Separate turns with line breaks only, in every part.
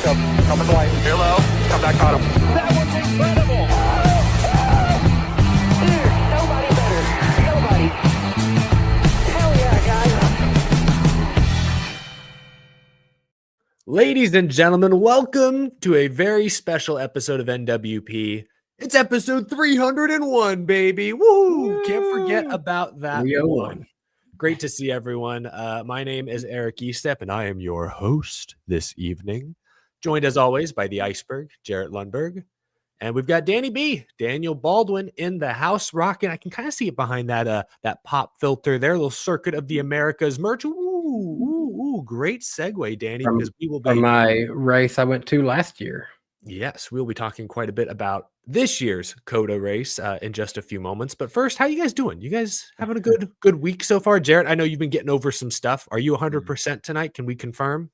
him. Coming light. Hello. Come back on him.
That was incredible. Dude, nobody better. Nobody. Hell yeah, guys.
Ladies and gentlemen, welcome to a very special episode of NWP. It's episode 301, baby. Woo! Can't forget about that
301.
one. Great to see everyone. My name is Eric Estep, and I am your host this evening. Joined as always by the iceberg, Jarrett Lundberg. And we've got Danny B, Daniel Baldwin in the house rocking. I can kind of see it behind that pop filter there, little Circuit of the Americas merch. Ooh, great segue, Danny, because we will be
from my race I went to last year.
Yes, we'll be talking quite a bit about this year's COTA race in just a few moments. But first, how you guys doing? You guys having a good week so far? Jarrett, I know you've been getting over some stuff. Are you 100% tonight? Can we confirm?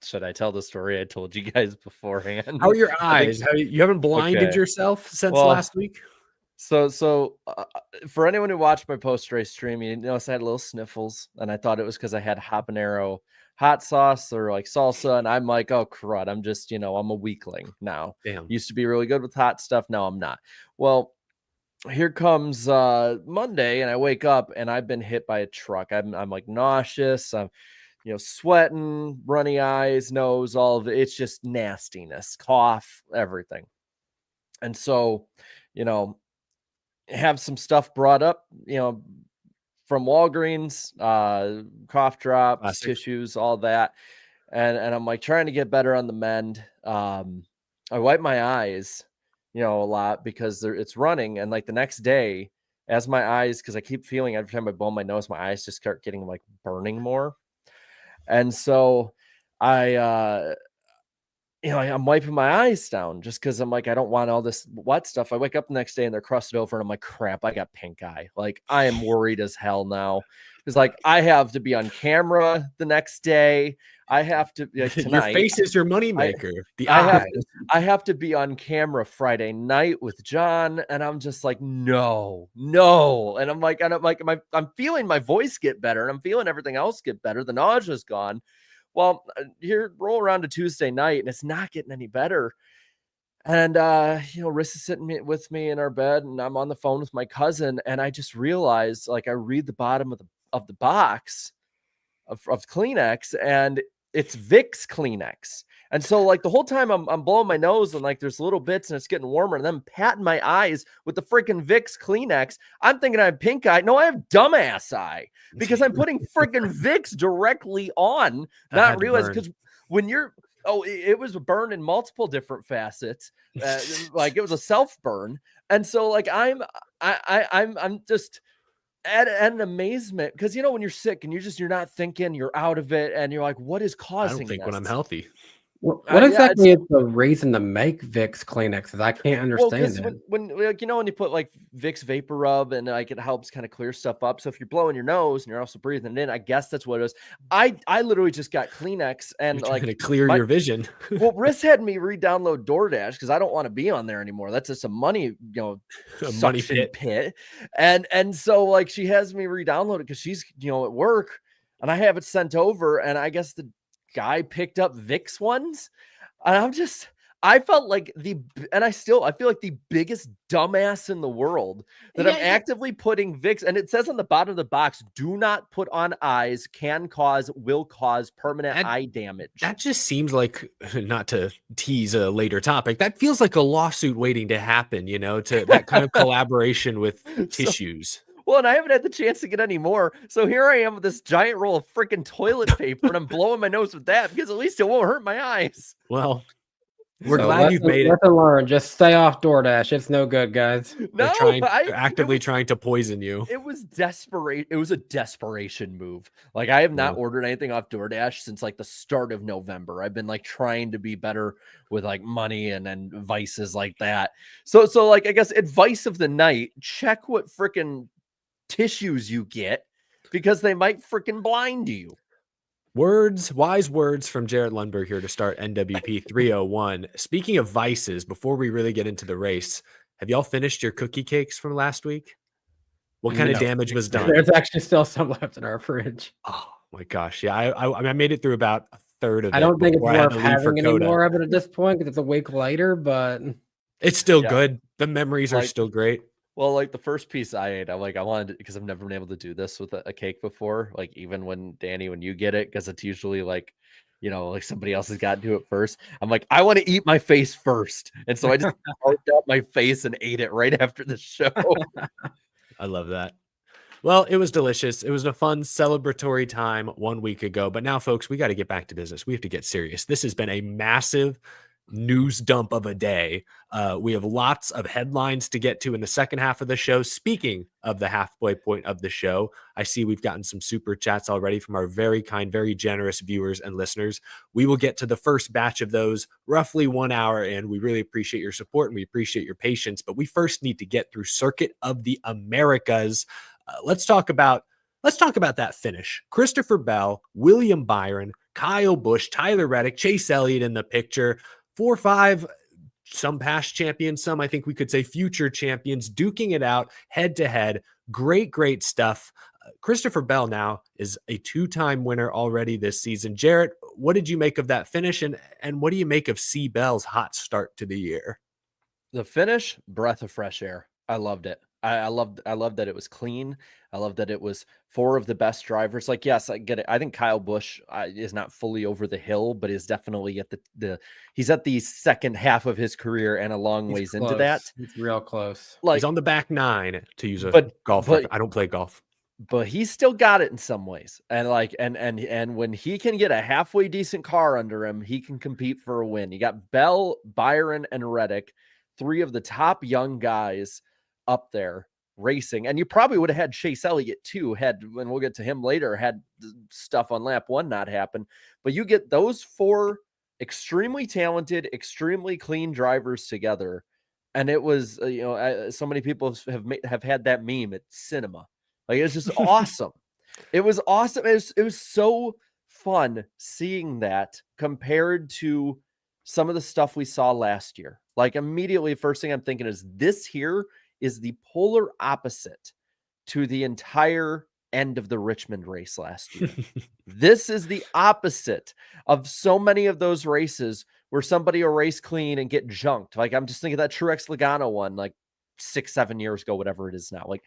Should I tell the story I told you guys beforehand?
How are your eyes? You haven't blinded yourself since last week?
So for anyone who watched my post-race stream, you notice I had little sniffles, and I thought it was because I had habanero hot sauce or like salsa, and I'm like, oh crud, I'm just, I'm a weakling now.
Damn.
Used to be really good with hot stuff, now I'm not. Well, here comes Monday, and I wake up and I've been hit by a truck. I'm like nauseous, I'm sweating, runny eyes, nose, all of it. It's just nastiness, cough, everything. And so, have some stuff brought up, from Walgreens, cough drops,
Classic.
tissues, all that. And I'm like trying to get better on the mend. I wipe my eyes, a lot because it's running. And like the next day, as my eyes, because I keep feeling every time I blow my nose, my eyes just start getting like burning more. And so I'm wiping my eyes down just because I'm like, I don't want all this wet stuff. I wake up the next day and they're crusted over and I'm like, crap, I got pink eye. Like I am worried as hell now. Because like I have to be on camera the next day. I have to tonight.
Your face is your moneymaker.
I have to be on camera Friday night with John, and I'm just like, no. And I'm feeling my voice get better, and I'm feeling everything else get better. The nausea's gone. Well, here roll around to Tuesday night, and it's not getting any better. And Riss is sitting with me in our bed, and I'm on the phone with my cousin, and I just realized, like, I read the bottom of the box of Kleenex, and it's Vicks Kleenex. And so like the whole time I'm blowing my nose and like there's little bits and it's getting warmer, and then patting my eyes with the freaking Vicks Kleenex. I'm thinking I have pink eye. No, I have dumbass eye because I'm putting freaking Vicks directly on, not realizing, because when you're it was burned in multiple different facets. Like it was a self burn. And so like I'm just at an amazement, because when you're sick and you're not thinking, you're out of it, and you're like, what is causing
I don't think
this?
when I'm healthy.
What exactly is the reason to make Vicks Kleenexes? I can't understand that.
When you put like Vicks Vapor Rub, and like it helps kind of clear stuff up. So if you're blowing your nose and you're also breathing it in, I guess that's what it is. I literally just got Kleenex and
You're
like
trying to clear your vision.
Well, Riss had me re-download DoorDash because I don't want to be on there anymore. That's just a money,
A money
pit. And so like she has me re-download it because she's at work, and I have it sent over, and I guess the guy picked up Vicks ones, and I felt like I feel like the biggest dumbass in the world that I'm actively putting Vicks, and it says on the bottom of the box, do not put on eyes, will cause permanent eye damage.
That just seems like, not to tease a later topic, that feels like a lawsuit waiting to happen, to that kind of collaboration with tissues.
Well, and I haven't had the chance to get any more. So here I am with this giant roll of freaking toilet paper, and I'm blowing my nose with that because at least it won't hurt my eyes.
Well, we're glad you've made it.
Lesson learned. Just stay off DoorDash. It's no good, guys.
No,
they're actively trying to poison you.
It was desperate. It was a desperation move. Like I have not ordered anything off DoorDash since like the start of November. I've been like trying to be better with like money and vices like that. So like I guess advice of the night: check what freaking tissues you get, because they might freaking blind you.
Wise words from Jarrett Lundberg here to start NWP 301. Speaking of vices, before we really get into the race, have y'all finished your cookie cakes from last week? What kind of damage was done?
There's actually still some left in our fridge.
Oh my gosh. Yeah. I made it through about a third of it.
I don't think it's
before I had
worth
to leave for
having any
COTA.
more of it at this point because it's a week later, but
It's still
Yeah.
good. The memories are
Like-
still great.
Well, like the first piece I ate, I wanted because I've never been able to do this with a cake before. Like even when you get it, because it's usually like, like somebody else has gotten to it first. I'm like, I want to eat my face first, and so I just carved up my face and ate it right after the show.
I love that. Well, it was delicious. It was a fun celebratory time 1 week ago. But now, folks, we got to get back to business. We have to get serious. This has been a massive news dump of a day. We have lots of headlines to get to in the second half of the show. Speaking of the halfway point of the show, I see we've gotten some super chats already from our very kind, very generous viewers and listeners. We will get to the first batch of those roughly 1 hour in. We really appreciate your support and we appreciate your patience. But we first need to get through Circuit of the Americas. Let's talk about that finish. Christopher Bell, William Byron, Kyle Busch, Tyler Reddick, Chase Elliott in the picture. 4-5, some past champions, some I think we could say future champions, duking it out head to head. Great stuff. Christopher Bell now is a 2-time winner already this season. Jarrett, what did you make of that finish, and what do you make of C. Bell's hot start to the year?
The finish, breath of fresh air. I loved it. I loved that it was clean. I love that it was 4 of the best drivers. Like, yes, I get it. I think Kyle Busch is not fully over the hill, but is definitely at he's at the second half of his career and a long ways into that.
It's real close.
Like, he's on the back 9 to use a golf. I don't play golf,
but he's still got it in some ways. And like, and when he can get a halfway decent car under him, he can compete for a win. You got Bell, Byron, and Reddick, 3 of the top young guys up there racing. And you probably would have had Chase Elliott too, when we'll get to him later, had stuff on lap 1 not happen. But you get those 4 extremely talented, extremely clean drivers together. And it was, so many people have had that meme at cinema. Like, it's just awesome. It was awesome. It was so fun seeing that compared to some of the stuff we saw last year. Like, immediately, first thing I'm thinking is this here is the polar opposite to the entire end of the Richmond race last year. This is the opposite of so many of those races where somebody will race clean and get junked. Like, I'm just thinking that Truex Logano one, like 6-7 years ago, whatever it is now. Like,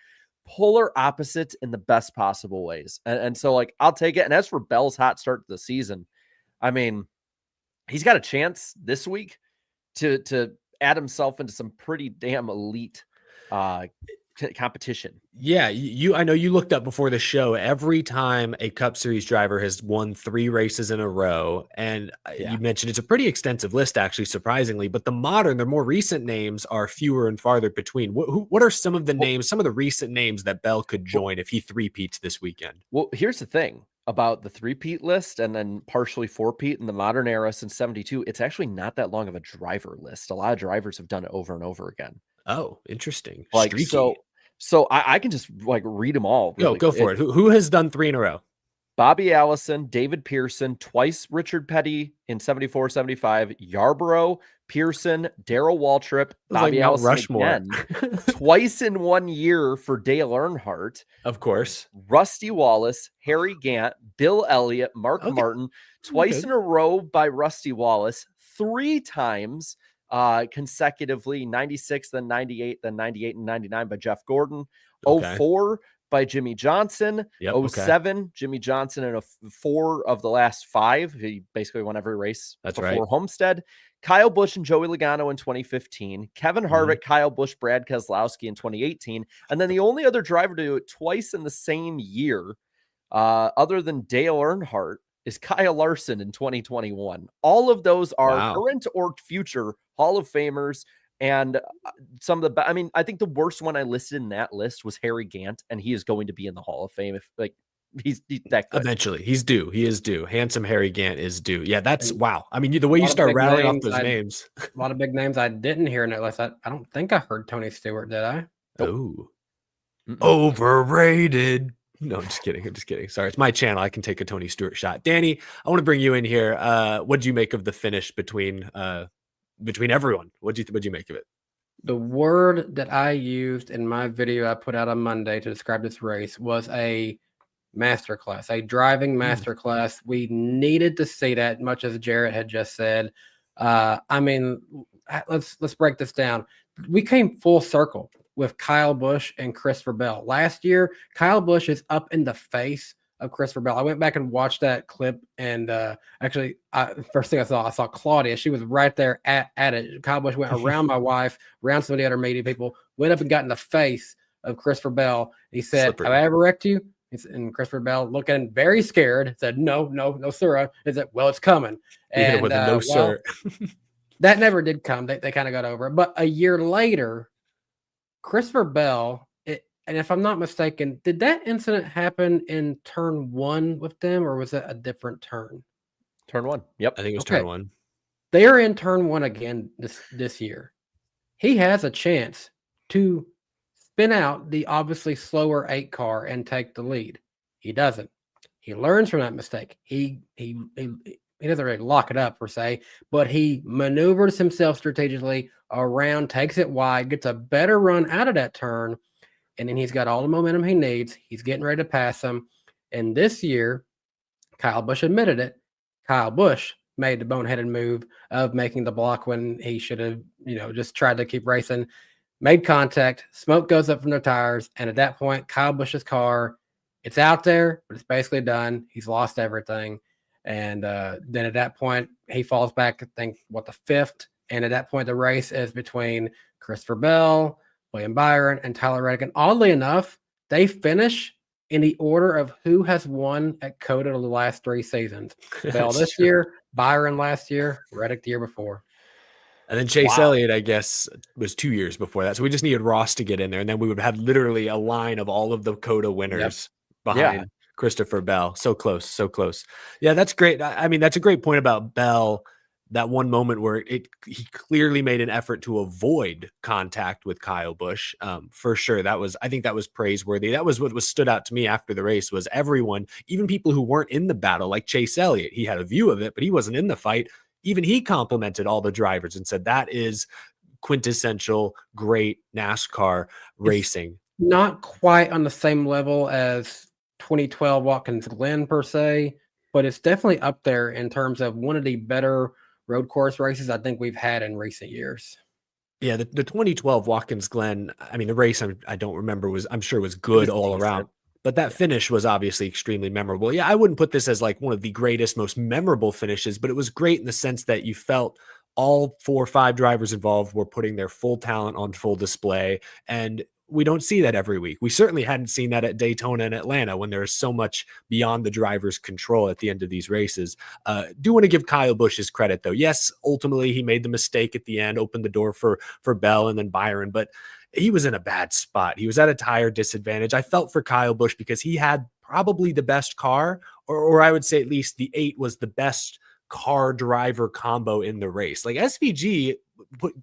polar opposites in the best possible ways. And so, like, I'll take it. And as for Bell's hot start to the season, I mean, he's got a chance this week to add himself into some pretty damn elite competition.
Yeah, I know you looked up before the show. Every time a Cup Series driver has won 3 races in a row, and you mentioned it's a pretty extensive list, actually, surprisingly. But the more recent names are fewer and farther between. What are some of the names, some of the recent names that Bell could join if he 3-peats this weekend?
Well, here's the thing about the 3-peat list, and then partially 4-peat in the modern era since '72. It's actually not that long of a driver list. A lot of drivers have done it over and over again.
Oh, interesting.
Like,
Streaky.
so I can just like read them all. Really.
Go for it. Who has done 3 in a row?
Bobby Allison, David Pearson, twice Richard Petty in 74, 75, Yarborough, Pearson, Darrell Waltrip, Bobby
like
Allison
Rushmore.
again, twice in 1 year for Dale Earnhardt.
Of course.
Rusty Wallace, Harry Gant, Bill Elliott, Mark Martin, twice in a row by Rusty Wallace, 3 times consecutively, 96, then 98, then 98 and 99 by Jeff Gordon, 04 by Jimmy Johnson, 07, Jimmy Johnson in 4 of the last 5. He basically won every race before Homestead. Kyle Busch and Joey Logano in 2015, Kevin Harvick, Kyle Busch, Brad Keselowski in 2018. And then the only other driver to do it twice in the same year, other than Dale Earnhardt, is Kyle Larson in 2021. All of those are current or future Hall of Famers. And some of the, I think the worst one I listed in that list was Harry Gant, and he is going to be in the Hall of Fame if he's that good.
Eventually. He's due. He is due. Handsome Harry Gant is due. Yeah, that's wow. I mean, the way you start rattling off those names.
A lot of big names I didn't hear in that list. I don't think I heard Tony Stewart, did I?
Oh, overrated. No, I'm just kidding. Sorry, it's my channel. I can take a Tony Stewart shot. Danny, I want to bring you in here. What did you make of the finish between everyone? What did you make of it?
The word that I used in my video I put out on Monday to describe this race was a masterclass, a driving masterclass. We needed to see that, much as Jarrett had just said. I mean, let's break this down. We came full circle with Kyle Busch and Christopher Bell. Last year, Kyle Busch is up in the face of Christopher Bell. I went back and watched that clip, and actually, first thing I saw Claudia. She was right there at it. Kyle Busch went around my wife, around some of the other media people, went up and got in the face of Christopher Bell. He said,
Slippery.
"Have I ever wrecked you?" And Christopher Bell, looking very scared, said, "No, sir." He said, "Well, it's coming."
And
And
with a no, sir.
that never did come. They kind of got over it. But a year later, Christopher Bell, and if I'm not mistaken, did that incident happen in turn 1 with them, or was it a different turn?
Turn 1. Yep.
I think it was turn 1.
They are in turn 1 again this year. He has a chance to spin out the obviously slower 8 car and take the lead. He doesn't. He learns from that mistake. He doesn't really lock it up per se, but he maneuvers himself strategically around, takes it wide, gets a better run out of that turn, and then he's got all the momentum he needs. He's getting ready to pass him. And this year, Kyle Busch admitted it. Kyle Busch made the boneheaded move of making the block when he should have, just tried to keep racing. Made contact, smoke goes up from the tires, and at that point, Kyle Busch's car, it's out there, but it's basically done. He's lost everything. And then at that point, he falls back, I think, the 5th. And at that point, the race is between Christopher Bell, William Byron, and Tyler Reddick. And oddly enough, they finish in the order of who has won at COTA the last 3 seasons. Bell this year, Byron last year, Reddick the year before.
And then Chase Elliott, I guess, was 2 years before that. So we just needed Ross to get in there. And then we would have literally a line of all of the COTA winners behind Christopher Bell. So close, so close. Yeah, that's great. I mean, that's a great point about Bell. That one moment where he clearly made an effort to avoid contact with Kyle Busch. For sure. I think that was praiseworthy. That was what stood out to me after the race was everyone, even people who weren't in the battle, like Chase Elliott. He had a view of it, but he wasn't in the fight. Even he complimented all the drivers and said that is quintessential great NASCAR racing.
It's not quite on the same level as 2012 Watkins Glen per se, but it's definitely up there in terms of one of the better road course races I think we've had in recent years.
Yeah, the 2012 Watkins Glen, I mean, the race I don't remember I'm sure was good all around. But that finish was obviously extremely memorable. Yeah, I wouldn't put this as like one of the greatest, most memorable finishes, but it was great in the sense that you felt all 4 or 5 drivers involved were putting their full talent on full display. And we don't see that every week. We certainly hadn't seen that at Daytona and Atlanta when there is so much beyond the driver's control at the end of these races. Do want to give Kyle Busch his credit, though. Yes, ultimately he made the mistake at the end, opened the door for Bell and then Byron, but he was in a bad spot. He was at a tire disadvantage. I felt for Kyle Busch because he had probably the best car, or I would say at least the 8 was the best car driver combo in the race. Like SVG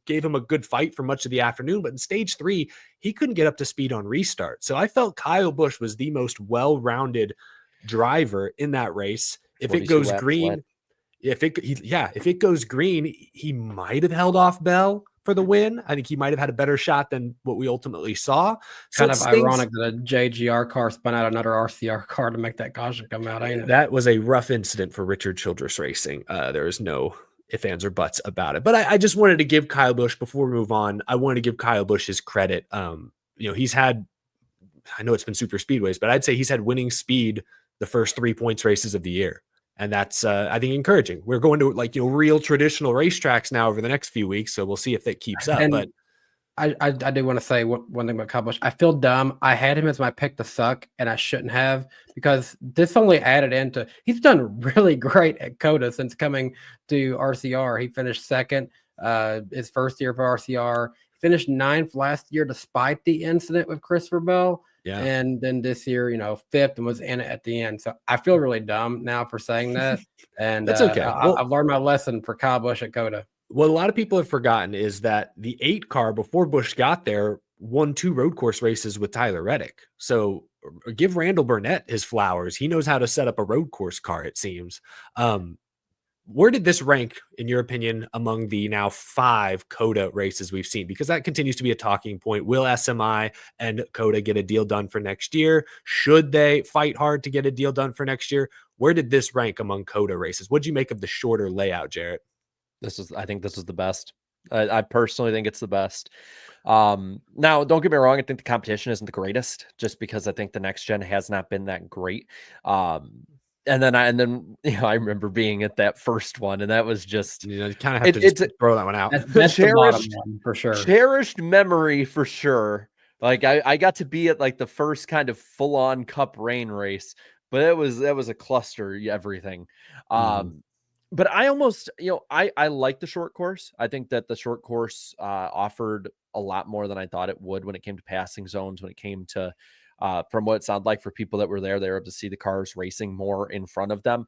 gave him a good fight for much of the afternoon, but in stage 3, he couldn't get up to speed on restart. So I felt Kyle Busch was the most well-rounded driver in that race. If it goes green, if it goes green, he might have held off Bell for the win. I think he might have had a better shot than what we ultimately saw. So
kind of ironic that a JGR car spun out another RCR car to make that caution come out. Ain't it?
That was a rough incident for Richard Childress Racing. There is no ifs, ands, or buts about it. But I just wanted to give Kyle Busch, before we move on, I wanted to give Kyle Busch his credit. He's had, I know it's been super speedways, but I'd say he's had winning speed the first 3 points races of the year. And that's, I think, encouraging. We're going to real traditional racetracks now over the next few weeks. So we'll see if that keeps up. But
I do want to say one thing about Kyle Busch. I feel dumb. I had him as my pick to suck, and I shouldn't have, because this only added into, he's done really great at COTA since coming to RCR. He finished 2nd his first year for RCR. Finished 9th last year despite the incident with Christopher Bell. Yeah. And then this year, 5th and was in it at the end. So I feel really dumb now for saying that. And
that's okay.
I've learned my lesson for Kyle Busch at COTA.
What a lot of people have forgotten is that the 8 car before Busch got there won 2 road course races with Tyler Reddick. So give Randall Burnett his flowers. He knows how to set up a road course car, it seems. where did this rank, in your opinion, among the now 5 COTA races we've seen? Because that continues to be a talking point. Will SMI and COTA get a deal done for next year? Should they fight hard to get a deal done for next year? Where did this rank among COTA races? What'd you make of the shorter layout, Jarrett?
I think this is the best. I personally think it's the best. Now, don't get me wrong. I think the competition isn't the greatest, just because I think the next gen has not been that great. And then I remember being at that first one, and that was just,
you kind of have to just throw that one out.
That's the bottom one for sure.
Cherished memory for sure. Like I got to be at like the first kind of full on Cup rain race, but that was a cluster, everything. But I almost, I like the short course. I think that the short course offered a lot more than I thought it would when it came to passing zones, when it came to, from what it sounded like for people that were there, they were able to see the cars racing more in front of them.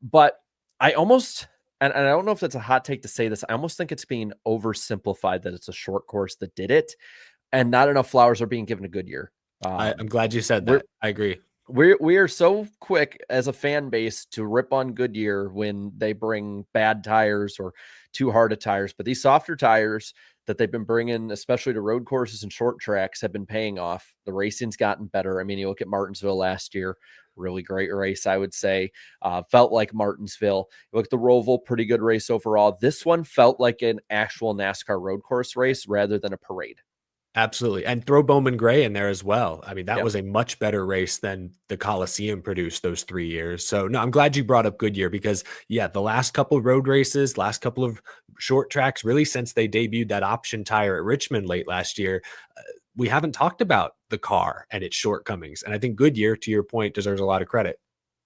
But I almost, and I don't know if that's a hot take to say this, I almost think it's being oversimplified that it's a short course that did it, and not enough flowers are being given to Goodyear.
I'm glad you said that. I agree.
We are so quick as a fan base to rip on Goodyear when they bring bad tires or too hard of tires, but these softer tires that they've been bringing, especially to road courses and short tracks, have been paying off. The racing's gotten better. I mean, you look at Martinsville last year, really great race, I would say. Felt like Martinsville. You look at the Roval, pretty good race overall. This one felt like an actual NASCAR road course race rather than a parade.
Absolutely. And throw Bowman Gray in there as well. I mean, that was a much better race than the Coliseum produced those 3 years. So no, I'm glad you brought up Goodyear because the last couple of road races, last couple of short tracks, really since they debuted that option tire at Richmond late last year, we haven't talked about the car and its shortcomings. And I think Goodyear, to your point, deserves a lot of credit.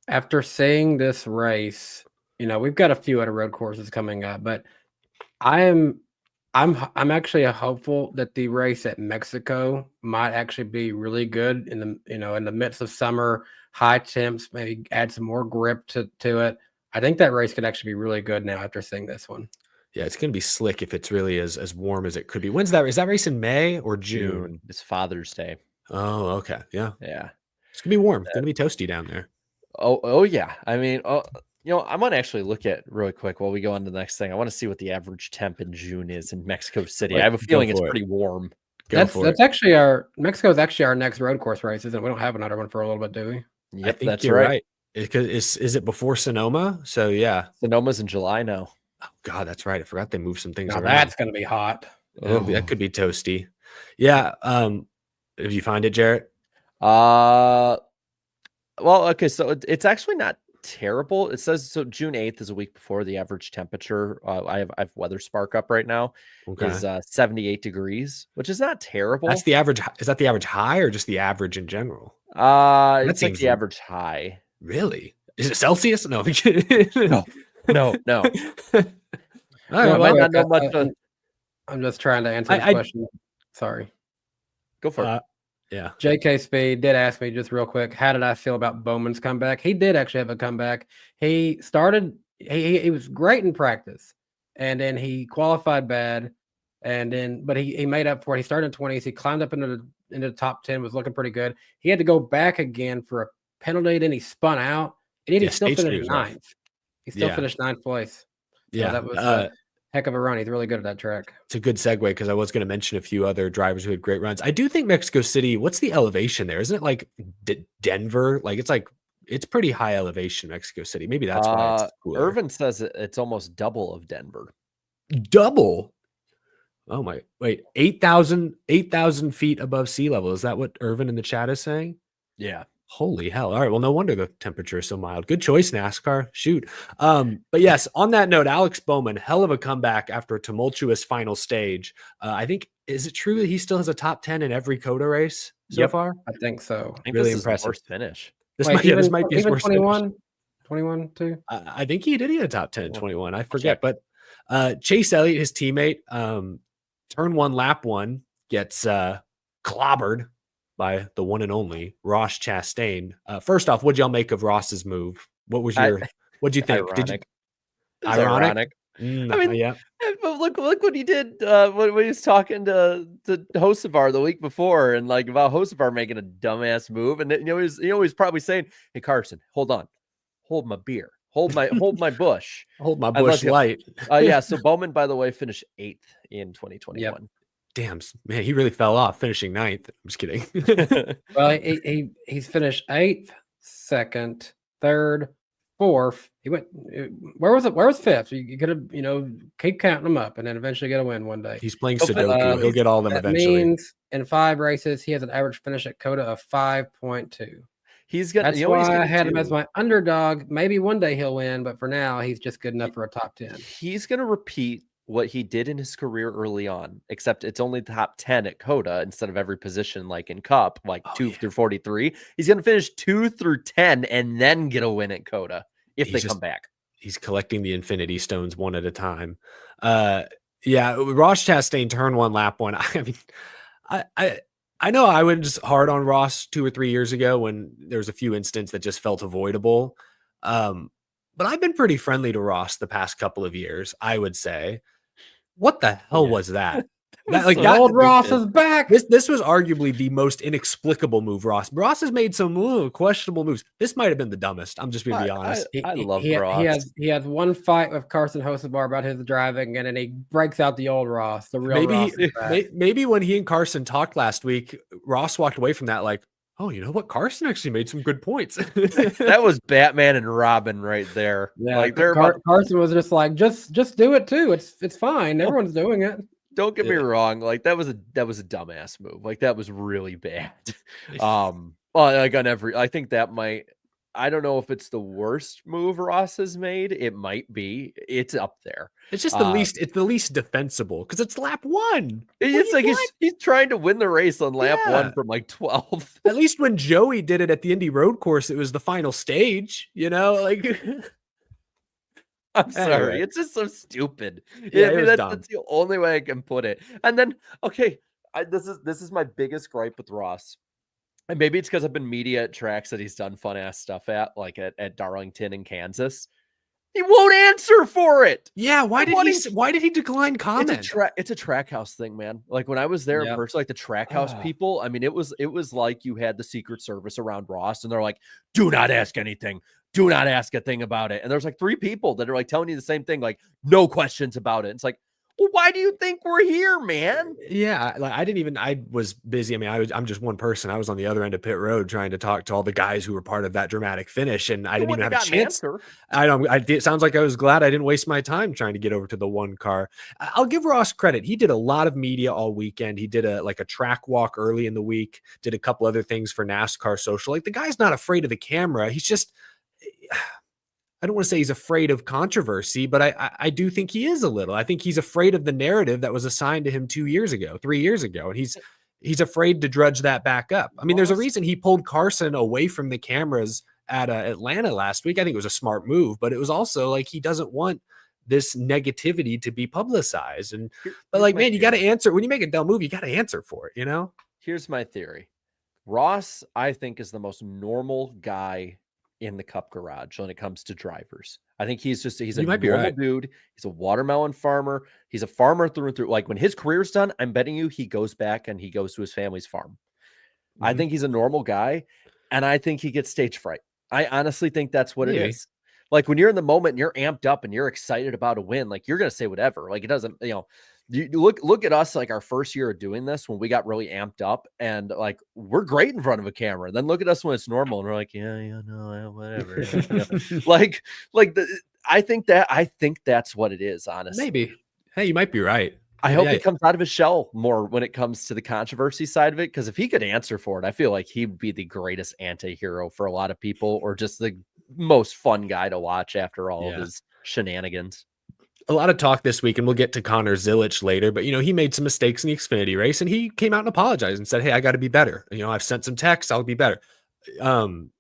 After seeing this race, we've got a few other road courses coming up, but I'm actually hopeful that the race at Mexico might actually be really good in the midst of summer, high temps, maybe add some more grip to it. I think that race could actually be really good now after seeing this one.
Yeah, it's going to be slick if it's really as warm as it could be. When's that? Is that race in May or June?
It's Father's Day.
Oh, okay. Yeah.
Yeah.
It's going to be warm. It's going to be toasty down there.
Oh yeah. I mean, I'm going to actually look at really quick while we go on to the next thing. I want to see what the average temp in June is in Mexico City. I have a feeling it's pretty warm.
That's actually Mexico is actually our next road course race, isn't it? We don't have another one for a little bit, do we?
Yep,
that's right. Is it before Sonoma? So yeah.
Sonoma's in July now.
Oh God, that's right. I forgot they moved some things around.
That's going to be hot.
That could be toasty. Yeah. If you find it, Jarrett.
Well, okay, so it's actually not terrible. It says so June 8th is a week before the average temperature. I have Weather Spark up right now. Is 78 degrees, which is not terrible.
That's the average. Is that the average high or just the average in general?
It's like the average high.
Really? Is it Celsius? No.
No.
I might not know much. I'm just trying to answer this question. Sorry.
Go for it.
Yeah.
JK Speed did ask me just real quick, how did I feel about Bowman's comeback? He did actually have a comeback. He started, he was great in practice, and then he qualified bad, but he made up for it. He started in 20s. He climbed up into the top 10, was looking pretty good. He had to go back again for a penalty, then he spun out, and then he still finished ninth. He still finished ninth place. So that was a heck of a run. He's really good at that track.
It's a good segue because I was going to mention a few other drivers who had great runs. I do think Mexico City, what's the elevation there? Isn't it like Denver? It's pretty high elevation, Mexico City. Maybe that's why it's cooler.
Irvin says it's almost double of Denver.
Double? Oh my, wait, 8,000 feet above sea level. Is that what Irvin in the chat is saying?
Yeah.
Holy hell. All right. Well, no wonder the temperature is so mild. Good choice, NASCAR. Shoot. But yes, on that note, Alex Bowman, hell of a comeback after a tumultuous final stage. I think, is it true that he still has a top 10 in every COTA race so far?
I think so.
I think
really
this is
impressive.
His finish.
This might be his worst
21,
finish.
21 too.
I think he did. He had a top 10 in 21. I forget. But Chase Elliott, his teammate, turn one, lap one, gets clobbered by the one and only Ross Chastain. First off, what'd y'all make of Ross's move? What'd you think?
Ironic.
I mean, yeah.
Look what he did when he was talking to Hocevar the week before, and like about Hocevar making a dumbass move, and he was probably saying, "Hey Carson, hold my beer. Hold my bush.
Hold my
I love
bush
you.
light.
Yeah. So Bowman, by the way, finished 8th in 2021.
Damn, man, he really fell off, finishing 9th. I'm just kidding.
Well, he's finished 8th, 2nd, 3rd, 4th. He went. Where was it? Where was 5th? You could have, keep counting them up, and then eventually get a win one day.
He's playing
But,
Sudoku. He'll get all of them
That
eventually.
means in 5 races, he has an average finish at COTA of 5.2.
He's gonna.
That's
You know what he's
why
gonna
I had him
do?
as my underdog. Maybe one day he'll win, but for now, he's just good enough for a top 10.
He's gonna repeat what he did in his career early on, except it's only top 10 at COTA instead of every position like in Cup, like 2 through 43. He's gonna finish 2 through 10 and then get a win at COTA if they come back.
He's collecting the Infinity Stones one at a time. Yeah, Ross Chastain turn 1, lap 1. I mean, I know I was hard on Ross 2 or 3 years ago when there was a few incidents that just felt avoidable. But I've been pretty friendly to Ross the past couple of years, I would say. What the hell was that?
Old Ross is back.
This was arguably the most inexplicable move. Ross has made some questionable moves. This might have been the dumbest. I'm just going to be honest.
I love Ross.
He has one fight with Carson Hocevar about his driving, and then he breaks out the old Ross, the real Ross.
Maybe when he and Carson talked last week, Ross walked away from that like, oh, you know what? Carson actually made some good points.
That was Batman and Robin right there.
Yeah,
like
Carson was just like, just do it too. It's fine. Everyone's doing it.
Don't get me wrong. Like that was a dumbass move. Like that was really bad. Like on every, I think that might, I don't know if it's the worst move Ross has made. It might be. It's up there.
It's just the least defensible because it's lap 1.
It's like he's trying to win the race on lap 1 from like 12.
At least when Joey did it at the Indy Road Course, it was the final stage. Like.
I'm sorry. Anyway. It's just so stupid.
Yeah,
I mean, that's the only way I can put it. And then, okay, this is my biggest gripe with Ross. And maybe it's because I've been media at tracks that he's done fun ass stuff at, like at Darlington in Kansas. He won't answer for it.
Yeah, why did he decline comment?
It's a track house thing, man. Like when I was there in person, like the track house people, I mean, it was like you had the Secret Service around Ross, and they're like, do not ask anything. Do not ask a thing about it. And there's like 3 people that are like telling you the same thing, like no questions about it. It's like, well, why do you think we're here, man?
Yeah, like I was busy. I mean, I'm just one person. I was on the other end of pit road trying to talk to all the guys who were part of that dramatic finish, and I didn't even have a chance. It sounds like I was glad I didn't waste my time trying to get over to the one car. I'll give Ross credit. He did a lot of media all weekend. He did a track walk early in the week, did a couple other things for NASCAR Social. Like the guy's not afraid of the camera. He's just, I don't want to say he's afraid of controversy, but I do think he is a little. I think he's afraid of the narrative that was assigned to him 3 years ago, and he's afraid to drudge that back up. I mean, there's a reason he pulled Carson away from the cameras at Atlanta last week. I think it was a smart move, but it was also like he doesn't want this negativity to be publicized. But like, man, you got to answer when you make a dumb move. You got to answer for it.
Here's my theory. Ross, I think, is the most normal guy in the Cup garage when it comes to drivers. I think he's a normal dude. He's a watermelon farmer. He's a farmer through and through. Like when his career's done, I'm betting you he goes back and he goes to his family's farm. Mm-hmm. I think he's a normal guy, and I think he gets stage fright. I honestly think that's what it is. Like when you're in the moment and you're amped up and you're excited about a win, like you're going to say whatever. Like it doesn't, you look at us like our first year of doing this when we got really amped up and like we're great in front of a camera. Then look at us when it's normal and we're like, no, whatever. I think that's what it is, honestly.
Maybe. Hey, you might be right.
I hope he comes out of his shell more when it comes to the controversy side of it, because if he could answer for it, I feel like he'd be the greatest anti-hero for a lot of people, or just the most fun guy to watch after all of his shenanigans.
A lot of talk this week, and we'll get to Connor Zilisch later, but he made some mistakes in the Xfinity race, and he came out and apologized and said, hey, I got to be better. I've sent some texts, I'll be better. Carson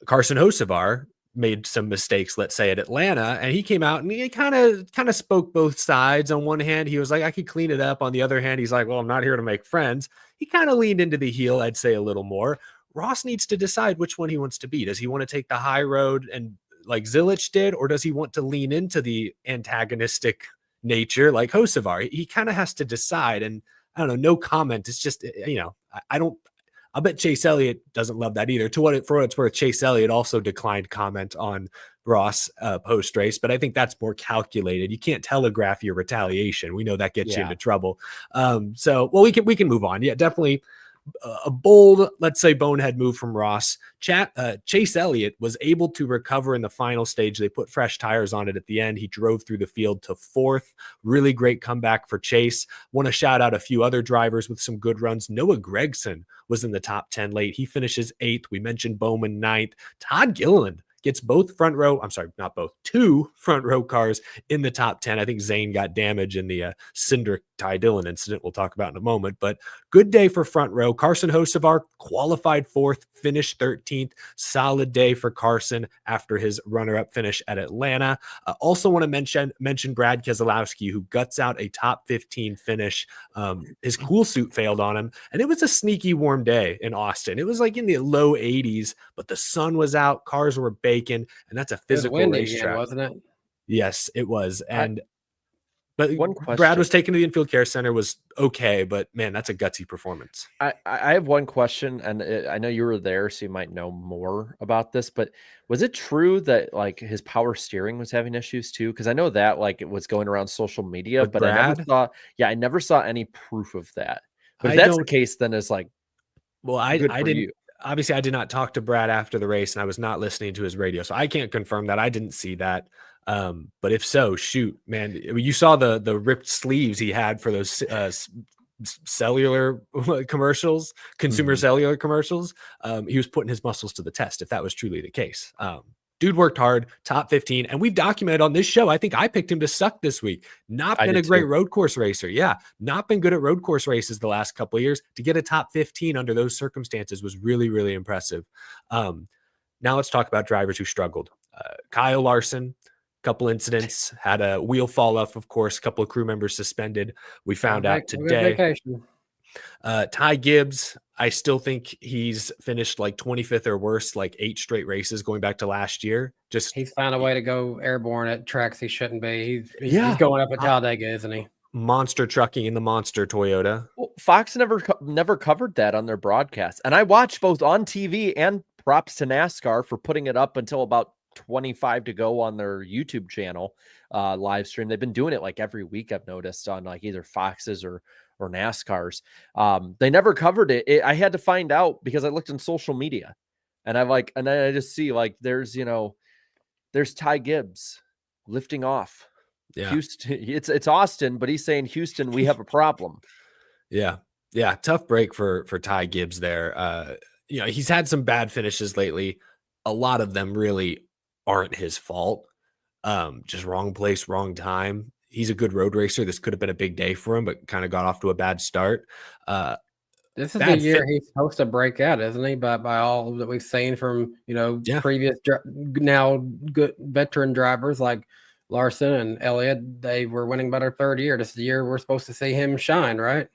Hocevar made some mistakes, let's say, at Atlanta, and he came out and he kind of spoke both sides. On one hand, he was like, I could clean it up. On the other hand, he's like, well, I'm not here to make friends. He kind of leaned into the heel, I'd say, a little more. Ross needs to decide which one he wants to be. Does he want to take the high road and like Zilisch did, or does he want to lean into the antagonistic nature like Hocevar? He kind of has to decide, and I don't know, no comment. It's just, I bet Chase Elliott doesn't love that either. For what it's worth, Chase Elliott also declined comment on Ross post race, but I think that's more calculated. You can't telegraph your retaliation. We know that gets you into trouble. We can move on. Yeah, definitely a bold, let's say, bonehead move from Ross. Chase Elliott was able to recover in the final stage. They put fresh tires on it at the end. He drove through the field to fourth. Really great comeback for Chase. Want to shout out a few other drivers with some good runs. Noah Gragson was in the top 10 late. He finishes 8th. We mentioned Bowman 9th. Todd Gilliland gets two front row cars in the top 10. I think Zane got damage in the Cindric Ty Dillon incident we'll talk about in a moment, but good day for front row. Carson Hocevar qualified 4th, finished 13th. Solid day for Carson after his runner-up finish at Atlanta. Also want to mention Brad Keselowski, who guts out a top 15 finish. His cool suit failed on him, and it was a sneaky warm day in Austin. It was like in the low 80s, but the sun was out, cars were baking, and that's a physical racetrack,
again, wasn't it?
Yes, it was. But
one question.
Brad was taken to the infield care center, was okay, but man, that's a gutsy performance.
I have one question, and I know you were there, so you might know more about this, but was it true that like his power steering was having issues too? Because I know that like it was going around social media,
With
but
Brad?
I never saw any proof of that. But if that's the case, then it's like,
well, I
good for
didn't.
you.
Obviously, I did not talk to Brad after the race, and I was not listening to his radio, so I can't confirm that. I didn't see that. But if so, shoot, man, you saw the ripped sleeves he had for those cellular commercials, consumer cellular commercials. He was putting his muscles to the test if that was truly the case. Dude worked hard, top 15, and we've documented on this show. I think I picked him to suck this week. Not been a great road course racer. Yeah, not been good at road course races the last couple of years. To get a top 15 under those circumstances was really, really impressive. Now let's talk about drivers who struggled. Kyle Larson, couple incidents, had a wheel fall off, of course, a couple of crew members suspended. We found out today. Ty Gibbs, I still think he's finished like 25th or worse, like 8 straight races going back to last year.
He's found a way to go airborne at tracks he shouldn't be. He's going up at Talladega, isn't he?
Monster trucking in the monster Toyota.
Well, Fox never covered that on their broadcast, and I watched both on TV, and props to NASCAR for putting it up until about 25 to go on their YouTube channel live stream. They've been doing it like every week, I've noticed, on like either Fox's or NASCAR's. They never covered it. I had to find out because I looked in social media, and then I just see like there's Ty Gibbs lifting off.
Yeah.
Houston, it's Austin, but he's saying, Houston, we have a problem.
Yeah. Tough break for Ty Gibbs there. He's had some bad finishes lately. A lot of them really aren't his fault. Just wrong place, wrong time. He's a good road racer. This could have been a big day for him, but kind of got off to a bad start.
This is the year he's supposed to break out, isn't he? By all that we've seen from previous now good veteran drivers like Larson and Elliott, they were winning by their 3rd year. This is the year we're supposed to see him shine, right?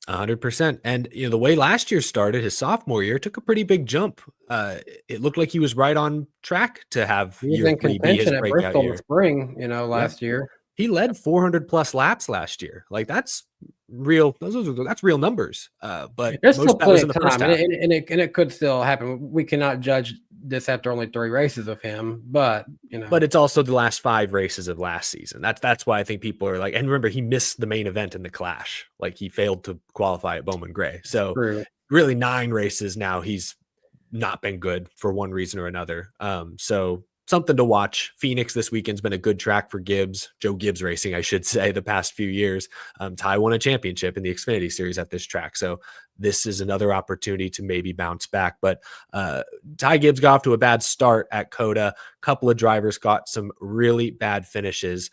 100%. And the way last year started, his sophomore year took a pretty big jump. It looked like he was right on track to have
year 3 be his breakout year. In the spring, last year.
He led 400 plus laps last year. Like that's real. That's real numbers. But
there's still plenty of time, and it could still happen. We cannot judge this after only 3 races of him, but
But it's also the last 5 races of last season. That's why I think people are like. And remember, he missed the main event in the Clash. Like he failed to qualify at Bowman Gray. So really 9 races now. He's not been good for one reason or another. So something to watch. Phoenix this weekend's been a good track for Gibbs, Joe Gibbs Racing, I should say, the past few years. Ty won a championship in the Xfinity Series at this track. So this is another opportunity to maybe bounce back. But Ty Gibbs got off to a bad start at COTA. A couple of drivers got some really bad finishes.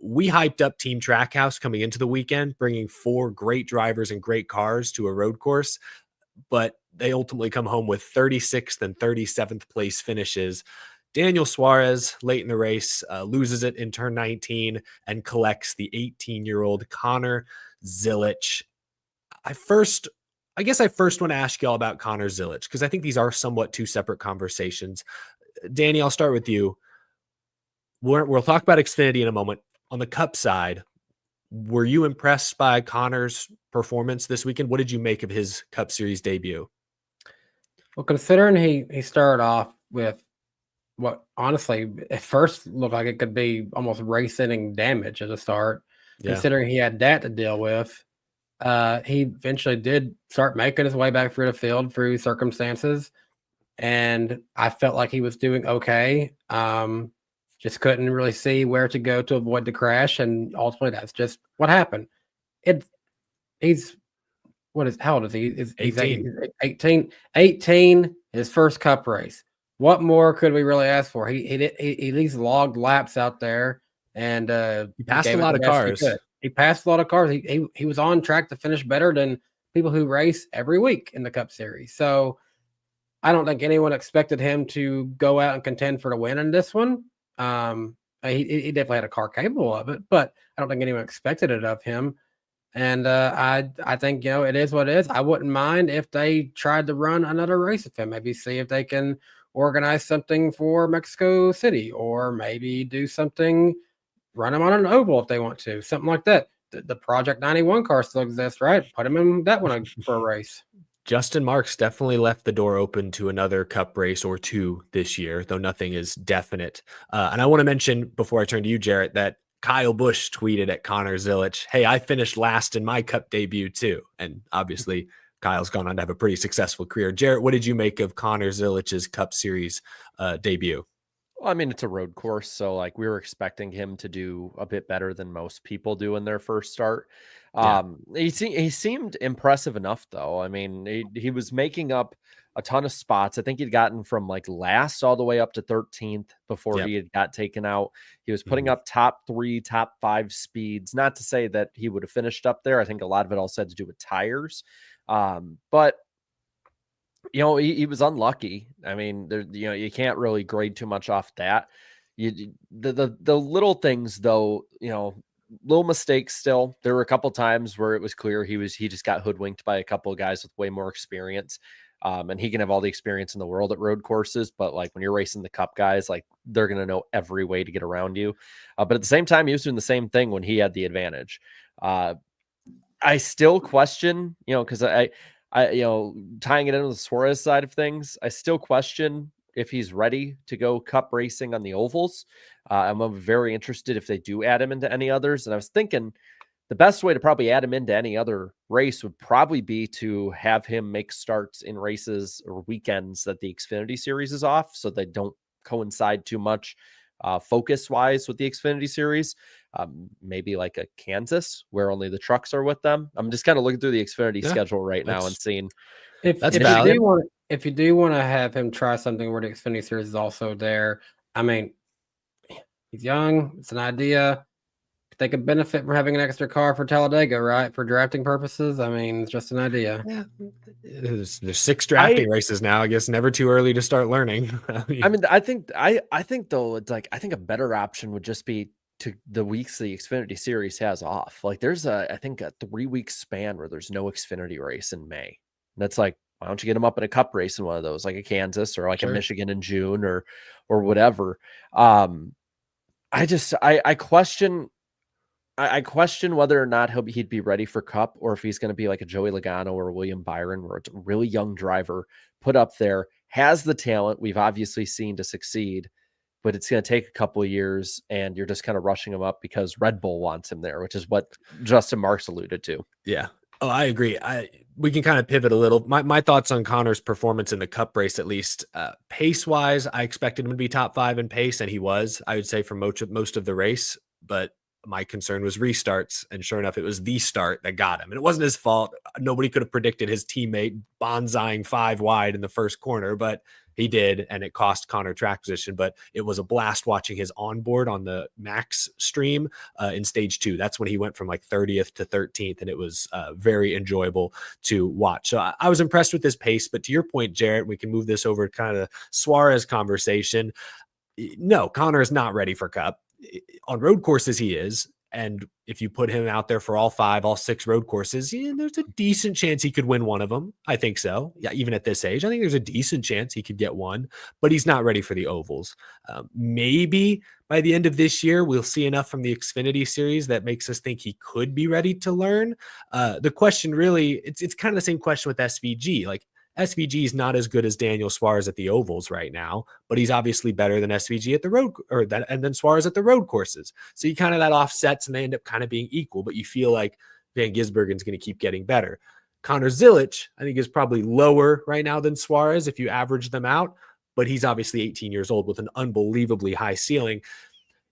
We hyped up Team Trackhouse coming into the weekend, bringing 4 great drivers and great cars to a road course. But they ultimately come home with 36th and 37th place finishes. Daniel Suarez, late in the race, loses it in turn 19 and collects the 18-year-old Connor Zilisch. I guess I first want to ask you all about Connor Zilisch because I think these are somewhat 2 separate conversations. Danny, I'll start with you. We'll talk about Xfinity in a moment. On the Cup side, were you impressed by Connor's performance this weekend? What did you make of his Cup Series debut?
Well, considering he started off with what honestly at first looked like it could be almost race-ending damage at the start,
Yeah.
considering he had that to deal with. He eventually did start making his way back through the field through circumstances, and I felt like he was doing okay. Just couldn't really see where to go to avoid the crash, and ultimately that's just what happened. He's how old is he? He's 18. 18, his first cup race. What more could we really ask for? He at least logged laps out there, and
He passed
gave
a
it
lot
the
of
best he
cars.
could. He passed a lot of cars. He was on track to finish better than people who race every week in the Cup Series. So I don't think anyone expected him to go out and contend for the win in this one. He definitely had a car capable of it, but I don't think anyone expected it of him. And I think, it is what it is. I wouldn't mind if they tried to run another race with him, maybe see if they can organize something for Mexico City, or maybe do something, run him on an oval if they want to, something like that. The Project 91 car still exists, right? Put him in that one for a race.
Justin Marks definitely left the door open to another cup race or two this year, though nothing is definite. And I want to mention before I turn to you, Jarrett, that Kyle Busch tweeted at Connor Zilisch, "Hey, I finished last in my cup debut too." And obviously Kyle's gone on to have a pretty successful career. Jarrett, what did you make of Connor Zilich's Cup Series debut?
Well, I mean, it's a road course, so like we were expecting him to do a bit better than most people do in their first start.
Yeah.
He seemed impressive enough, though. I mean, he was making up a ton of spots. I think he'd gotten from like last all the way up to 13th before he had got taken out. He was putting up top 3, top 5 speeds. Not to say that he would have finished up there. I think a lot of it also had to do with tires. But he was unlucky. I mean, you can't really grade too much off that. The little things though, little mistakes still. There were a couple times where it was clear he just got hoodwinked by a couple of guys with way more experience. And he can have all the experience in the world at road courses, but like when you're racing the Cup guys, like they're going to know every way to get around you. But at the same time, he was doing the same thing when he had the advantage. I still question, because I tying it into the Suarez side of things, I still question if he's ready to go Cup racing on the ovals. I'm very interested if they do add him into any others. And I was thinking the best way to probably add him into any other race would probably be to have him make starts in races or weekends that the Xfinity Series is off, so they don't coincide too much focus wise with the Xfinity Series. Maybe like a Kansas where only the trucks are with them. I'm just kind of looking through the Xfinity schedule right now and seeing
if you do want to have him try something where the Xfinity Series is also there. I mean, he's young. It's an idea. They could benefit from having an extra car for Talladega, right? For drafting purposes. I mean, it's just an idea.
Yeah. There's 6 drafting races now. I guess never too early to start learning.
I think though, it's like, I think a better option would just be to the weeks the Xfinity Series has off. Like there's I think a 3-week span where there's no Xfinity race in May. And that's like, why don't you get them up in a Cup race in one of those, like a Kansas or like a Michigan in June or whatever. I question whether or not he'd be ready for Cup, or if he's going to be like a Joey Logano or William Byron, where it's a really young driver put up there, has the talent we've obviously seen to succeed, but it's going to take a couple of years, and you're just kind of rushing him up because Red Bull wants him there, which is what Justin Marks alluded to.
Yeah. Oh, I agree. We can kind of pivot a little. My thoughts on Connor's performance in the Cup race, at least pace wise, I expected him to be top 5 in pace, and he was, I would say, for most of the race, but my concern was restarts, and sure enough, it was the start that got him. And it wasn't his fault. Nobody could have predicted his teammate bonsaiing 5 wide in the first corner, but he did, and it cost Connor track position. But it was a blast watching his onboard on the Max stream in stage 2. That's when he went from like 30th to 13th, and it was very enjoyable to watch. So I was impressed with his pace. But to your point, Jarrett, we can move this over to kind of Suarez conversation. No, Connor is not ready for Cup. On road courses he is, and if you put him out there for all 6 road courses, there's a decent chance he could win one of them. I think so. Yeah, even at this age, I think there's a decent chance he could get one, but he's not ready for the ovals. Maybe by the end of this year, we'll see enough from the Xfinity Series that makes us think he could be ready to learn. The question really, it's kind of the same question with SVG. Like, SVG is not as good as Daniel Suarez at the ovals right now, but he's obviously better than SVG at the road and then Suarez at the road courses. So you kind of that offsets and they end up kind of being equal, but you feel like Van Gisbergen's going to keep getting better. Connor Zilisch, I think, is probably lower right now than Suarez if you average them out, but he's obviously 18 years old with an unbelievably high ceiling.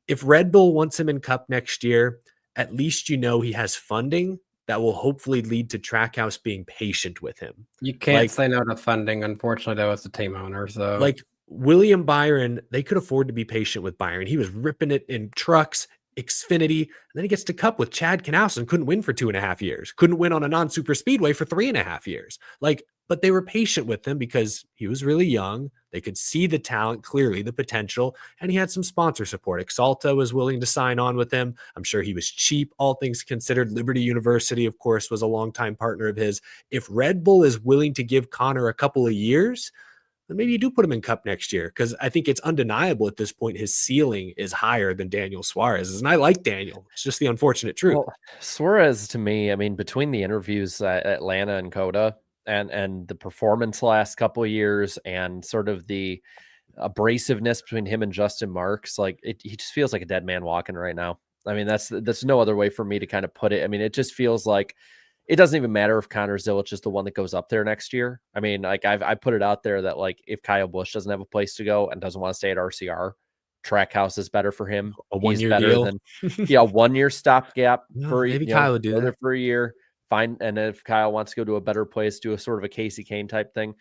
If Red Bull wants him in Cup next year, at least you know he has funding that will hopefully lead to Trackhouse being patient with him.
You can't say no to funding. Unfortunately, though, as the team owner. So,
like William Byron, they could afford to be patient with Byron. He was ripping it in trucks, Xfinity, and then he gets to Cup with Chad Knaus, couldn't win for 2.5 years, couldn't win on a non-super speedway for 3.5 years. But they were patient with him because he was really young. They could see the talent, clearly the potential, and he had some sponsor support. Exalta was willing to sign on with him. I'm sure he was cheap, all things considered. Liberty University, of course, was a longtime partner of his. If Red Bull is willing to give Connor a couple of years, then maybe you do put him in Cup next year, because I think it's undeniable at this point his ceiling is higher than Daniel Suarez's. And I like Daniel. It's just the unfortunate truth.
Well, Suarez, to me, I mean, between the interviews at Atlanta and COTA and the performance last couple of years and sort of the abrasiveness between him and Justin Marks, he just feels like a dead man walking right now. I mean, that's no other way for me to kind of put it. I mean, it just feels like it doesn't even matter if Connor Zilisch is the one that goes up there next year. I mean, I put it out there that if Kyle Busch doesn't have a place to go and doesn't want to stay at RCR, Trackhouse is better for him.
A 1-year
better
deal.
Than 1-year stopgap for
maybe Kyle would do that
for a year. Fine. And if Kyle wants to go to a better place, do a sort of a Casey Kane type thing.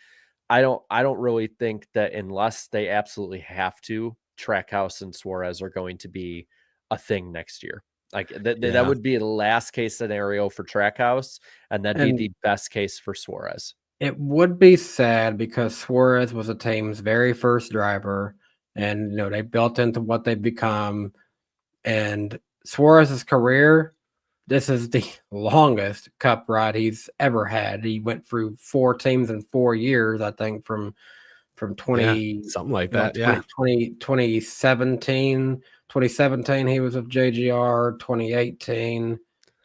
I don't really think that unless they absolutely have to, Trackhouse and Suarez are going to be a thing next year. That would be the last case scenario for Trackhouse, and that'd be the best case for Suarez.
It would be sad because Suarez was the team's very first driver, and they built into what they've become. And Suarez's career, this is the longest Cup ride he's ever had. He went through 4 teams in 4 years, I think, from 20
something like that.
2017 he was with JGR. 2018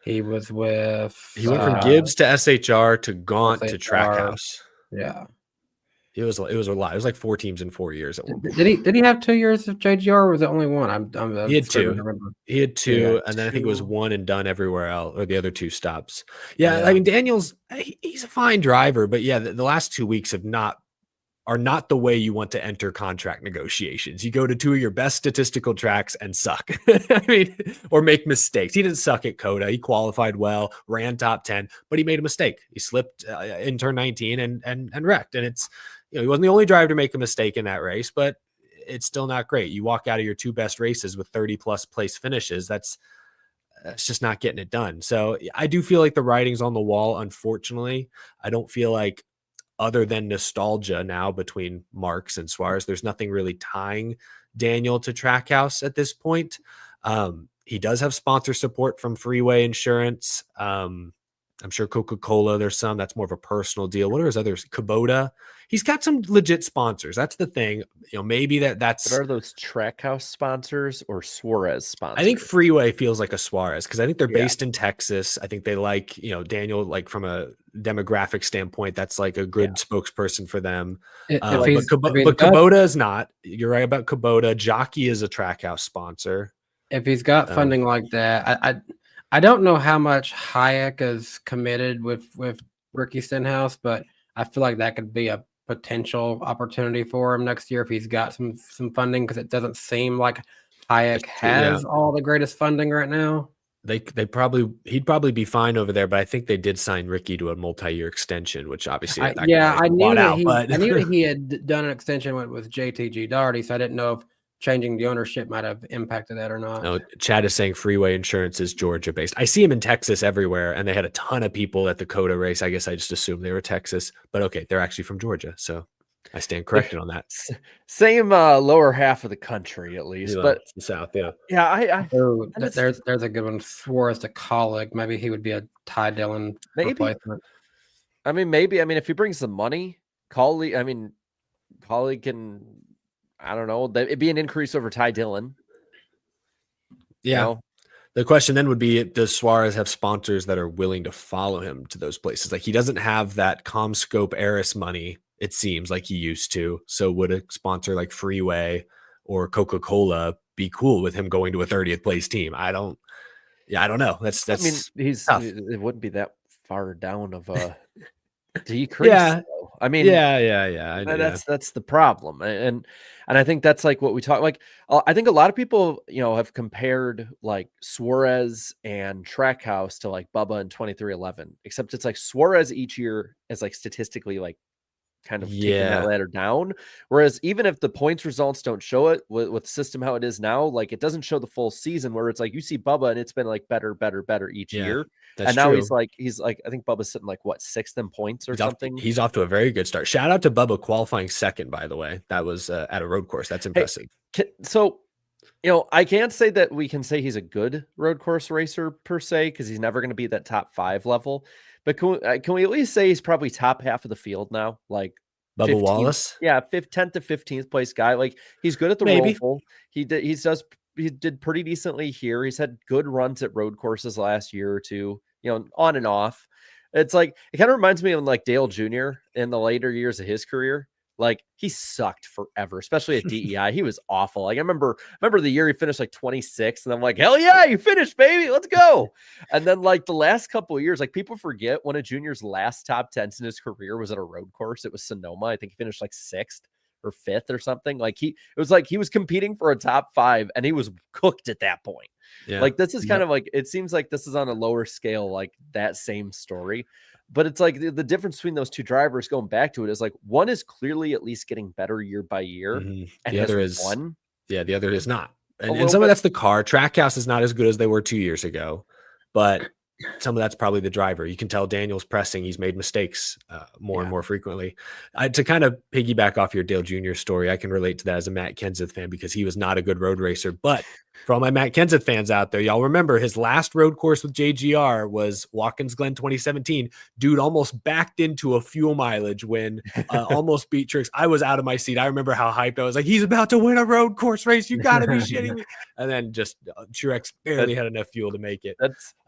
he was with.
He went from Gibbs to SHR to Gaunt to Trackhouse.
Yeah.
It was a lot. It was like 4 teams in 4 years at one point.
Did he have 2 years of JGR, or was it only one?
He had 2. He had 2, and then I think it was 1 and done everywhere else, or the other 2 stops. Yeah. I mean, Daniel's he's a fine driver, but the last 2 weeks are not the way you want to enter contract negotiations. You go to 2 of your best statistical tracks and suck. I mean, or make mistakes. He didn't suck at COTA. He qualified well, ran top 10, but he made a mistake. He slipped in turn 19 and wrecked. And it's, he wasn't the only driver to make a mistake in that race, but it's still not great. You walk out of your 2 best races with 30 plus place finishes. That's just not getting it done. So I do feel like the writing's on the wall. Unfortunately, I don't feel like, other than nostalgia now between Marks and Suarez, there's nothing really tying Daniel to Trackhouse at this point. He does have sponsor support from Freeway Insurance. I'm sure Coca-Cola, there's some. That's more of a personal deal. What are his others? Kubota. He's got some legit sponsors. That's the thing. Maybe that's.
What are those Trackhouse sponsors or Suarez sponsors?
I think Freeway feels like a Suarez because I think they're based in Texas. I think they like, Daniel, like from a demographic standpoint, that's like a good spokesperson for them. But Kubota is not. You're right about Kubota. Jockey is a Trackhouse sponsor.
If he's got funding like that, I don't know how much Hayek is committed with Ricky Stenhouse, but I feel like that could be a potential opportunity for him next year if he's got some funding, because it doesn't seem like Hayek has all the greatest funding right now.
He'd probably be fine over there, but I think they did sign Ricky to a multi-year extension, which obviously
I knew that he had done an extension with JTG Daugherty, so I didn't know if changing the ownership might have impacted that or not.
No, Chad is saying Freeway Insurance is Georgia based. I see him in Texas everywhere, and they had a ton of people at the COTA race. I guess I just assumed they were Texas, but okay, they're actually from Georgia, so I stand corrected on that.
Same lower half of the country, at least, but
the South,
there's a good one. Suarez to Colleague. Maybe he would be a Ty Dillon replacement.
Maybe. If he brings some money, Colleague can. I don't know. It'd be an increase over Ty Dillon.
Yeah. The question then would be, does Suarez have sponsors that are willing to follow him to those places? Like, he doesn't have that CommScope Eris money, it seems like he used to. So would a sponsor like Freeway or Coca-Cola be cool with him going to a 30th place team? I don't know. That's
I mean,
tough.
it wouldn't be that far down of a decrease.
Yeah.
Though. I mean,
Yeah.
that's the problem, and I think that's like what we talk. Like, I think a lot of people, have compared like Suarez and Trackhouse to like Bubba in 2311, except it's like Suarez each year is like statistically like kind of taking that ladder down. Whereas even if the points results don't show it with the system how it is now, like it doesn't show the full season where it's like you see Bubba and it's been like better each year.
That's
And now
true.
he's like, I think Bubba's sitting like what, 6th in points or something.
He's off to a very good start. Shout out to Bubba qualifying second, by the way. That was at a road course. That's impressive.
So, I can't say that we can say he's a good road course racer per se, because he's never going to be that top 5 level. But can we at least say he's probably top half of the field now? Like
Bubba
15th,
Wallace?
Yeah, 10th to 15th place guy. Like he's good at the Roval. He did pretty decently here. He's had good runs at road courses last year or two, on and off. It's like, it kind of reminds me of like Dale Jr. in the later years of his career. Like he sucked forever, especially at DEI. He was awful. Like I remember the year he finished like 26th, and I'm like, hell yeah, you finished, baby. Let's go. And then like the last couple of years, like people forget one of Junior's last top 10s in his career was at a road course. It was Sonoma. I think he finished like 6th or 5th or something. Like it was like he was competing for a top 5 and he was cooked at that point. Yeah. Like this is kind of like, it seems like this is on a lower scale, like that same story. But it's like the difference between those two drivers, going back to it, is like one is clearly at least getting better year by year. And
the other is
one.
Yeah, the other is not. And some of that's the car. Trackhouse is not as good as they were 2 years ago, but some of that's probably the driver. You can tell Daniel's pressing. He's made mistakes more and more frequently. To kind of piggyback off your Dale Jr. story, I can relate to that as a Matt Kenseth fan because he was not a good road racer. But for all my Matt Kenseth fans out there, y'all remember his last road course with JGR was Watkins Glen 2017. Dude almost backed into a fuel mileage when almost beat Tricks. I was out of my seat. I remember how hyped I was, like, he's about to win a road course race. You got to be shitting me. And then just Truex barely had enough fuel to make it.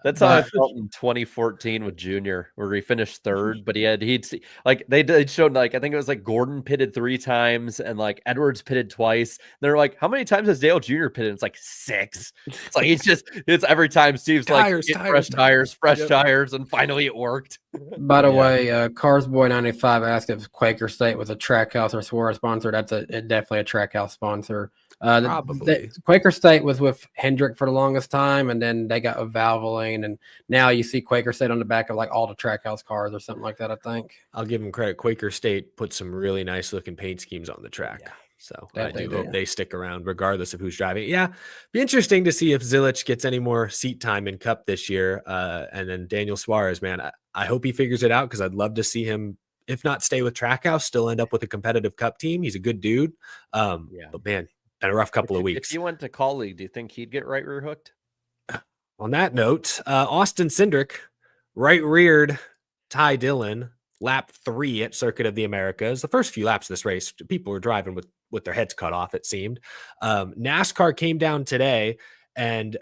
That's how I felt in 2014 with Junior, where he finished 3rd, but they showed like, I think it was like Gordon pitted 3 times and like Edwards pitted twice. They're like, how many times has Dale Jr. pitted? It's like 6. It's like it's every time Steve's
tires,
fresh tires, and finally it worked.
By the way, Cars Boy 95 asked if Quaker State was a Trackhouse or Suarez sponsor. That's definitely a Trackhouse sponsor.
Probably.
Quaker State was with Hendrick for the longest time, and then they got with Valvoline, and now you see Quaker State on the back of like all the Trackhouse cars or something like that, I think.
I'll give them credit. Quaker State put some really nice looking paint schemes on the track. Yeah. So I do hope they stick around regardless of who's driving. Yeah, be interesting to see if Zilisch gets any more seat time in Cup this year. And then Daniel Suarez, man, I hope he figures it out because I'd love to see him, if not stay with Trackhouse, still end up with a competitive Cup team. He's a good dude. But man, been a rough couple of weeks.
If he went to Call League, do you think he'd get right rear hooked?
On that note, Austin Cindric right reared Ty Dillon lap 3 at Circuit of the Americas. The first few laps of this race, people were driving with their heads cut off, it seemed. NASCAR came down today and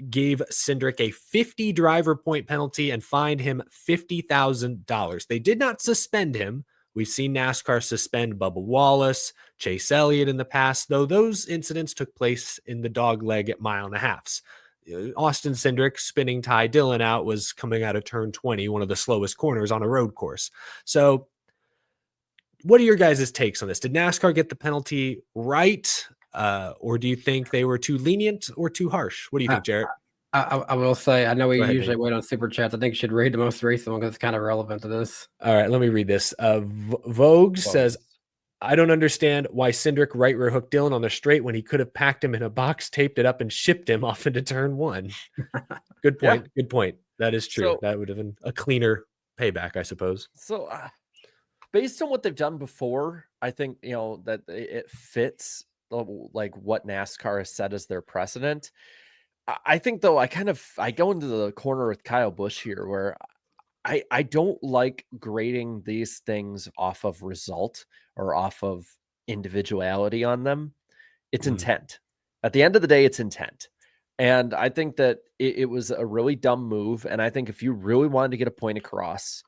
gave Cindric a 50 driver point penalty and fined him $50,000. They did not suspend him. We've seen NASCAR suspend Bubba Wallace, Chase Elliott in the past, though those incidents took place in the dog leg at 1.5 miles. Austin Cindric spinning Ty Dillon out was coming out of turn 20, one of the slowest corners on a road course. So what are your guys' takes on this? Did NASCAR get the penalty right? Or do you think they were too lenient or too harsh? What do you think, Jarrett?
I will say, I know we usually wait on super chats. I think you should read the most recent one because it's kind of relevant to this.
All right, let me read this. Vogue says, I don't understand why Cindric right rear hooked Dillon on the straight when he could have packed him in a box, taped it up, and shipped him off into turn 1. Good point. Good point. That is true. That would have been a cleaner payback, I suppose.
So based on what they've done before, I think, that it fits like what NASCAR has set as their precedent. I think, though, I go into the corner with Kyle Busch here where I don't like grading these things off of result or off of individuality on them. It's intent. At the end of the day, it's intent. And I think that it was a really dumb move. And I think if you really wanted to get a point across,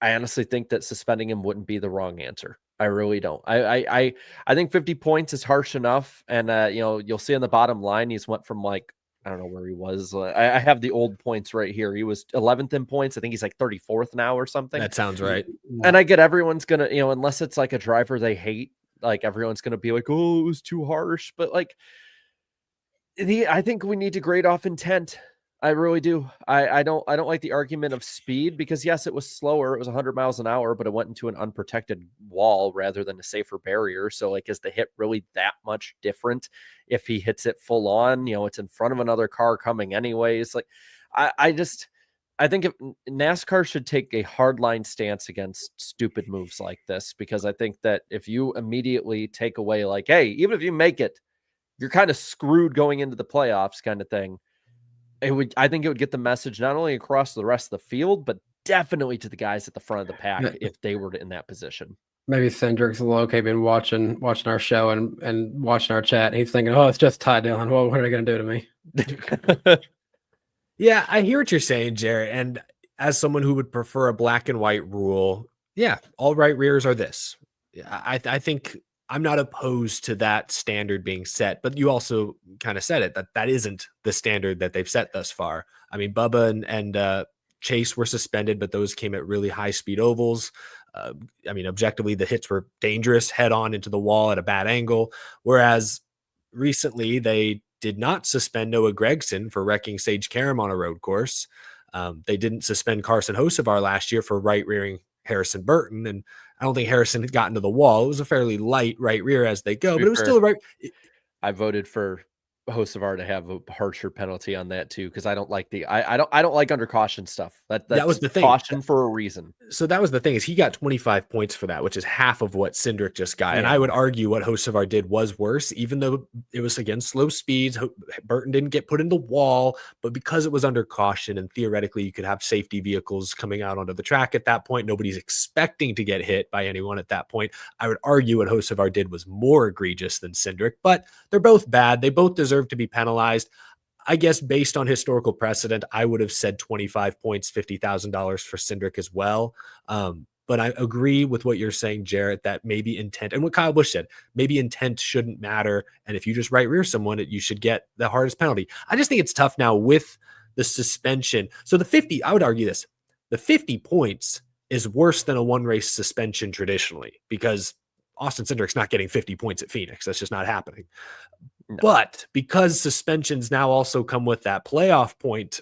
I honestly think that suspending him wouldn't be the wrong answer. I really don't. I think 50 points is harsh enough. And, you'll see on the bottom line, he's went from like, I don't know where he was. I have the old points right here. He was 11th in points. I think he's like 34th now or something.
That sounds right.
And I get everyone's going to, unless it's like a driver they hate, like everyone's going to be like, oh, it was too harsh. But like, I think we need to grade off intent. I really do. I don't like the argument of speed because yes, it was slower. It was 100 miles an hour, but it went into an unprotected wall rather than a safer barrier. So like, is the hit really that much different if he hits it full on? It's in front of another car coming anyways. Like, I think if NASCAR should take a hardline stance against stupid moves like this, because I think that if you immediately take away like, hey, even if you make it, you're kind of screwed going into the playoffs kind of thing. I think it would get the message not only across the rest of the field, but definitely to the guys at the front of the pack if they were in that position.
Maybe Cindric's been watching our show and watching our chat. He's thinking, oh, it's just Ty Dillon. Well, what are they going to do to me?
Yeah, I hear what you're saying, Jarrett. And as someone who would prefer a black and white rule, yeah, all right rears are this. I think I'm not opposed to that standard being set, but you also kind of said it, that isn't the standard that they've set thus far. I mean, Bubba and Chase were suspended, but those came at really high speed ovals. I mean, objectively, the hits were dangerous, head on into the wall at a bad angle. Whereas recently they did not suspend Noah Gragson for wrecking Sage Karam on a road course. They didn't suspend Carson Hocevar last year for right rearing Harrison Burton. And I don't think Harrison had gotten to the wall. It was a fairly light right rear as they go, but it was still a right.
I voted for Hocevar to have a harsher penalty on that too, because I don't like I don't like under caution stuff. That was the thing. Caution for a reason.
So that was the thing, is he got 25 points for that, which is half of what Cindric just got. Yeah. And I would argue what Hocevar did was worse, even though it was against slow speeds. Burton didn't get put in the wall, but because it was under caution and theoretically you could have safety vehicles coming out onto the track at that point, nobody's expecting to get hit by anyone at that point. I would argue what Hocevar did was more egregious than Cindric, but they're both bad. They both deserve to be penalized. I guess based on historical precedent, I would have said 25 points, $50,000 for Cindric as well. But I agree with what you're saying, Jarrett, that maybe intent, and what Kyle Busch said, maybe intent shouldn't matter. And if you just right rear someone, you should get the hardest penalty. I just think it's tough now with the suspension. So the 50, I would argue this, the 50 points is worse than a one race suspension traditionally, because Austin Cindric's not getting 50 points at Phoenix. That's just not happening. No. But because suspensions now also come with that playoff point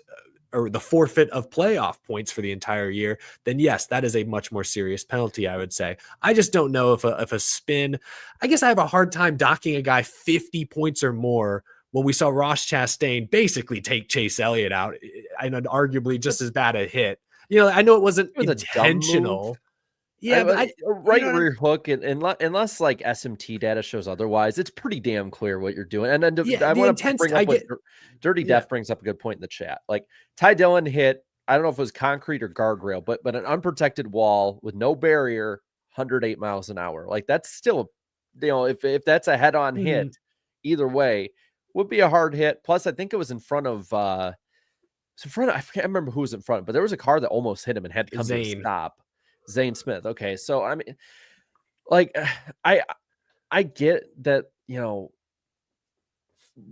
or the forfeit of playoff points for the entire year, then yes, that is a much more serious penalty, I would say. I just don't know if a spin, I guess I have a hard time docking a guy 50 points or more when we saw Ross Chastain basically take Chase Elliott out and arguably just as bad a hit. I know it wasn't intentional.
Yeah, but right rear hook, and unless like SMT data shows otherwise, it's pretty damn clear what you're doing. And then I want to bring up Dirty Death brings up a good point in the chat. Like Ty Dillon hit, I don't know if it was concrete or guardrail, but an unprotected wall with no barrier, 108 miles an hour. Like that's still, if that's a head-on hit, either way, would be a hard hit. Plus, I think it was in front of. I can't remember who was in front, but there was a car that almost hit him and had to come to a stop. Zane Smith. Okay. So, I mean, like, I get that,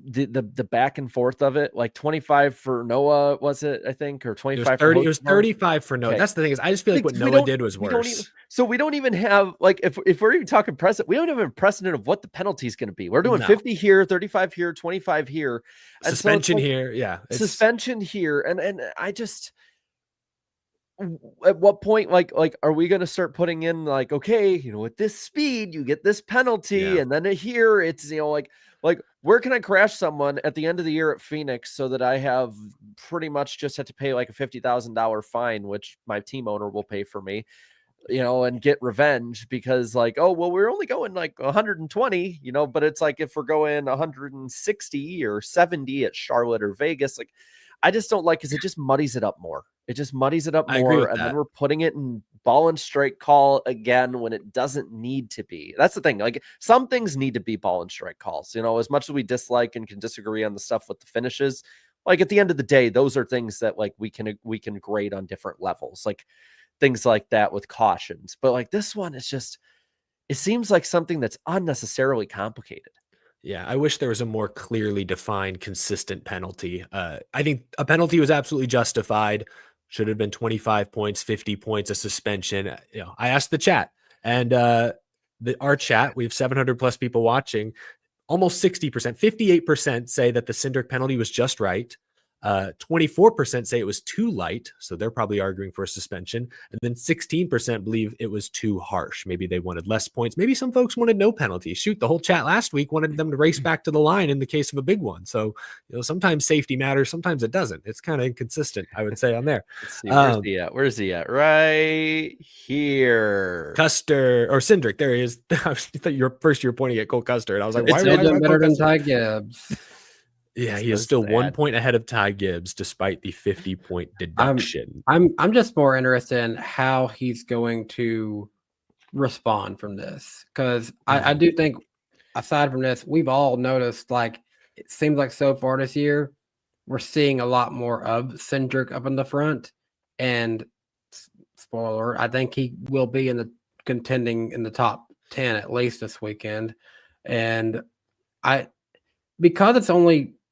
the back and forth of it, like 25 for Noah, was it, I think, or 25
it was 35 for Noah. Okay. That's the thing, is I just feel like what Noah did was worse.
We don't even have, like, if we're even talking precedent, we don't have a precedent of what the penalty is going to be. We're doing 50 here, 35 here, 25 here. And
suspension here. Yeah.
Suspension here. And I just, at what point, like, are we going to start putting in like, okay, with this speed, you get this penalty, and then here it's, like where can I crash someone at the end of the year at Phoenix so that I have pretty much just had to pay like a $50,000 fine, which my team owner will pay for me, and get revenge because like, oh, well, we're only going like 120, but it's like, if we're going 160 or 70 at Charlotte or Vegas, like, I just don't like, because it just muddies it up more. It just muddies it up more. And then we're putting it in ball and strike call again when it doesn't need to be. That's the thing. Like some things need to be ball and strike calls, you know, as much as we dislike and can disagree on the stuff with the finishes, like at the end of the day, those are things that like we can grade on different levels, like things like that with cautions. But like this one is just, it seems like something that's unnecessarily complicated.
Yeah, I wish there was a more clearly defined, consistent penalty. I think a penalty was absolutely justified. Should have been 25 points, 50 points, a suspension. You know, I asked the chat, and our chat, we have 700 plus people watching. Almost 60%, 58% say that the Cindric penalty was just right. 24% say it was too light, so they're probably arguing for a suspension. And then 16% believe it was too harsh. Maybe they wanted less points. Maybe some folks wanted no penalty. Shoot, the whole chat last week wanted them to race back to the line in the case of a big one. So, you know, sometimes safety matters, sometimes it doesn't. It's kind of inconsistent, I would say, on there.
Let's see, where's he at? Where's he at? Right here.
Custer or Cindric, there he is. I thought you were pointing at Cole Custer, and I was like, why
It's
am I
better than Ty Gibbs?
Yeah,
It's
he is
so
still
sad.
1 point ahead of Ty Gibbs despite the 50-point deduction.
I'm just more interested in how he's going to respond from this, because I do think aside from this, we've all noticed, like, it seems like so far this year we're seeing a lot more of Cindric up in the front, and spoiler alert, I think he will be in the contending in the top 10 at least this weekend. And because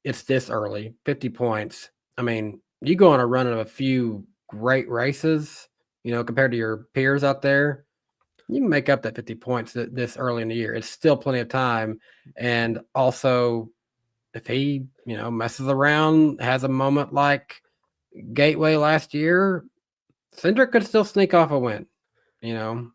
it's this early, 50 points. I mean, you go on a run of a few great races, you know, compared to your peers out there, you can make up that 50 points this early in the year. It's still plenty of time. And also, if he, you know, messes around, has a moment like Gateway last year, Cindric could still sneak off a win, you know?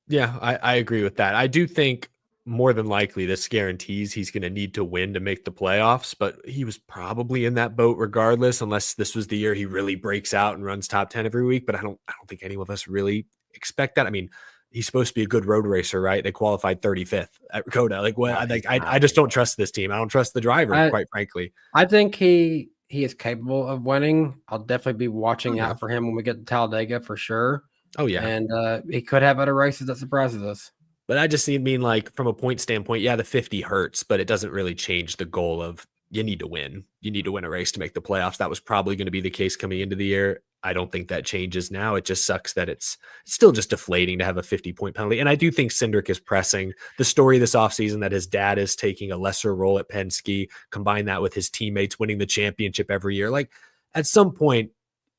Yeah, I agree with that. I do think more than likely this guarantees he's going to need to win to make the playoffs, but he was probably in that boat regardless, unless this was the year he really breaks out and runs top 10 every week. But I don't think any of us really expect that. I mean, he's supposed to be a good road racer, right? They qualified 35th at COTA. Like, what? I just don't trust this team. I don't trust the driver, quite frankly.
I think he is capable of winning. I'll definitely be watching out for him when we get to Talladega for sure.
Oh yeah,
and he could have other races that surprises us.
But I just mean, like, from a point standpoint, yeah, the 50 hurts, but it doesn't really change the goal of you need to win. You need to win a race to make the playoffs. That was probably going to be the case coming into the year. I don't think that changes now. It just sucks that it's still just deflating to have a 50-point penalty. And I do think Cindric is pressing the story this offseason that his dad is taking a lesser role at Penske, combine that with his teammates winning the championship every year. Like, at some point,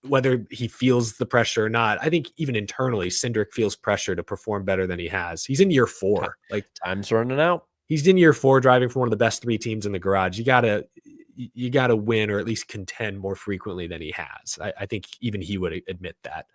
whether he feels the pressure or not, I think even internally, Cindric feels pressure to perform better than he has. He's in year 4. Like,
time's running out.
He's in year 4 driving for one of the best 3 teams in the garage. You gotta win or at least contend more frequently than he has. I think even he would admit that.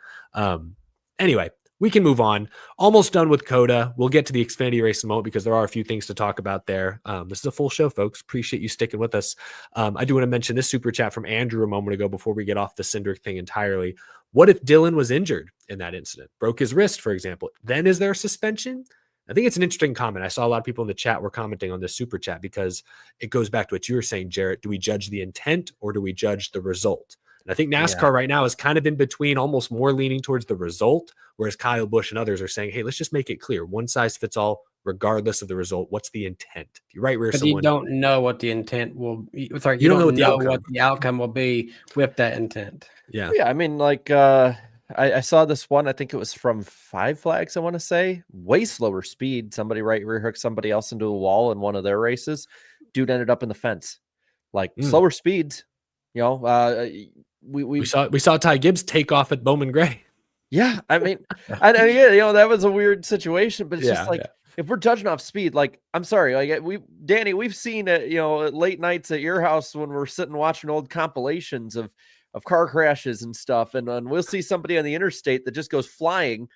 Anyway, we can move on. Almost done with COTA. We'll get to the Xfinity race in a moment because there are a few things to talk about there. This is a full show, folks. Appreciate you sticking with us. I do want to mention this super chat from Andrew a moment ago before we get off the Cindric thing entirely. What if Dylan was injured in that incident? Broke his wrist, for example. Then is there a suspension? I think it's an interesting comment. I saw a lot of people in the chat were commenting on this super chat because it goes back to what you were saying, Jarrett. Do we judge the intent or do we judge the result? And I think NASCAR right now is kind of in between, almost more leaning towards the result, whereas Kyle Busch and others are saying, hey, let's just make it clear. One size fits all, regardless of the result. What's the intent? If you right rear someone,
you don't know what the intent will be. Sorry,
you don't know
what the outcome will be with that intent.
Yeah.
Yeah. I mean, like, I saw this one, I think it was from Five Flags, I want to say. Way slower speed. Somebody right rear hooked somebody else into a wall in one of their races. Dude ended up in the fence. Like, slower speeds, you know. We
saw Ty Gibbs take off at Bowman Gray.
Yeah, I mean, yeah, you know, that was a weird situation, but it's just like, if we're judging off speed, like, I'm sorry, like, Danny, we've seen you know, late nights at your house when we're sitting watching old compilations of car crashes and stuff, and we'll see somebody on the interstate that just goes flying,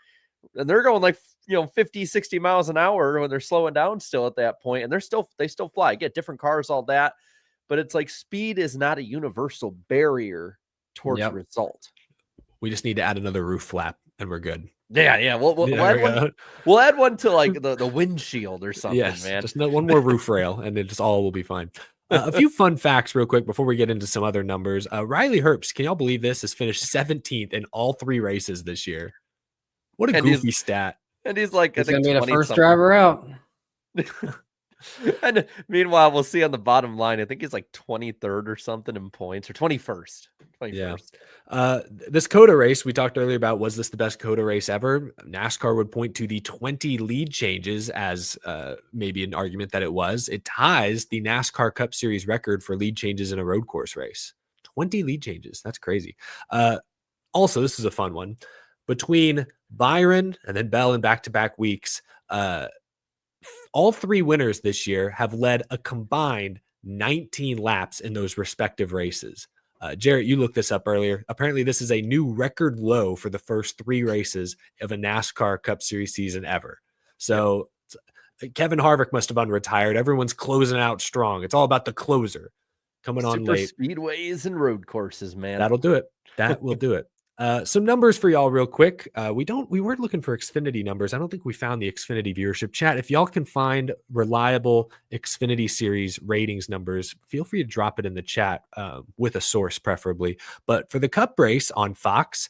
and they're going like, you know, 50, 60 miles an hour when they're slowing down still at that point, and they still fly, get different cars, all that, but it's like speed is not a universal barrier towards result.
We just need to add another roof flap and we're good.
Yeah. We'll add one to like the windshield or something, man.
Just one more roof rail and it just all will be fine. A few fun facts real quick before we get into some other numbers. Riley Herbst, can y'all believe this, has finished 17th in all 3 races this year? What a
And he's-
goofy stat.
And he's like,
He's
I
gonna
think
be the
20
first
something.
driver out.
And meanwhile, we'll see on the bottom line, I think he's like 23rd or something in points, or 21st. 21st.
Yeah. This COTA race we talked earlier about, was this the best COTA race ever? NASCAR would point to the 20 lead changes as maybe an argument that it was. It ties the NASCAR Cup Series record for lead changes in a road course race. 20 lead changes. That's crazy. Also, this is a fun one. Between Byron and then Bell in back-to-back weeks, all three winners this year have led a combined 19 laps in those respective races. Jarrett, you looked this up earlier. Apparently, this is a new record low for the first three races of a NASCAR Cup Series season ever. So Kevin Harvick must have unretired. Everyone's closing out strong. It's all about the closer coming on
Super
late.
speedways and road courses, man.
That'll do it. That will do it. Some numbers for y'all real quick. We weren't looking for Xfinity numbers. I don't think we found the Xfinity viewership chat. If y'all can find reliable Xfinity series ratings numbers, feel free to drop it in the chat with a source preferably. But for the Cup race on Fox,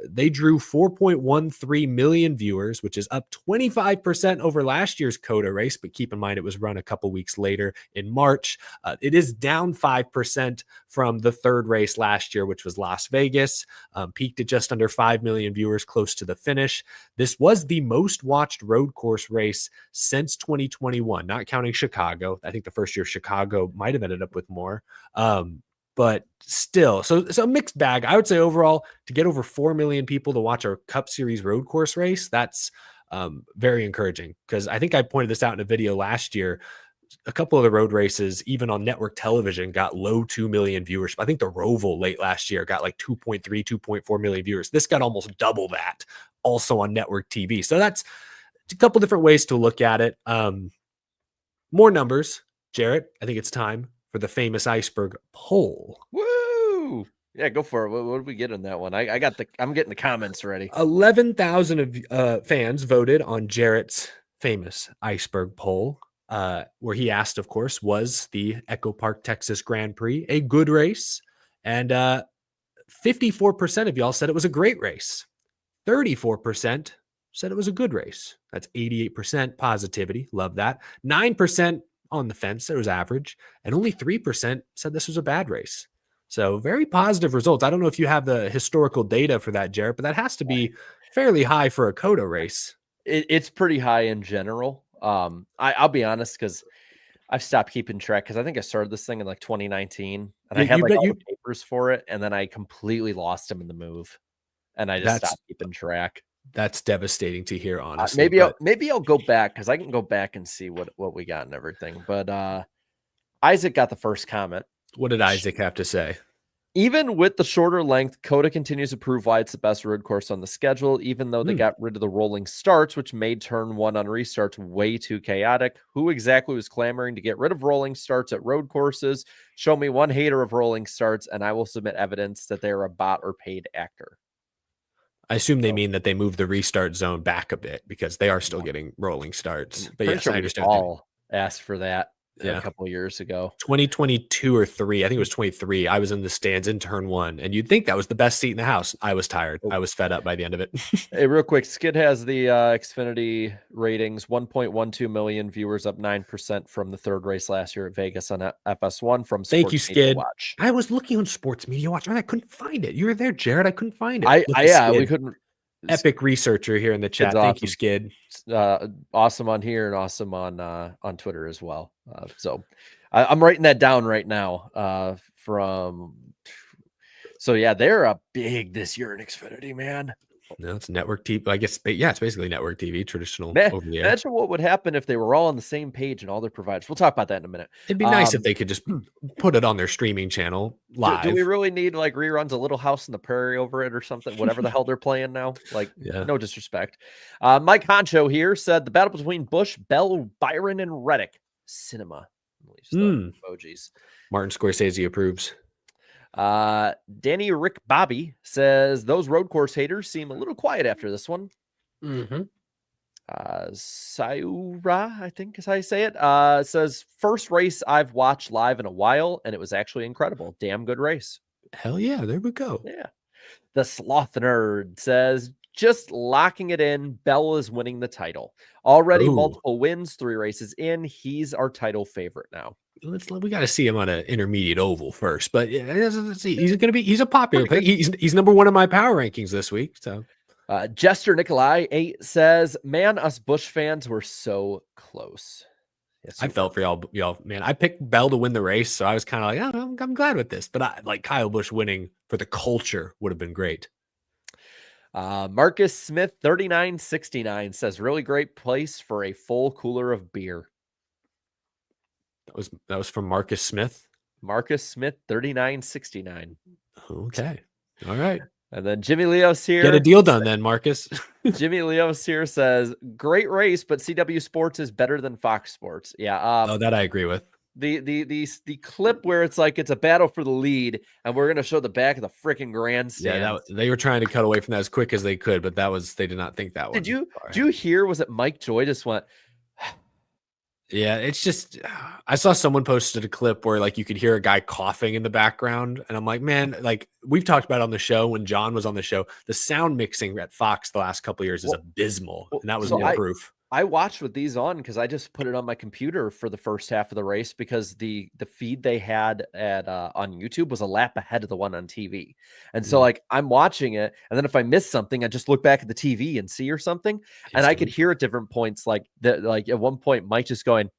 they drew 4.13 million viewers, which is up 25% over last year's COTA race. But keep in mind, it was run a couple weeks later in March. It is down 5% from the third race last year, which was Las Vegas. Peaked at just under 5 million viewers close to the finish. This was the most watched road course race since 2021, not counting Chicago. I think the first year Chicago might have ended up with more. But still, so a mixed bag. I would say overall, to get over 4 million people to watch a Cup Series road course race, that's very encouraging, because I think I pointed this out in a video last year. A couple of the road races, even on network television, got low 2 million viewers. I think the Roval late last year got like 2.3, 2.4 million viewers. This got almost double that also on network TV. So that's a couple different ways to look at it. More numbers. Jarrett, I think it's time for the famous iceberg poll.
Woo! Yeah, go for it. What did we get in that one? I'm getting the comments ready.
11,000 of fans voted on Jarrett's famous iceberg poll. Where he asked, of course, was the Echo Park, Texas Grand Prix a good race? And 54% of y'all said it was a great race. 34% said it was a good race. That's 88% positivity. Love that. 9% on the fence, it was average. And only 3% said this was a bad race. So very positive results. I don't know if you have the historical data for that, Jarrett, but that has to be fairly high for a COTA race.
It's pretty high in general. I'll be honest, because I've stopped keeping track, because I think I started this thing in like 2019, and I had like all the papers for it, and then I completely lost them in the move, and I just stopped keeping track.
That's devastating to hear, honestly.
Maybe I'll go back, because I can go back and see what we got and everything. But Isaac got the first comment.
What did Isaac have to say?
Even with the shorter length, COTA continues to prove why it's the best road course on the schedule, even though they got rid of the rolling starts, which made turn one on restarts way too chaotic. Who exactly was clamoring to get rid of rolling starts at road courses? Show me one hater of rolling starts, and I will submit evidence that they are a bot or paid actor.
I assume they mean that they moved the restart zone back a bit, because they are still getting rolling starts. But yes, I understand.
All asked for that. A couple of years ago,
2022 or 3. I think it was 23. I was in the stands in turn one, and you'd think that was the best seat in the house. I was tired. I was fed up by the end of it.
Hey, real quick, Skid has the Xfinity ratings: 1.12 million viewers, up 9% from the third race last year at Vegas on FS1. From
Thank you, Skid.
Watch.
I was looking on Sports Media Watch, and I couldn't find it. You were there, Jared. I couldn't find it.
We couldn't.
Epic researcher here in the chat. Thank you, Skid.
Awesome on here and awesome on Twitter as well. So I'm writing that down right now. So yeah, they're up big this year in Xfinity, man.
No, it's network TV. I guess, yeah, it's basically network TV, traditional over the air.
Imagine what would happen if they were all on the same page and all their providers. We'll talk about that in a minute.
It'd be nice if they could just put it on their streaming channel live.
Do we really need like reruns of Little House on the Prairie over it or something? Whatever the hell they're playing now. Like, no disrespect. Mike Honcho here said the battle between Bush, Bell, Byron, and Reddick. Cinema. Emojis.
Martin Scorsese approves.
Danny Rick Bobby says those road course haters seem a little quiet after this one. Sayura, I think is how you say it, says first race I've watched live in a while, and it was actually incredible. Damn good race.
Hell yeah, there we go.
Yeah. The Sloth Nerd says just locking it in. Bell is winning the title. Already
Ooh.
multiple wins, 3 races in. He's our title favorite now.
We got to see him on an intermediate oval first, but let's see. He's a popular pick. He's number 1 in my power rankings this week. So
Jester Nikolai 8 says, "Man, us Busch fans were so close." Yes,
I felt for y'all, man. I picked Bell to win the race, so I was kind of like, oh, I'm glad with this. But I like Kyle Busch winning for the culture would have been great.
Marcus Smith 3969 says, "Really great place for a full cooler of beer."
That was from Marcus Smith.
Marcus Smith 3969.
Okay, all right.
And then Jimmy Leos here.
Get a deal done then, Marcus.
Jimmy Leos here says, "Great race, but CW Sports is better than Fox Sports." Yeah.
Oh, that I agree with.
The clip where it's like it's a battle for the lead, and we're gonna show the back of the freaking grandstand.
Yeah, they were trying to cut away from that as quick as they could, but they did not think that one.
Did you hear? Was it Mike Joy just went?
Yeah, it's just I saw someone posted a clip where like you could hear a guy coughing in the background, and I'm like, man, like we've talked about on the show when John was on the show, the sound mixing at Fox the last couple of years is abysmal, and that was no proof.
I watched with these on because I just put it on my computer for the first half of the race because the feed they had at on YouTube was a lap ahead of the one on TV. And so like I'm watching it, and then if I miss something, I just look back at the TV and see or something. And I could hear at different points like that, like at one point Mike just going,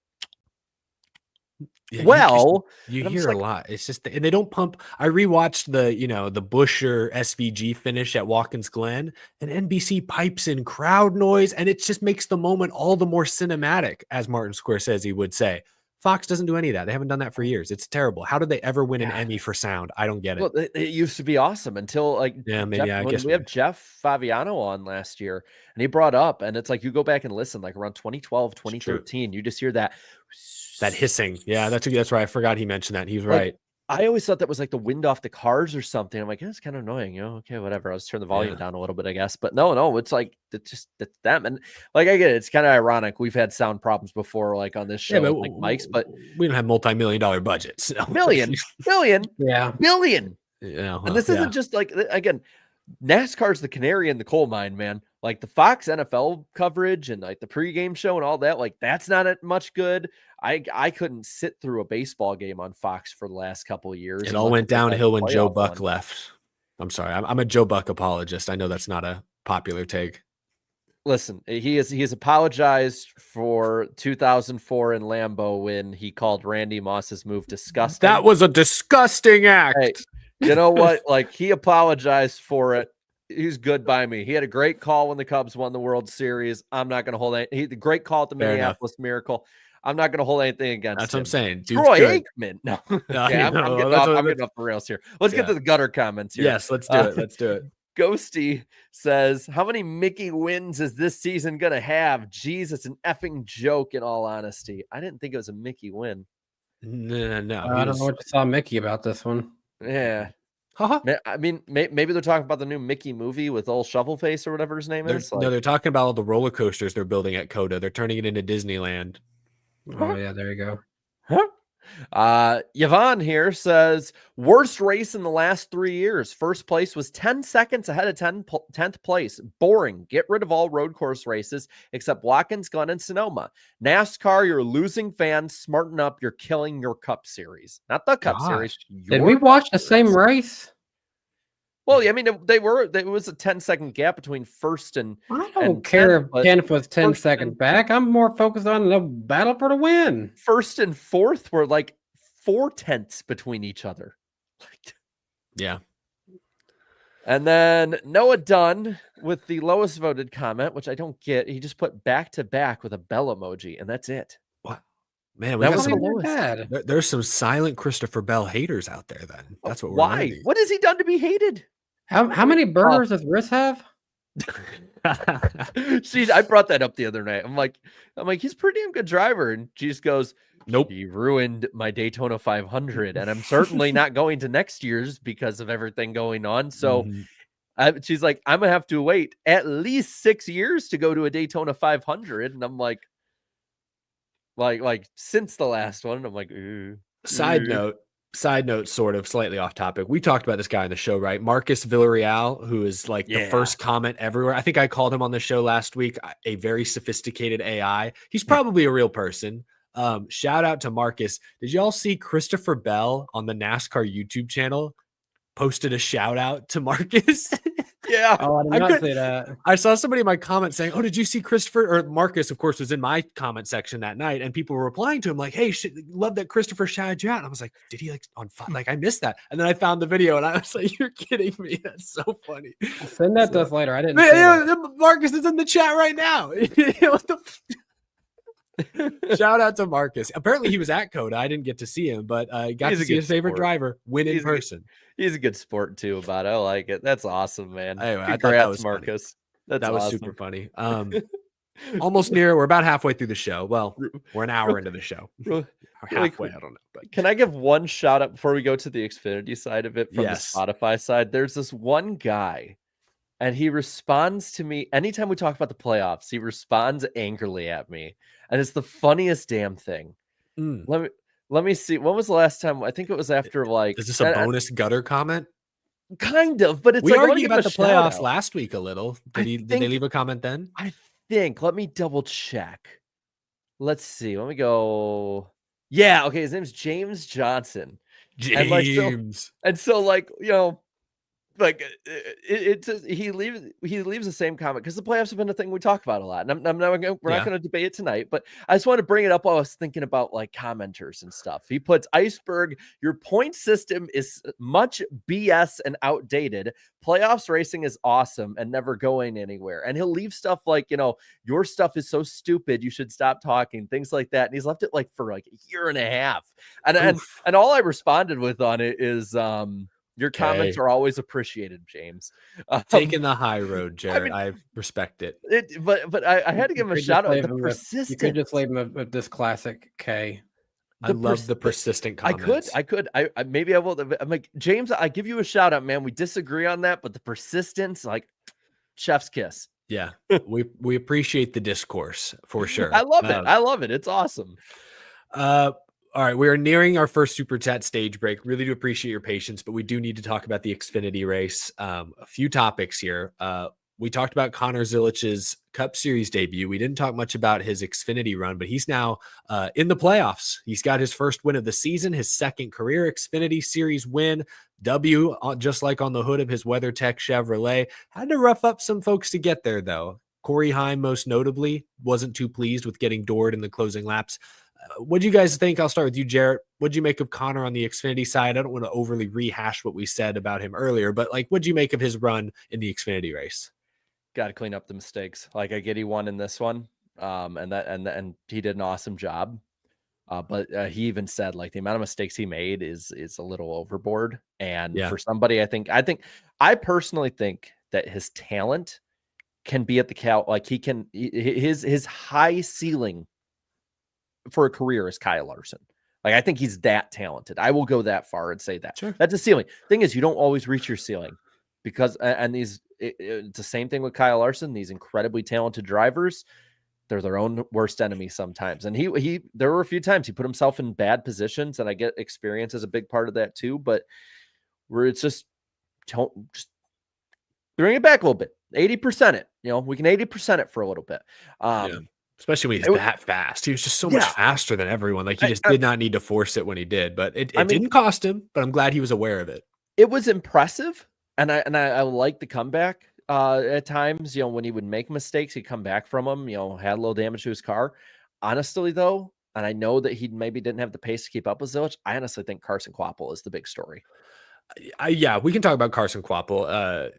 yeah,
well,
you hear a lot. It's just, and they don't pump. I rewatched the Busher SVG finish at Watkins Glen, and NBC pipes in crowd noise, and it just makes the moment all the more cinematic, as Martin Scorsese would say. Fox doesn't do any of that. They haven't done that for years. It's terrible. How did they ever win an Emmy for sound? I don't get it.
Well, it used to be awesome until like
maybe I guess
we have Jeff Favignano on last year, and he brought up, and it's like you go back and listen, like around 2012, 2013, you just hear that
hissing. Yeah, that's why I forgot he mentioned that. He's right.
I always thought that was like the wind off the cars or something. I'm like, it's kind of annoying, okay, whatever. I was turning the volume down a little bit, I guess. But no, it's like it's them. And like I get it, it's kind of ironic. We've had sound problems before, like on this show, like Mike's, but
we don't have multi-million-dollar budgets. So.
Billion.
Yeah.
And this isn't just like, again, NASCAR's the canary in the coal mine, man. Like the Fox NFL coverage and like the pregame show and all that, like that's not much good. I couldn't sit through a baseball game on Fox for the last couple of years.
It all went downhill when Joe Buck left. I'm sorry. I'm a Joe Buck apologist. I know that's not a popular take.
Listen, he has apologized for 2004 in Lambeau when he called Randy Moss's move disgusting.
That was a disgusting act.
Hey, you know what? Like he apologized for it. He's good by me. He had a great call when the Cubs won the World Series. I'm not going to hold any. The great call at the Minneapolis Miracle. I'm not going to hold anything against
That's
him.
what I'm saying.
Troy Aikman. No. Okay, I'm getting off the rails here. Let's get to the gutter comments here.
Yes, let's do it. Let's do it.
Ghosty says, "How many Mickey wins is this season going to have? Jeez, it's an effing joke in all honesty." I didn't think it was a Mickey win.
No.
I don't know what you saw Mickey about this one.
Yeah. I mean, maybe they're talking about the new Mickey movie with old Shovelface or whatever his name is.
No, they're talking about all the roller coasters they're building at COTA. They're turning it into Disneyland.
Oh, yeah, there you go.
Yvonne here says, worst race in the last 3 years. First place was 10 seconds ahead of 10th place. Boring. Get rid of all road course races except Watkins Glen and Sonoma. NASCAR, you're losing fans. Smarten up. You're killing your Cup Series. Not the Cup Series.
Did we watch the same race?
Well, I mean, there was a 10-second gap between first and
I don't care if 10th was 10 seconds back. I'm more focused on the battle for the win.
First and fourth were like 0.4 between each other.
Yeah.
And then Noah Dunn with the lowest voted comment, which I don't get. He just put back to back with a bell emoji, and that's it.
What? Man, there's some silent Christopher Bell haters out there then. That's what we're
Why? What has he done to be hated?
How many burgers does Riss have?
I brought that up the other night. I'm like, he's a pretty damn good driver. And she just goes,
nope.
He ruined my Daytona 500. And I'm certainly not going to next year's because of everything going on. So she's like, I'm going to have to wait at least 6 years to go to a Daytona 500. And I'm like since the last one. And I'm like,
Side note. Side note, sort of slightly off topic. We talked about this guy on the show, right? Marcus Villarreal, who is like the first comment everywhere. I think I called him on the show last week a very sophisticated AI. He's probably a real person. Shout out to Marcus. Did y'all see Christopher Bell on the NASCAR YouTube channel posted a shout out to Marcus?
Yeah.
Oh, I did not say that.
I saw somebody in my comment saying, "Oh, did you see Christopher?" Or Marcus, of course, was in my comment section that night, and people were replying to him like, "Hey, love that Christopher shouted you out." And I was like, "Did he like on fun? Like I missed that?" And then I found the video, and I was like, "You're kidding me? That's so funny."
Send that to us later. I didn't. See that.
Marcus is in the chat right now. What the Shout out to Marcus. Apparently, he was at COTA. I didn't get to see him, but got to see his favorite driver win in person.
He's a good sport too. About it. I like it. That's awesome, man.
Anyway,
Congrats,
I thought that was
Marcus.
That was
awesome.
super funny. Almost near. We're about halfway through the show. Well, we're an hour into the show. Or halfway. I don't know. But
can I give one shout out before we go to the Xfinity side of it from
Yes.
the Spotify side? There's this one guy, and he responds to me anytime we talk about the playoffs. He responds angrily at me, and it's the funniest damn thing. Let me see. When was the last time? I think it was after like.
Is this a bonus gutter comment?
Kind of, but it's
we
like
argued about the playoffs last week a little. Did they leave a comment then?
I think. Let me double check. Let's see. Let me go. Yeah. Okay. His name's James Johnson.
James.
And so like, you know, like he leaves the same comment because the playoffs have been a thing we talk about a lot, and we're not going to debate it tonight, but I just want to bring it up while I was thinking about like commenters and stuff. He puts Iceberg, your point system is much BS and outdated. Playoffs racing is awesome and never going anywhere. And he'll leave stuff like, you know, your stuff is so stupid, you should stop talking, things like that. And he's left it like for like a year and a half. And all I responded with on it is your comments are always appreciated, James.
Taking the high road, Jared. I respect it.
But I had to give him a shout out. The persistence.
You could just leave him with this classic K.
I love the persistent comments.
I could. Maybe I will. I'm like, James, I give you a shout out, man. We disagree on that, but the persistence, like, chef's kiss.
Yeah, we appreciate the discourse for sure.
I love it. I love it. It's awesome.
All right, we are nearing our first Super Chat stage break. Really do appreciate your patience, but we do need to talk about the Xfinity race. A few topics here. We talked about Connor Zilich's Cup Series debut. We didn't talk much about his Xfinity run, but he's now in the playoffs. He's got his first win of the season, his second career Xfinity Series win. W, just like on the hood of his WeatherTech Chevrolet. Had to rough up some folks to get there, though. Corey Heim, most notably, wasn't too pleased with getting doored in the closing laps. What do you guys think? I'll start with you, Jarrett. What do you make of Connor on the Xfinity side? I don't want to overly rehash what we said about him earlier, but like, what do you make of his run in the Xfinity race?
Got to clean up the mistakes. Like I get he won in this one, and he did an awesome job. But he even said like the amount of mistakes he made is a little overboard. And for somebody, I personally think that his talent can be at the like he can his high ceiling for a career is Kyle Larson. Like I think he's that talented. I will go that far and say that. Sure. That's the ceiling. Thing is, you don't always reach your ceiling because it's the same thing with Kyle Larson. These incredibly talented drivers, they're their own worst enemy sometimes. And there were a few times he put himself in bad positions, and I get experience as a big part of that too. But where it's just bring it back a little bit, 80% it. You know, we can 80% it for a little bit.
Especially when he's that fast. He was just so much faster than everyone. Like he just did not need to force it when he did, but it didn't cost him, but I'm glad he was aware of it.
It was impressive. And I like the comeback at times, you know, when he would make mistakes, he'd come back from them, you know, had a little damage to his car. Honestly though, and I know that he maybe didn't have the pace to keep up with Zilisch, I honestly think Carson Kvapil is the big story.
Yeah, we can talk about Carson Kvapil.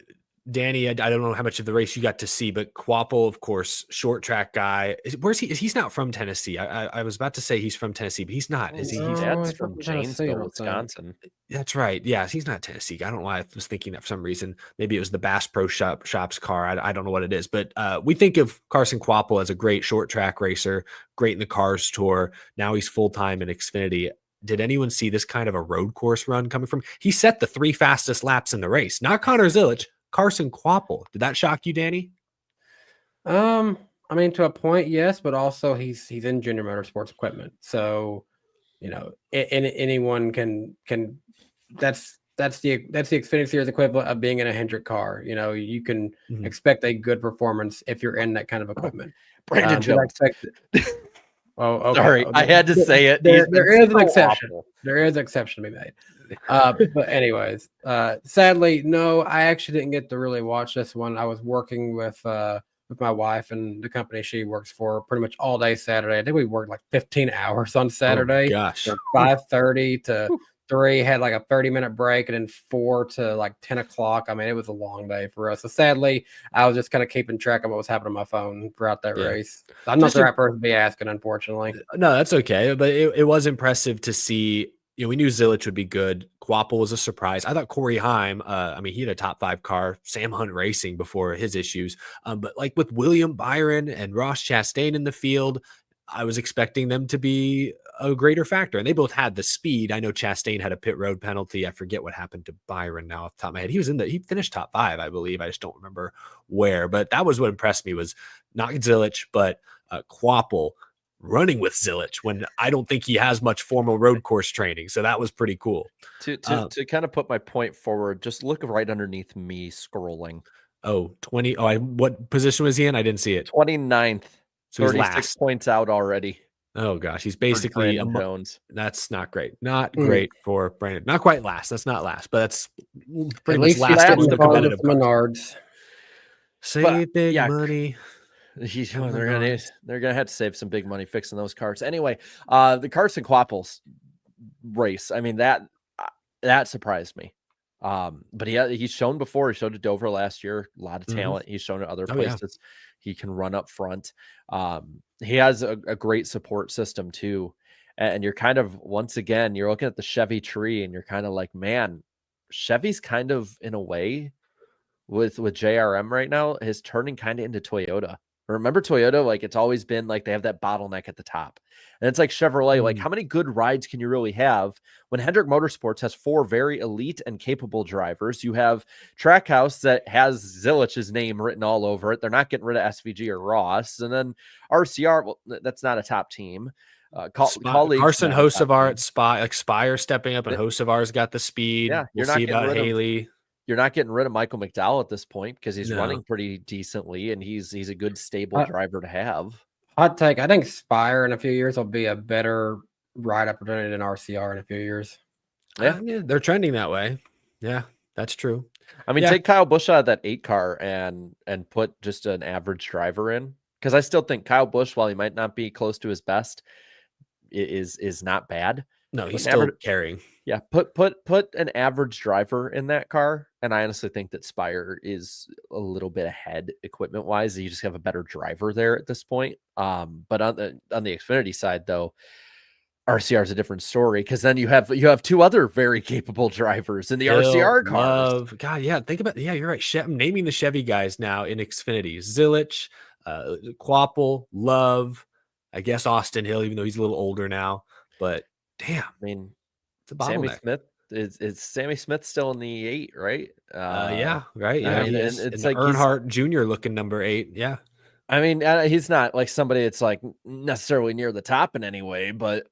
Danny, I don't know how much of the race you got to see, but Kvapil, of course, short track guy. Where's he? He's not from Tennessee. I was about to say he's from Tennessee, but he's not. Is he?
He's dad's from Janesville, Wisconsin.
That's right. Yeah, he's not Tennessee. I don't know why I was thinking that for some reason. Maybe it was the Bass Pro Shop's car. I don't know what it is, but we think of Carson Kvapil as a great short track racer, great in the Cars Tour. Now he's full-time in Xfinity. Did anyone see this kind of a road course run coming from? He set the 3 fastest laps in the race, not Connor Zilisch. Carson Kvapil. Did that shock you, Danny?
I mean, to a point, yes, but also he's in Junior Motorsports equipment. So, anyone can. That's the Xfinity Series equivalent of being in a Hendrick car. You can expect a good performance if you're in that kind of equipment.
Brandon Jones.
Oh, okay.
Sorry, I had to say it.
There is an
so
exception.
awful.
There is an exception to be made. But anyways, sadly, no, I actually didn't get to really watch this one. I was working with my wife and the company she works for pretty much all day Saturday. I think we worked like 15 hours on Saturday.
Oh, gosh.
From 5:30 to 3, had like a 30-minute break, and then 4 to like 10 o'clock. I mean, it was a long day for us. So sadly, I was just kind of keeping track of what was happening on my phone throughout that race. I'm not the right person to be asking, unfortunately.
No, that's okay. But it was impressive to see. We knew Zilisch would be good. Quapple was a surprise. I thought Corey Heim, he had a top 5 car, Sam Hunt Racing before his issues. But like with William Byron and Ross Chastain in the field, I was expecting them to be a greater factor, and they both had the speed. I know Chastain had a pit road penalty. I forget what happened to Byron now off the top of my head. He finished top 5, I believe. I just don't remember where, but that was what impressed me, was not Zilisch, but Quapple running with Zilisch when I don't think he has much formal road course training. So that was pretty cool.
To kind of put my point forward, just look right underneath me scrolling.
What position was he in? I didn't see it.
29th.
So he's
36
last.
Points out already.
Oh gosh, he's basically
Jones.
That's not great. Not great for Brandon. Not quite last. That's not last, but that's pretty much
least
last in the competitive
Menards.
Save big money.
They're gonna have to save some big money fixing those cars. Anyway, the Carson Quapples race. I mean, that surprised me. But he's shown before. He showed at Dover last year. A lot of talent. He's shown at other places. Yeah. He can run up front. He has a great support system too. And you're kind of, once again, you're looking at the Chevy tree and you're kind of like, man, Chevy's kind of in a way with JRM right now is turning kind of into Toyota. Remember Toyota, like it's always been like they have that bottleneck at the top. And it's like Chevrolet, like how many good rides can you really have when Hendrick Motorsports has 4 very elite and capable drivers? You have Trackhouse that has Zilich's name written all over it. They're not getting rid of SVG or Ross. And then RCR, well, that's not a top team.
Carson Hocevar at Spire stepping up, and Hocevar's got the speed.
Yeah,
we'll see about Haley.
You're not getting rid of Michael McDowell at this point because he's running pretty decently and he's a good stable driver to have.
Hot take. I think Spire in a few years will be a better ride opportunity than RCR in a few years.
Yeah, they're trending that way. Yeah, that's true.
I mean, take Kyle Busch out of that 8 car and put just an average driver in, because I still think Kyle Busch, while he might not be close to his best, is not bad.
No, he's still carrying.
Yeah, put an average driver in that car, and I honestly think that Spire is a little bit ahead equipment wise. You just have a better driver there at this point. But on the Xfinity side, though, RCR is a different story, because then you have 2 other very capable drivers in the RCR cars.
Think about you're right. I'm naming the Chevy guys now in Xfinity: Zilisch, Quapple, Love, I guess Austin Hill, even though he's a little older now. But damn,
I mean,
it's a bottleneck.
Sammy Smith is Sammy Smith still in the 8, right?
Yeah, right. Yeah,
I mean,
it's like Earnhardt Jr. looking number 8. Yeah.
I mean, he's not like somebody that's like necessarily near the top in any way, but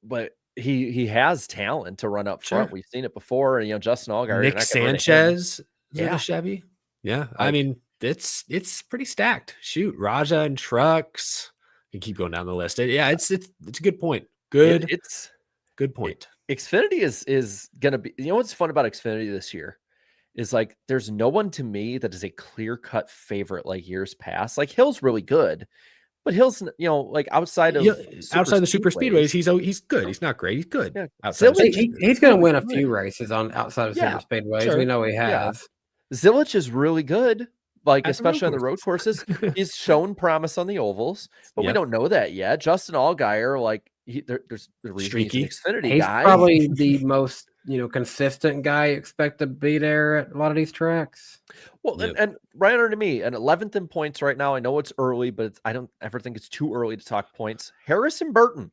he has talent to run up front. We've seen it before. And, Justin Allgaier,
Nick Sanchez is in a Chevy. Yeah. I mean, it's pretty stacked. Shoot, Raja and Trucks. You keep going down the list. It's a good point. Good point.
Xfinity is going to be, what's fun about Xfinity this year is like, there's no one to me that is a clear-cut favorite like years past. Like Hill's really good, but Hill's, like outside of
the super speedways, he's good. He's not great. He's good.
Yeah.
He's going to win a few races outside of super speedways. Sure. We know he has.
Yeah. Zilisch is really good. Like, especially on the road courses, he's shown promise on the ovals, but we don't know that yet. Justin Allgaier, like, there's the reason he's an Xfinity guy.
He's probably the most consistent guy you expect to be there at a lot of these tracks.
Well, and right under me, an 11th in points right now. I know it's early, but I don't ever think it's too early to talk points. Harrison Burton,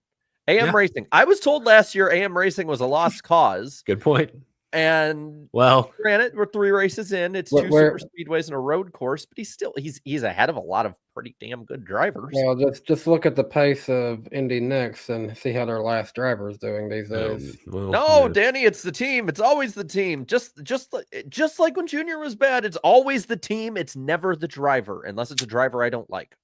AM Racing. I was told last year AM Racing was a lost cause.
Good point.
And
Well,
granted, we're 3 races in. It's
Where-
2
where-
super speedways and a road course, but he's ahead of a lot of pretty damn good drivers.
Well, just look at the pace of Indy next and see how their last driver is doing these days.
No, Danny, it's the team. It's always the team. Just like when Junior was bad, it's always the team. It's never the driver, unless it's a driver I don't like.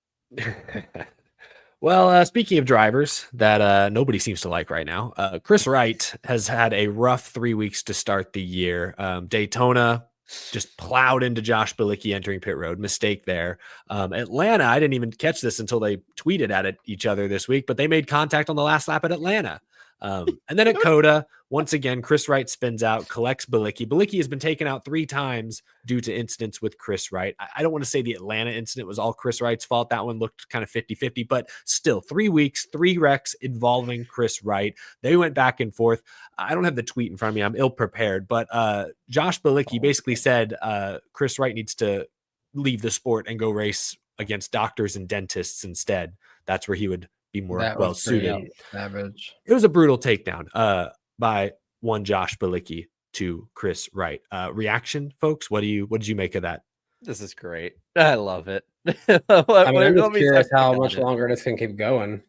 Well, speaking of drivers that nobody seems to like right now, Chris Wright has had a rough 3 weeks to start the year. Daytona just plowed into Josh Bilicki entering pit road. Mistake there. Atlanta, I didn't even catch this until they tweeted at each other this week, but they made contact on the last lap at Atlanta. And then at COTA, once again, Chris Wright spins out, collects Bilicki. Bilicki has been taken out 3 times due to incidents with Chris Wright. I don't want to say the Atlanta incident was all Chris Wright's fault. That one looked kind of 50-50, but still 3 weeks, 3 wrecks involving Chris Wright. They went back and forth. I don't have the tweet in front of me. I'm ill prepared, but Josh Bilicki basically said Chris Wright needs to leave the sport and go race against doctors and dentists instead. That's where he would be more well suited.
Savage.
It was a brutal takedown by one Josh Bilicki to Chris Wright. Reaction, folks. What did you make of that?
This is great. I love it.
I'm just curious how much longer this can keep going.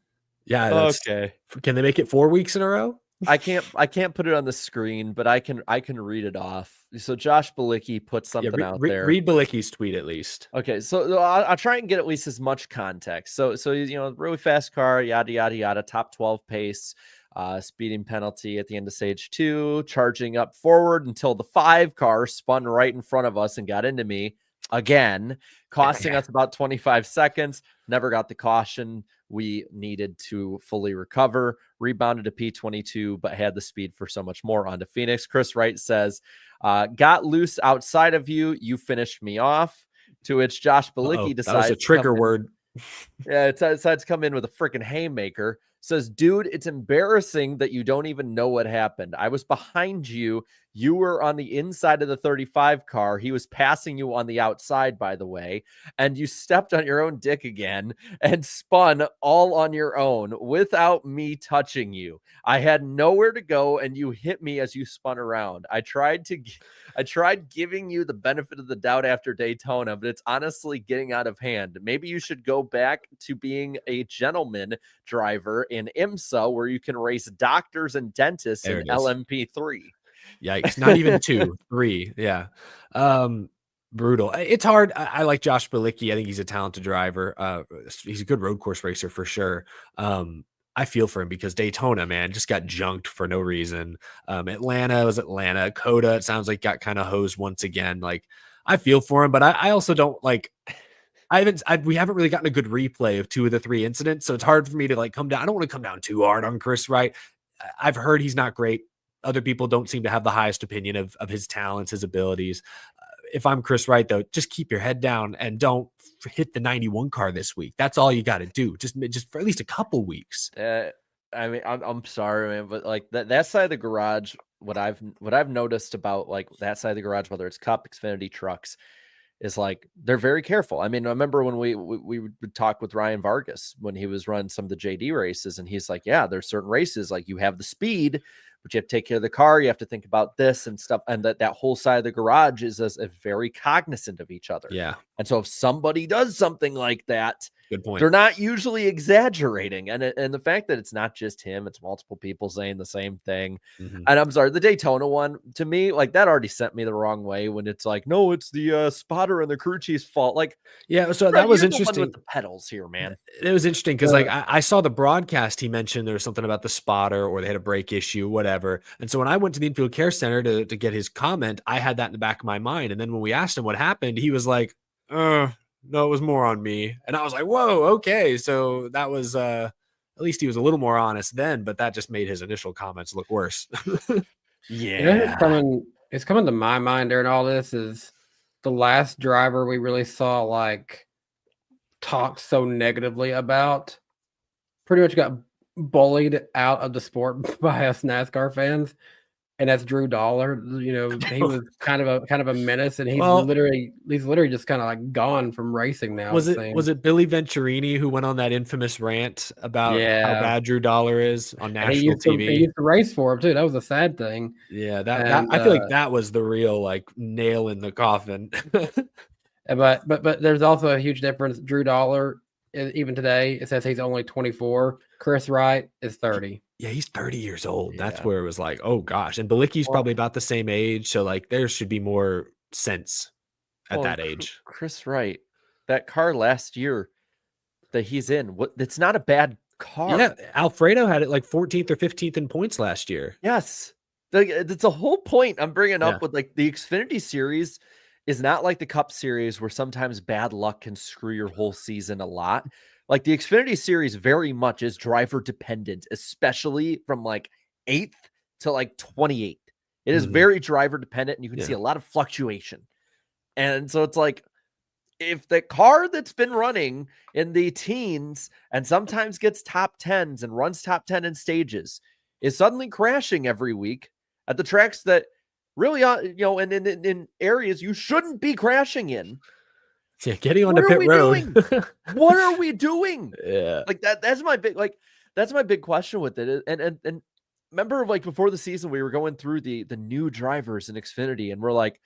Yeah.
Okay.
Can they make it 4 weeks in a row?
I can't put it on the screen, but I can read it off. So Josh Bilicki put something out there.
Read Bilicki's tweet at least.
Okay, so I'll try and get at least as much context. So really fast car, yada yada yada, top 12 pace, speeding penalty at the end of stage 2, charging up forward until the 5 car spun right in front of us and got into me again, costing us about 25 seconds. Never got the caution we needed to fully recover. Rebounded to P22, but had the speed for so much more onto Phoenix. Chris Wright says, got loose outside of you. You finished me off. To which Josh Bilicki decides
that was a trigger word.
Yeah, it decides to come in with a freaking haymaker. Says, dude, it's embarrassing that you don't even know what happened. I was behind you. You were on the inside of the 35 car. He was passing you on the outside, by the way. And you stepped on your own dick again and spun all on your own without me touching you. I had nowhere to go and you hit me as you spun around. I tried giving you the benefit of the doubt after Daytona, but it's honestly getting out of hand. Maybe you should go back to being a gentleman driver in IMSA where you can race doctors and dentists in LMP3.
Yikes. Not even 2, 3. Yeah. Brutal. It's hard. I like Josh Bilicki. I think he's a talented driver. He's a good road course racer for sure. I feel for him because Daytona, man, just got junked for no reason. Atlanta was Atlanta. COTA, it sounds like got kind of hosed once again. Like, I feel for him, but I also don't like. We haven't really gotten a good replay of 2 of the 3 incidents, so it's hard for me to like come down. I don't want to come down too hard on Chris Wright. I've heard he's not great. Other people don't seem to have the highest opinion of his talents, his abilities. If I'm Chris Wright, though, just keep your head down and don't hit the 91 car this week. That's all you got to do. Just for at least a couple weeks.
I mean, I'm sorry, man, but like that side of the garage, what I've noticed about like that side of the garage, whether it's Cup, Xfinity trucks, is like they're very careful. I mean, I remember when we would talk with Ryan Vargas when he was running some of the JD races, and he's like, yeah, there's certain races like you have the speed, but you have to take care of the car. You have to think about this and stuff. And that whole side of the garage is very cognizant of each other.
Yeah.
And so if somebody does something like that,
good point.
They're not usually exaggerating. And the fact that it's not just him, it's multiple people saying the same thing.
Mm-hmm.
And I'm sorry, the Daytona one, to me, like that already sent me the wrong way when it's like, no, it's the spotter and the crew chief's fault. Like,
yeah, so that was interesting
with the pedals here, man.
It was interesting because like I saw the broadcast. He mentioned there was something about the spotter or they had a brake issue, whatever. And so when I went to the infield care center to get his comment, I had that in the back of my mind. And then when we asked him what happened, he was like, no, it was more on me. And I was like, whoa, okay. So that was at least he was a little more honest then, but that just made his initial comments look worse.
Yeah. It's coming to my mind during all this is the last driver we really saw like talked so negatively about pretty much got bullied out of the sport by us NASCAR fans. and that's Drew Dollar. You know, he was kind of a menace, and he's
Well-
literally just kind of like gone from racing now.
Was
it
it
seems.
was it Billy Venturini who went on that infamous rant about how
Yeah.
bad Drew Dollar is on
And he
national
used to,
TV?
he used to race for him too. That was a sad thing.
Yeah, that
And,
I feel like that was the real like nail in the coffin.
But there's also a huge difference. Drew Dollar, even today, it says he's only 24. Chris Wright is 30.
Yeah, he's 30 years old. That's
Yeah.
where it was like, oh gosh. And Balicki's
Well-
probably about the same age, so like there should be more sense at
Well,
that age.
Chris Wright, that car last year that he's in, it's not a bad car.
Yeah, Alfredo had it like 14th or 15th in points last year.
Yes. Like, it's a whole point I'm bringing
Yeah.
up with like the Xfinity series is not like the Cup series where sometimes bad luck can screw your whole season a lot. Like the Xfinity series very much is driver dependent, especially from like 8th to like 28th. It is
Mhm.
very driver dependent and you can see
Yeah.
a lot of fluctuation. And so it's like, if the car that's been running in the teens and sometimes gets top 10s and runs top 10 in stages is suddenly crashing every week at the tracks that really, in areas you shouldn't be crashing in.
Yeah, getting onto
What are
pit
we
road.
What are we doing?
Yeah.
Like that's my big question with it. And remember, like before the season, we were going through the new drivers in Xfinity, and we're like,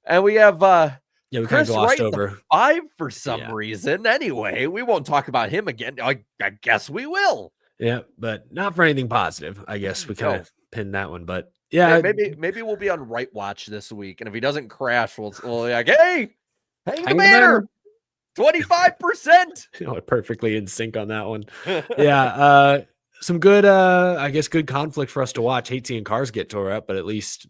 and we have
Yeah, we kind
Chris
of glossed
Wright,
over.
5 for some
Yeah.
reason. Anyway, we won't talk about him again. I guess we will.
Yeah, but not for anything positive. I guess we kind
No.
of pinned that one. But
Yeah,
yeah,
maybe we'll be on Right Watch this week, and if he doesn't crash, we'll be like, hey, hang the
Hang the
banner, 25%.
you know, perfectly in sync on that one. Yeah, some good, I guess, good conflict for us to watch. Hate seeing cars get tore up, but at least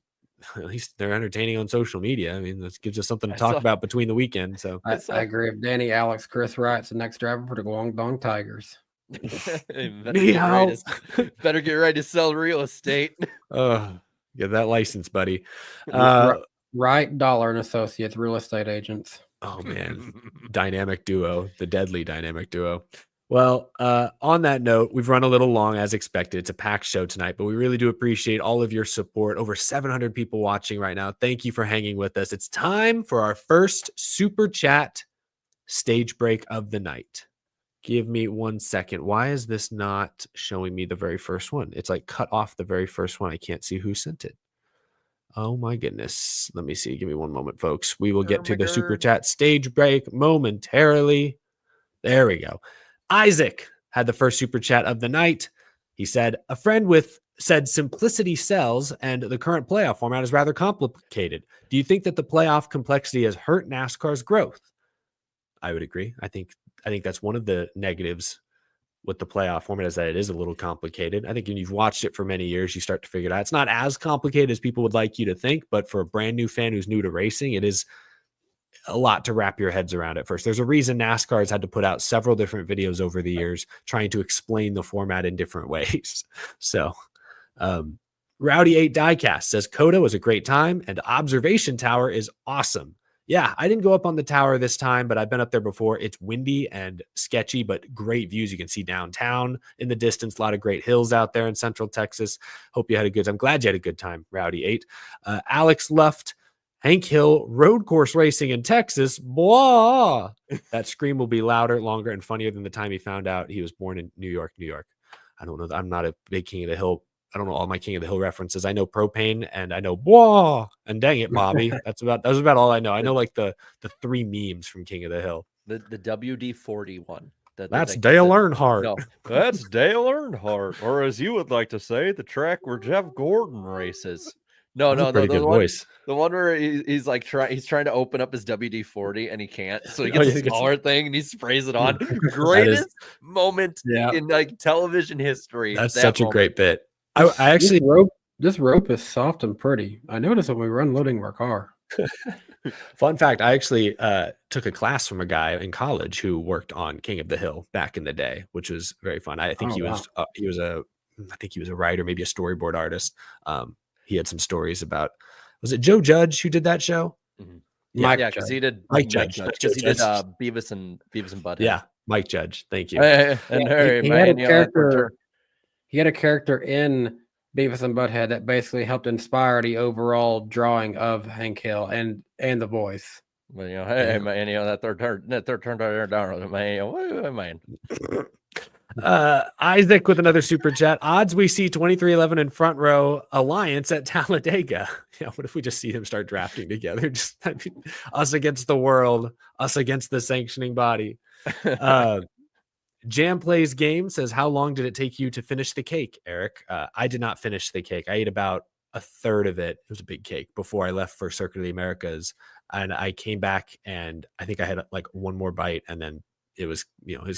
they're entertaining on social media. I mean, this gives us something to
I
talk
saw-
about between the weekend. So
I
So-
agree with Danny. Alex, Chris Wright's the next driver for the Guangdong Tigers.
Better get ready to sell real estate.
get that license, buddy.
Wright, Dollar and Associates, real estate agents.
Oh man, dynamic duo, the deadly dynamic duo. Well, on that note, we've run a little long as expected. It's a packed show tonight, but we really do appreciate all of your support. Over 700 people watching right now. Thank you for hanging with us. It's time for our first super chat stage break of the night. Give me 1 second. Why is this not showing me the very first one? It's like cut off the very first one. I can't see who sent it. Oh my goodness. Let me see. Give me one moment, folks. We will get to the super chat stage break momentarily. There we go. Isaac had the first super chat of the night. He said, a friend said simplicity sells and the current playoff format is rather complicated. Do you think that the playoff complexity has hurt NASCAR's growth? I would agree. I think that's one of the negatives with the playoff format is that it is a little complicated. I think when you've watched it for many years, you start to figure it out. It's not as complicated as people would like you to think, but for a brand new fan who's new to racing, it is a lot to wrap your heads around at first. There's a reason NASCAR has had to put out several different videos over the years trying to explain the format in different ways. So, Rowdy8 Diecast says COTA was a great time and Observation Tower is awesome. Yeah, I didn't go up on the tower this time, but I've been up there before. It's windy and sketchy, but great views. You can see downtown in the distance, a lot of great hills out there in Central Texas. Hope you had a good time. I'm glad you had a good time, Rowdy8. Alex Luft, Hank Hill, road course racing in Texas. Blah. That scream will be louder, longer, and funnier than the time he found out he was born in New York, New York. I don't know. I'm not a big King of the Hill. I don't know all my King of the Hill references. I know propane and I know blah. And dang it, Bobby. That's about all I know. I know like the 3 memes from King of the Hill.
The WD-40 one.
That's Dale Earnhardt.
No, that's Dale Earnhardt, or as you would like to say, the track where Jeff Gordon races. No,
That's a pretty good voice.
The one where he's like he's trying to open up his WD-40 and he can't, so he
Oh,
gets
yeah,
a smaller thing and he sprays it on. Greatest moment
Yeah.
in like television history.
That's
that
such a
moment.
great bit. I actually
This rope is soft and pretty. I noticed when we were unloading our car.
fun fact, I actually took a class from a guy in college who worked on King of the Hill back in the day, which was very fun. I think
Oh,
he
wow.
was a writer, maybe a storyboard artist. He had some stories about, was it Joe Judge who did that show?
Mhm.
Yeah,
Yeah, because he did
Mike Judge, not
because he
Joe
did
Judge.
Beavis and Butthead.
Yeah, Mike Judge. Thank you.
And
He had a character. He had a character in Beavis and Butthead that basically helped inspire the overall drawing of Hank Hill and the voice.
Well, hey
Yeah.
man, that third turn down, man.
Isaac with another super chat. Odds we see 2311 in front row alliance at Talladega. Yeah, what if we just see them start drafting together? Just us against the world, us against the sanctioning body. Jam Plays Game says, how long did it take you to finish the cake, Eric? I did not finish the cake. I ate about a third of it. It was a big cake before I left for Circuit of the Americas. And I came back and I think I had like one more bite and then it was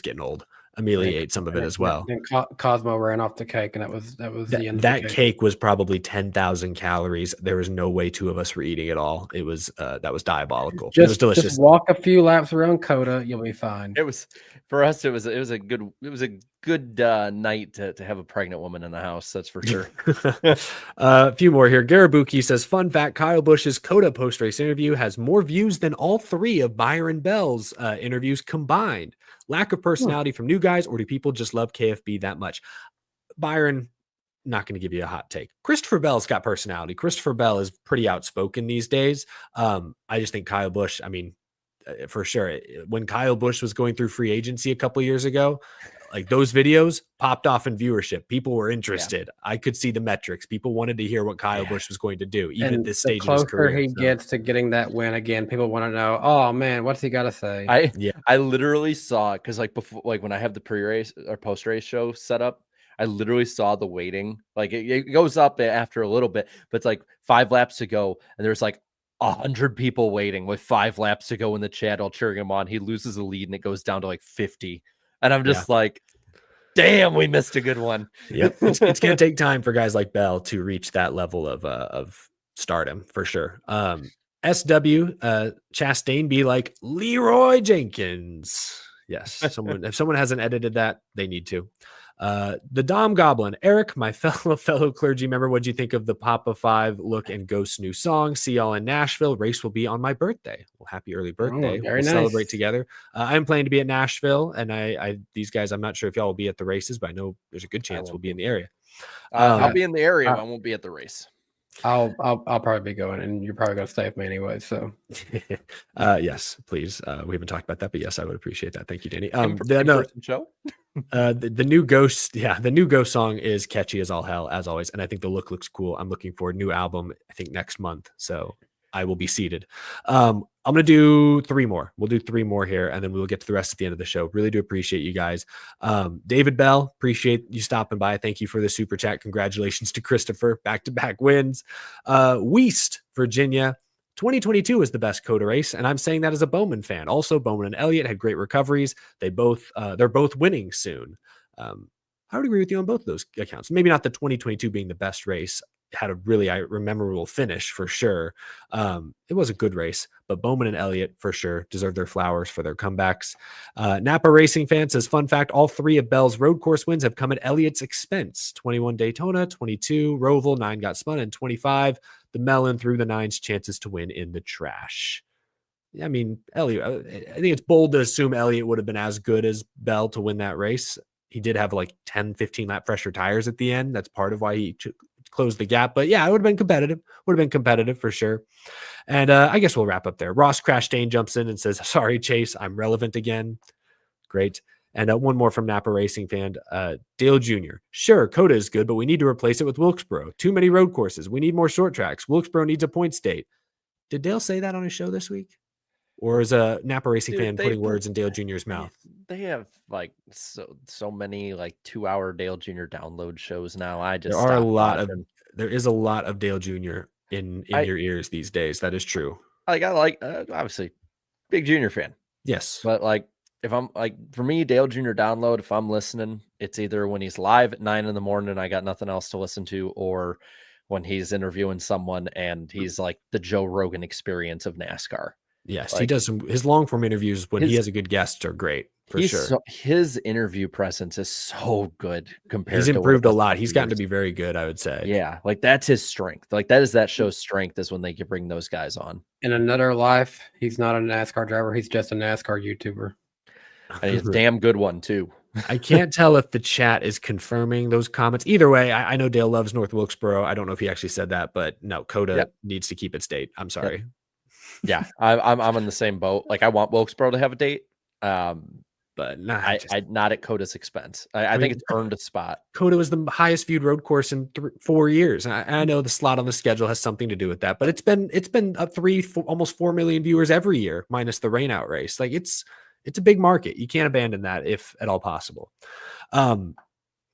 getting old. Amelia ate some of it as well.
And Cosmo ran off the cake, and that was the end.
That cake was probably 10,000 calories. There was no way two of us were eating it all. It was that was diabolical. It was delicious.
Just walk a few laps around COTA, you'll be fine.
It was for us. It was a good night to have a pregnant woman in the house. That's for sure.
A few more here. Garabuki says, fun fact: Kyle Busch's COTA post race interview has more views than all three of Byron Bell's interviews combined. Lack of personality from new guys, or do people just love KFB that much? Byron, not going to give you a hot take. Christopher Bell's got personality. Christopher Bell is pretty outspoken these days. I just think Kyle Busch, I mean, for sure, when Kyle Busch was going through free agency a couple years ago, like those videos popped off in viewership. People were interested. Yeah. I could see the metrics. People wanted to hear what Kyle Busch was going to do, even at this stage of his career.
The closer he gets to getting that win again, people want to know, oh man, what's he got to say?
I literally saw it because like before, like when I have the pre-race or post-race show set up, I literally saw the waiting. Like it goes up after a little bit, but it's like 5 laps to go, and there's like 100 people waiting with 5 laps to go in the chat, all cheering him on. He loses the lead, and it goes down to like 50. And I'm just like, damn, we missed a good one.
Yep. It's going to take time for guys like Bell to reach that level of stardom for sure. SW, Chastain be like Leroy Jenkins. Yes. If someone hasn't edited that, they need to. The Dom Goblin, Eric, my fellow clergy member, what'd you think of the Papa 5 look and Ghost's new song? See y'all in Nashville. Race will be on my birthday. Well, happy early birthday.
We'll
nice. Celebrate together. I'm planning to be at Nashville, and I these guys, I'm not sure if y'all will be at the races, but I know there's a good chance we'll be in the area.
I'll be in the area, but I won't be at the race.
I'll probably be going, and you're probably going to stay with me anyway. So,
yes, please. We haven't talked about that, but yes, I would appreciate that. Thank you, Danny.
Show.
The new Ghost, the new Ghost song is catchy as all hell, as always, and I think the look looks cool. I'm looking for a new album, I think next month, so I will be seated. I'm gonna do 3 more. We'll do 3 more here, and then we will get to the rest at the end of the show. Really do appreciate you guys. David Bell, appreciate you stopping by. Thank you for the super chat. Congratulations to Christopher, back-to-back wins. Weast, Virginia. 2022 is the best COTA race, and I'm saying that as a Bowman fan. Also, Bowman and Elliott had great recoveries. They're both winning soon. I would agree with you on both of those accounts. Maybe not the 2022 being the best race. It had a really memorable finish for sure. It was a good race, but Bowman and Elliott for sure deserve their flowers for their comebacks. Napa Racing Fan says, fun fact, all 3 of Bell's road course wins have come at Elliott's expense. 21 Daytona, 22 Roval, 9 got spun, and 25 the Melon threw the 9's chances to win in the trash. I mean, Elliott, I think it's bold to assume Elliott would have been as good as Bell to win that race. He did have like 10, 15 lap fresher tires at the end. That's part of why he closed the gap. But yeah, it would have been competitive. Would have been competitive for sure. And I guess we'll wrap up there. Ross Crashdane jumps in and says, sorry, Chase, I'm relevant again. Great. And one more from Napa Racing Fan, Dale Jr. Sure, COTA is good, but we need to replace it with Wilkesboro. Too many road courses. We need more short tracks. Wilkesboro needs a point state. Did Dale say that on his show this week? Or is a Napa Racing Fan putting words in Dale Jr.'s mouth?
They have like so many like 2-hour Dale Jr. download shows now.
There is a lot of Dale Jr. in your ears these days. That is true.
I obviously big Junior fan.
Yes.
But like, if I'm like, for me, Dale Jr. download, if I'm listening, it's either when he's live at 9 in the morning and I got nothing else to listen to, or when he's interviewing someone and he's like the Joe Rogan experience of NASCAR.
Yes, like, he does his long form interviews when he has a good guest are great for sure.
His interview presence is so good compared.
He's improved a lot. He's gotten to be very good, I would say.
Yeah, like that's his strength. Like that show's strength is when they can bring those guys on.
In another life, he's not a NASCAR driver. He's just a NASCAR YouTuber.
And he's a damn good one too.
I can't tell if the chat is confirming those comments. Either way, I know Dale loves North Wilkesboro. I don't know if he actually said that, but no, COTA
Yep.
needs to keep its date. I'm
Yep.
sorry.
Yeah, I'm in the same boat. Like I want Wilkesboro to have a date.
But nah,
I not at COTA's expense. I think
mean,
it's earned a spot.
COTA was the highest viewed road course in 4 years. I know the slot on the schedule has something to do with that, but it's been up almost 4 million viewers every year, minus the rainout race. Like it's a big market. You can't abandon that if at all possible. That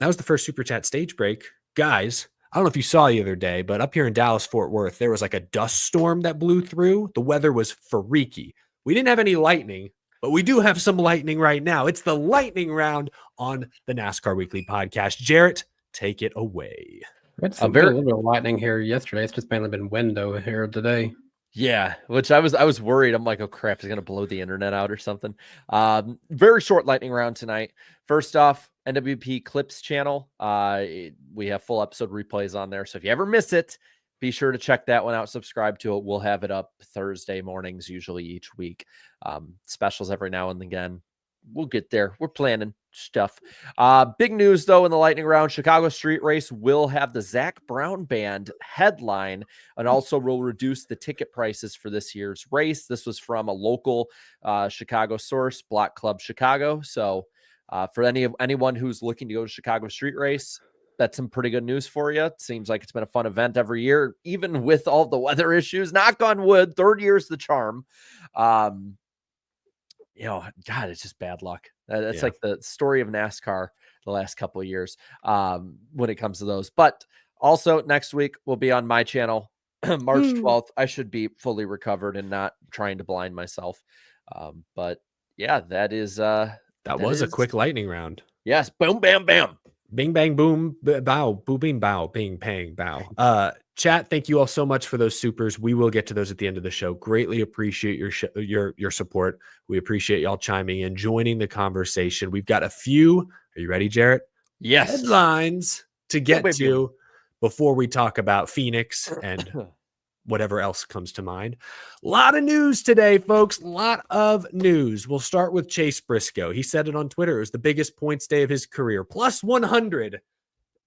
was the first Super Chat stage break. Guys, I don't know if you saw the other day, but up here in Dallas, Fort Worth, there was like a dust storm that blew through. The weather was freaky. We didn't have any lightning, but we do have some lightning right now. It's the lightning round on the NASCAR Weekly Podcast. Jarrett, take it away.
It's a little bit of lightning here yesterday. It's just mainly been wind over here today.
Yeah, which I was worried. I'm like, oh crap, he's gonna blow the internet out or something. Very short lightning round tonight. First off, NWP Clips channel. We have full episode replays on there. So if you ever miss it, be sure to check that one out. Subscribe to it. We'll have it up Thursday mornings, usually each week. Specials every now and again. We'll get there. We're planning stuff. Big news though in the lightning round: Chicago Street Race will have the Zach Brown Band headline, and also will reduce the ticket prices for this year's race. This was from a local Chicago source, Block Club Chicago. So for anyone who's looking to go to Chicago Street Race, that's some pretty good news for you. It seems like it's been a fun event every year, even with all the weather issues. Knock on wood, third year's the charm. God, it's just bad luck. That's like the story of NASCAR the last couple of years when it comes to those. But also next week we'll be on my channel, March 12th. I should be fully recovered and not trying to blind myself. But yeah, that is that
was a quick lightning round.
Yes, boom, bam, bam.
Bing, bang, boom, bow, boo, bing, bow, bing, pang, bow. Chat, thank you all so much for those supers. We will get to those at the end of the show. Greatly appreciate your support. We appreciate y'all chiming in, joining the conversation. We've got a few. Are you ready, Jarrett?
Yes.
Headlines to get to before we talk about Phoenix and whatever else comes to mind. A lot of news today, folks. A lot of news. We'll start with Chase Briscoe. He said it on Twitter. It was the biggest points day of his career. Plus 100.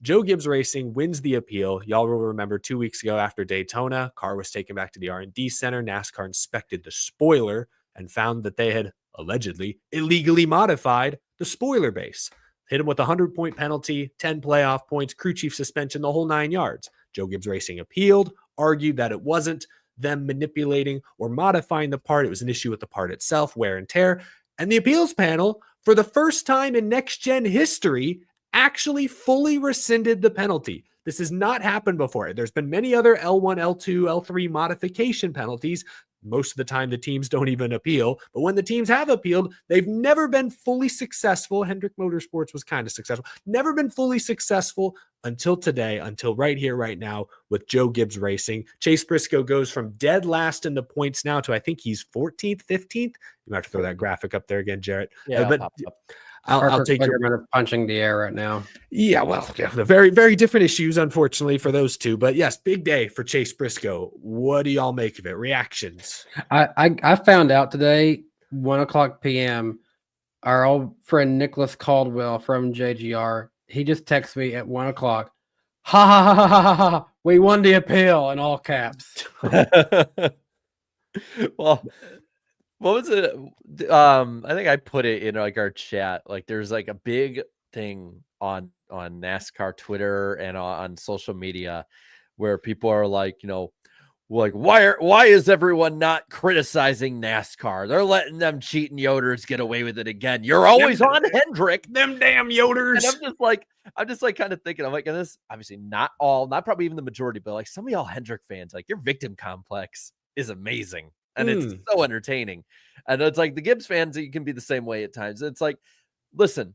Joe Gibbs Racing wins the appeal. Y'all will remember 2 weeks ago after Daytona, car was taken back to the R&D center. NASCAR inspected the spoiler and found that they had allegedly illegally modified the spoiler base. Hit him with a 100-point penalty, 10 playoff points, crew chief suspension, the whole 9 yards. Joe Gibbs Racing appealed, argued that it wasn't them manipulating or modifying the part. It was an issue with the part itself, wear and tear. And the appeals panel, for the first time in next-gen history, actually fully rescinded the penalty. This has not happened before. There's been many other L1, L2, L3 modification penalties. Most of the time, the teams don't even appeal. But when the teams have appealed, they've never been fully successful. Hendrick Motorsports was kind of successful. Never been fully successful until today, until right here, right now, with Joe Gibbs Racing. Chase Briscoe goes from dead last in the points now to I think he's 14th, 15th. You might have to throw that graphic up there again, Jarrett.
Yeah,
but I'll take your
punching the air right now.
Yeah, well, the very, very different issues, unfortunately, for those two. But yes, big day for Chase Briscoe. What do y'all make of it? Reactions?
I found out today, 1:00 p.m. Our old friend Nicholas Caldwell from JGR, he just texted me at 1:00. Ha ha ha ha ha ha! We won the appeal in all caps.
Well. What was it? I think I put it in like our chat. Like there's like a big thing on NASCAR Twitter and on social media where people are like, like why is everyone not criticizing NASCAR? They're letting them cheating Yoders get away with it again. You're always on Hendrick.
Them damn Yoders.
And I'm just like kind of thinking, I'm like, and this obviously not probably even the majority, but like some of y'all Hendrick fans, like your victim complex is amazing. And it's so entertaining. And it's like the Gibbs fans, you can be the same way at times. It's like, listen,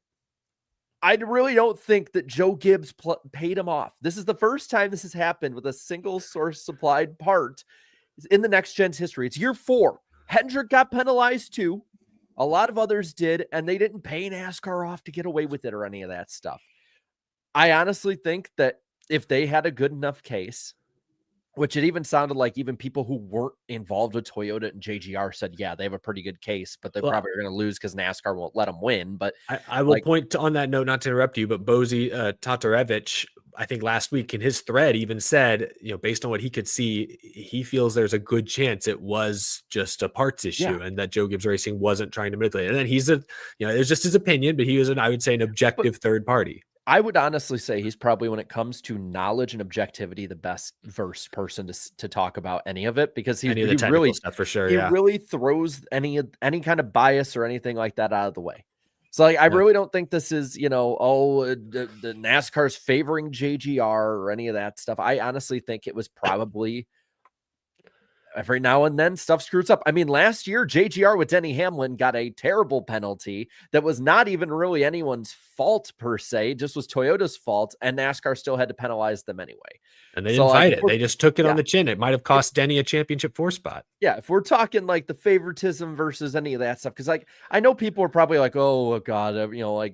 I really don't think that Joe Gibbs paid him off. This is the first time this has happened with a single source supplied part in the next gen's history. It's year 4. Hendrick got penalized too. A lot of others did, and they didn't pay NASCAR off to get away with it or any of that stuff. I honestly think that if they had a good enough case, which it even sounded like even people who weren't involved with Toyota and JGR said, yeah, they have a pretty good case, but they're probably going to lose because NASCAR won't let them win. But
I will point to, on that note, not to interrupt you, but Bozy Tatarevich, I think last week in his thread even said, based on what he could see, he feels there's a good chance it was just a parts issue and that Joe Gibbs Racing wasn't trying to manipulate. And then he's it's just his opinion, but he was I would say an objective third party.
I would honestly say he's probably, when it comes to knowledge and objectivity, the best versed person to talk about any of it, because he really
stuff for sure.
He really throws any kind of bias or anything like that out of the way. So I really don't think this is, the NASCAR's favoring JGR or any of that stuff. I honestly think it was probably every now and then stuff screws up. I mean, last year, JGR with Denny Hamlin got a terrible penalty that was not even really anyone's fault per se, just was Toyota's fault, and NASCAR still had to penalize them anyway.
And they didn't fight it. They just took it on the chin. It might have cost Denny a championship 4 spot.
Yeah, if we're talking like the favoritism versus any of that stuff, because I know people are probably like, oh God,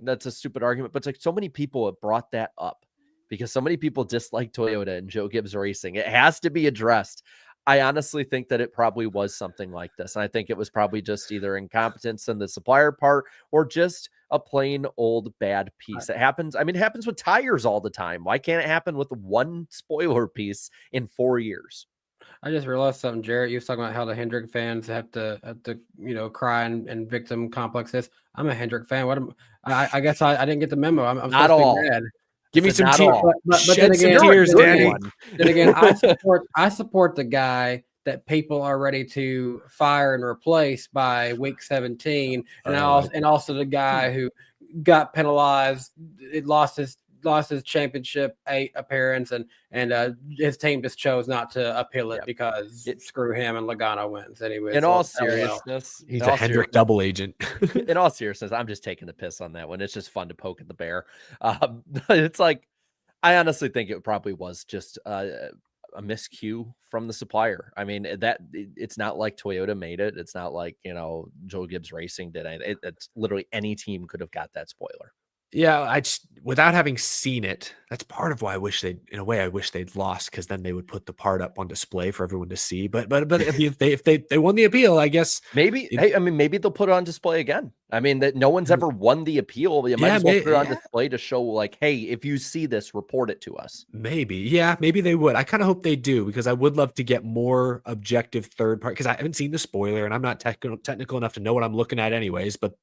that's a stupid argument, but it's like so many people have brought that up because so many people dislike Toyota and Joe Gibbs Racing. It has to be addressed. I honestly think that it probably was something like this. And I think it was probably just either incompetence on the supplier part or just a plain old bad piece. It happens. I mean, it happens with tires all the time. Why can't it happen with one spoiler piece in 4 years?
I just realized something, Jarrett. You was talking about how the Hendrick fans have to cry and victim complex this. I'm a Hendrick fan. I guess I didn't get the memo. I'm
not all.
Mad.
Give me some tears.
But then again,
Danny.
Then again, I support the guy that people are ready to fire and replace by week 17, and also the guy who got penalized. It lost his championship 8 appearance, and his team just chose not to appeal it because screw him and Logano wins anyway.
In all seriousness,
he's a Hendrick double agent.
In all seriousness, I'm just taking the piss on that one. It's just fun to poke at the bear. It's like, I honestly think it probably was just a miscue from the supplier. I mean, it's not like Toyota made it. It's not like, Joe Gibbs Racing did it. It's literally any team could have got that spoiler.
Yeah, without having seen it, that's part of why I wish they'd lost, because then they would put the part up on display for everyone to see. But if they won the appeal, I guess
maybe maybe they'll put it on display again. I mean, that no one's ever won the appeal. You might as well put it on display to show, like, hey, if you see this, report it to us.
Maybe they would. I kind of hope they do, because I would love to get more objective third party, because I haven't seen the spoiler and I'm not technical enough to know what I'm looking at anyways. But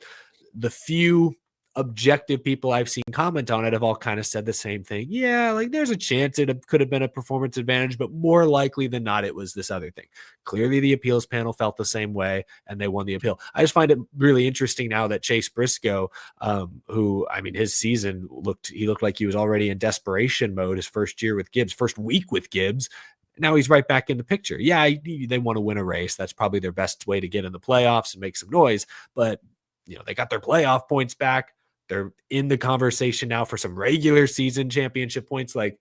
the few objective people I've seen comment on it have all kind of said the same thing. Yeah, like there's a chance it could have been a performance advantage, but more likely than not, it was this other thing. Clearly, the appeals panel felt the same way, and they won the appeal. I just find it really interesting now that Chase Briscoe, who, I mean, his season looked like he was already in desperation mode his first week with Gibbs. Now he's right back in the picture. Yeah, they want to win a race. That's probably their best way to get in the playoffs and make some noise, but they got their playoff points back. They're in the conversation now for some regular season championship points. Like,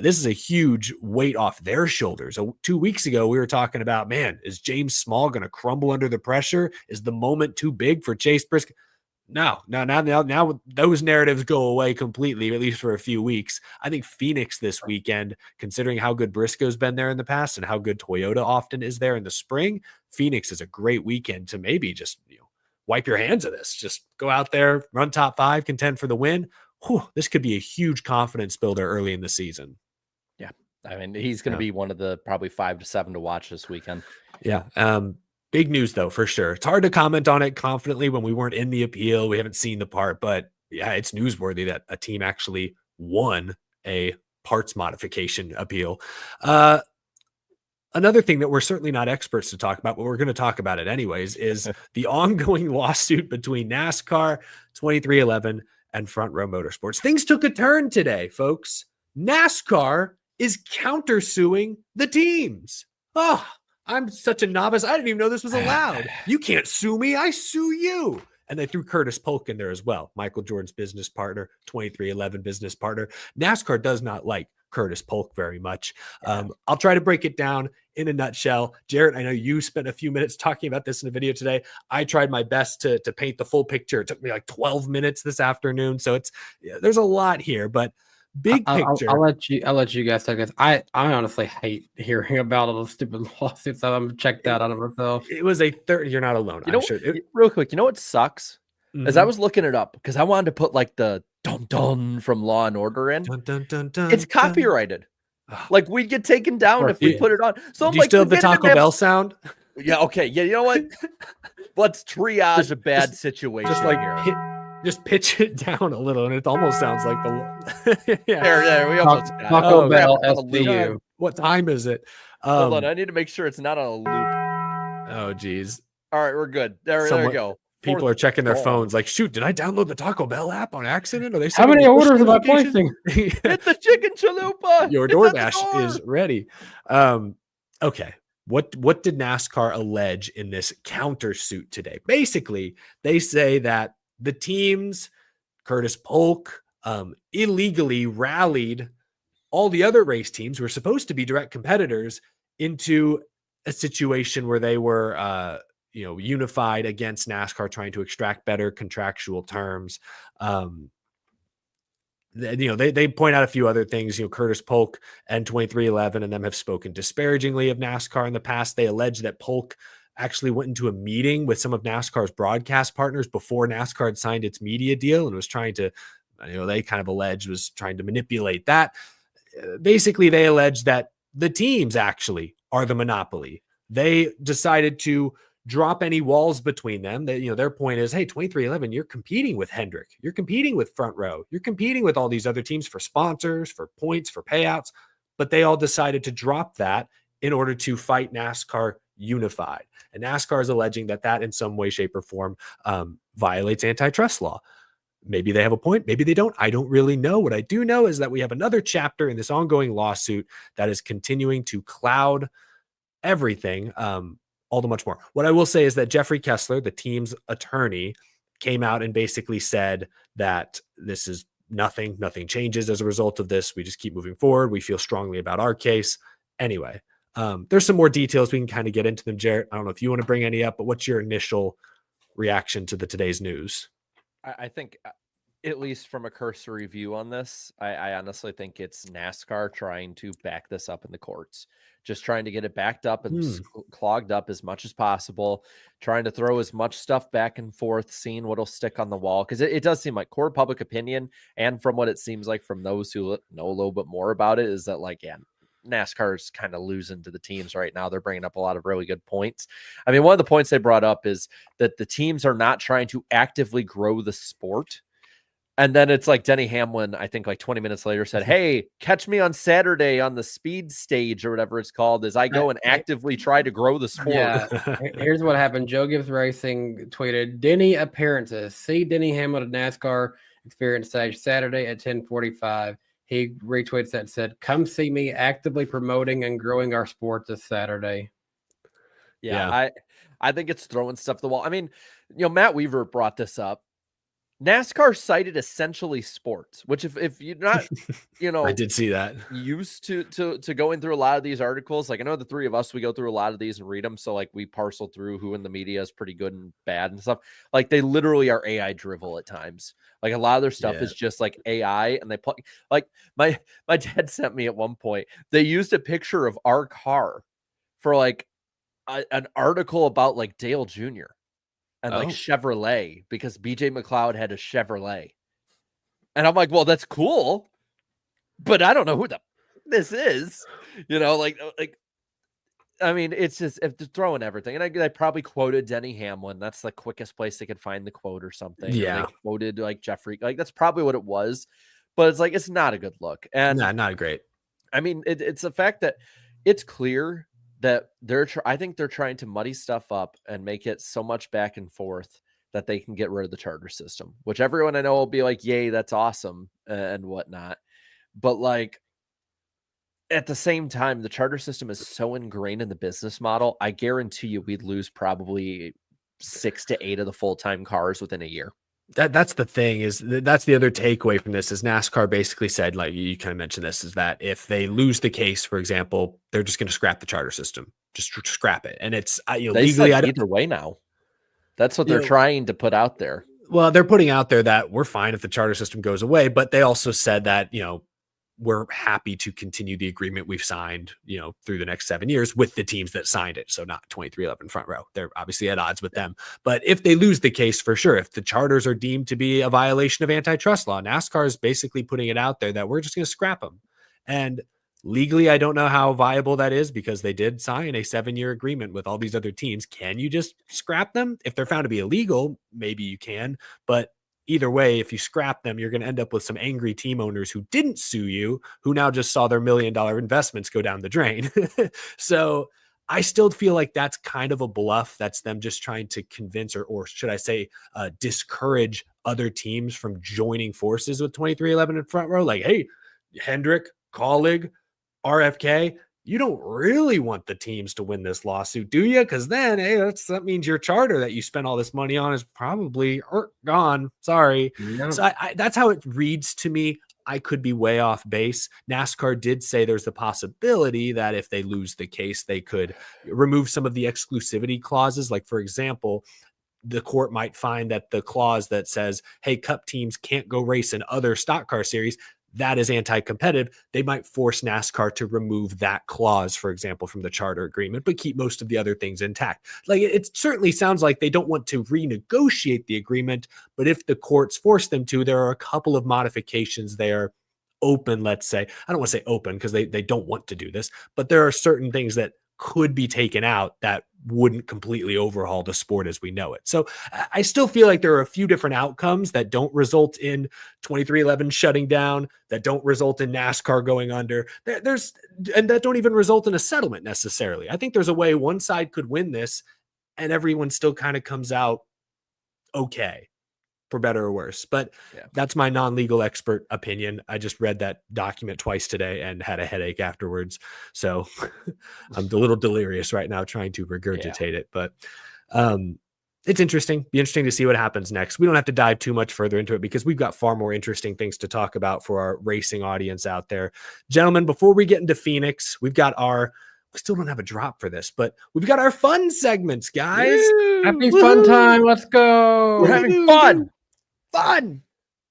this is a huge weight off their shoulders. 2 weeks ago, we were talking about, man, is James Small going to crumble under the pressure? Is the moment too big for Chase Briscoe? No, now those narratives go away completely, at least for a few weeks. I think Phoenix this weekend, considering how good Briscoe's been there in the past and how good Toyota often is there in the spring, Phoenix is a great weekend to maybe just, wipe your hands of this. Just go out there, run top 5, contend for the win. Whew, this could be a huge confidence builder early in the season.
Yeah. I mean, he's going to be one of the probably 5 to 7 to watch this weekend.
Yeah. Big news though, for sure. It's hard to comment on it confidently when we weren't in the appeal. We haven't seen the part, but yeah, it's newsworthy that a team actually won a parts modification appeal. Another thing that we're certainly not experts to talk about, but we're going to talk about it anyways, is the ongoing lawsuit between NASCAR, 2311, and Front Row Motorsports. Things took a turn today, folks. NASCAR is countersuing the teams. Oh, I'm such a novice. I didn't even know this was allowed. You can't sue me. I sue you. And they threw Curtis Polk in there as well. Michael Jordan's business partner, 2311 business partner. NASCAR does not like Curtis Polk very much. I'll try to break it down in a nutshell. Jarrett, I know you spent a few minutes talking about this in a video today. I tried my best to paint the full picture. It took me like 12 minutes this afternoon. So there's a lot here, but Big picture.
I'll let you guys take this. I honestly hate hearing about all those stupid lawsuits. I'm checked out on it myself.
It was a third. You're not alone.
You know,
I'm sure.
real quick, you know what sucks? As I
Mhm.
was looking it up because I wanted to put like the dun dun from Law and Order in.
Dun, dun, dun, dun,
It's
dun.
copyrighted.
Oh.
Like we'd get taken down
Or
if we
you-
put it on. So I'm
Do you
like,
still have the
forget it,
Taco
man.
Bell sound?
Yeah, okay. Yeah, you know what? Let's triage a bad situation.
Just like
here.
just pitch it down a little, and it almost sounds like the. Yeah.
There, we almost got it.
Taco
Oh,
Bell
crap, it's on a loop.
SVU.
What time is it?
Hold on, I need to make sure it's not on a loop.
Oh, geez.
All right, we're good. There we
Someone-
go.
People
Fourth
are checking their
call.
phones. Like, shoot, did I download the Taco Bell app on accident? Are they
How
sending
many
me push
orders am I
notifications?
placing?
Hit the chicken chalupa.
Your
It's at the
DoorDash
door.
is ready. Okay. What did NASCAR allege in this countersuit today? Basically, they say that the teams, Curtis Polk, illegally rallied all the other race teams who were supposed to be direct competitors into a situation where they were unified against NASCAR, trying to extract better contractual terms. They point out a few other things. Curtis Polk and 2311 and them have spoken disparagingly of NASCAR in the past. They allege that Polk actually went into a meeting with some of NASCAR's broadcast partners before NASCAR had signed its media deal and was trying to, they kind of allege was trying to manipulate that. Basically, they allege that the teams actually are the monopoly. They decided to drop any walls between them. That their point is, hey, 2311, you're competing with Hendrick, you're competing with Front Row, you're competing with all these other teams for sponsors, for points, for payouts, but they all decided to drop that in order to fight NASCAR unified. And NASCAR is alleging that in some way, shape, or form violates antitrust law. Maybe they have a point, maybe they don't. I don't really know. What I do know is that we have another chapter in this ongoing lawsuit that is continuing to cloud everything. All the much more. What I will say is that Jeffrey Kessler, the team's attorney, came out and basically said that this is nothing changes as a result of this. We just keep moving forward. We feel strongly about our case. Anyway, there's some more details. We can kind of get into them. Jarrett, I don't know if you want to bring any up, but what's your initial reaction to today's news?
I think, at least from a cursory view on this, I honestly think it's NASCAR trying to back this up in the courts, just trying to get it backed up and clogged up as much as possible, trying to throw as much stuff back and forth, seeing what'll stick on the wall. Because it does seem like core public opinion, and from what it seems like from those who know a little bit more about it, is that NASCAR is kind of losing to the teams right now. They're bringing up a lot of really good points. I mean, one of the points they brought up is that the teams are not trying to actively grow the sport. And then it's like Denny Hamlin, I think like 20 minutes later said, hey, catch me on Saturday on the speed stage or whatever it's called, as I go and actively try to grow the sport.
Yeah. Here's what happened. Joe Gibbs Racing tweeted, Denny appearances. See Denny Hamlin at NASCAR Experience Stage Saturday at 10:45. He retweets that and said, come see me actively promoting and growing our sport this Saturday.
Yeah. I think it's throwing stuff at the wall. I mean, Matt Weaver brought this up. NASCAR cited essentially sports, which if you're not,
I did see that,
used to going through a lot of these articles, like I know the three of us, we go through a lot of these and read them. So like we parcel through who in the media is pretty good and bad and stuff. Like they literally are AI drivel at times. Like a lot of their stuff is just like AI, and they plug. Like my dad sent me at one point, they used a picture of our car for like an article about like Dale Jr. and like Chevrolet, because BJ McLeod had a Chevrolet. And I'm like, well, that's cool, but I don't know who this is, I mean, it's just, if they're throwing everything, and I probably quoted Denny Hamlin. That's the quickest place they could find the quote or something.
Yeah.
Or they quoted like Jeffrey, like that's probably what it was, but it's like, it's not a good look. And
not great.
I mean, it's the fact that it's clear that I think they're trying to muddy stuff up and make it so much back and forth that they can get rid of the charter system, which everyone I know will be like, yay, that's awesome and whatnot. But like, at the same time, the charter system is so ingrained in the business model. I guarantee you we'd lose probably 6 to 8 of the full-time cars within a year.
That's the thing, is that's the other takeaway from this, is NASCAR basically said, like you kind of mentioned this, is that if they lose the case, for example, they're just going to scrap the charter system, just scrap it. And it's legally
either way now. That's what they're trying to put out there.
Well, they're putting out there that we're fine if the charter system goes away, but they also said that, we're happy to continue the agreement we've signed, through the next 7 years with the teams that signed it. So not 2311 front row. They're obviously at odds with them. But if they lose the case, for sure, if the charters are deemed to be a violation of antitrust law, NASCAR is basically putting it out there that we're just going to scrap them. And legally, I don't know how viable that is because they did sign a 7-year agreement with all these other teams. Can you just scrap them? If they're found to be illegal, maybe you can. But either way, if you scrap them, you're going to end up with some angry team owners who didn't sue you, who now just saw their $1 million investments go down the drain. So I still feel like that's kind of a bluff. That's them just trying to convince, or should I say, discourage other teams from joining forces with 2311 in front row. Like, hey, Hendrick, Colleague, RFK, you don't really want the teams to win this lawsuit, do you? Because then, hey, that means your charter that you spent all this money on is probably gone. Sorry.
Yeah.
So that's how it reads to me. I could be way off base. NASCAR did say there's the possibility that if they lose the case, they could remove some of the exclusivity clauses. Like, for example, the court might find that the clause that says, hey, Cup teams can't go race in other stock car series, that is anti-competitive. They might force NASCAR to remove that clause, for example, from the charter agreement, but keep most of the other things intact. Like, it certainly sounds like they don't want to renegotiate the agreement, but if the courts force them to, there are a couple of modifications there open, let's say. I don't want to say open because they don't want to do this, but there are certain things that could be taken out that wouldn't completely overhaul the sport as we know it. So I still feel like there are a few different outcomes that don't result in 2311 shutting down, that don't result in NASCAR going under. And that don't even result in a settlement necessarily. I think there's a way one side could win this and everyone still kind of comes out okay, for better or worse. But that's my non-legal expert opinion. I just read that document twice today and had a headache afterwards. So I'm a little delirious right now trying to regurgitate it. But it's interesting. Be interesting to see what happens next. We don't have to dive too much further into it because we've got far more interesting things to talk about for our racing audience out there. Gentlemen, before we get into Phoenix, we still don't have a drop for this, but we've got our fun segments, guys.
Happy fun time. Let's go.
We're having fun.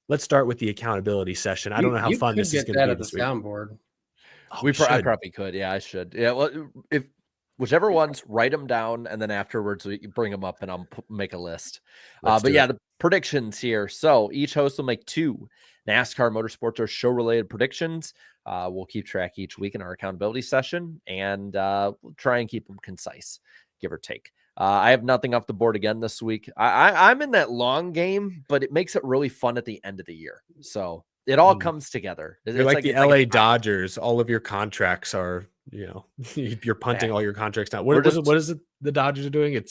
Let's start with the accountability session. I don't know how fun this is going to be this week.
Soundboard.
I probably could. Yeah, I should. Yeah. Well, if whichever ones, write them down, and then afterwards we bring them up and I'll make a list. But yeah, the predictions here. So each host will make 2 NASCAR Motorsports or show related predictions. We'll keep track each week in our accountability session, and we'll try and keep them concise, give or take. I have nothing off the board again this week. I'm in that long game, but it makes it really fun at the end of the year. So it all comes together.
You're like the LA Dodgers. All of your contracts are, you're punting all your contracts down. What is it the Dodgers are doing?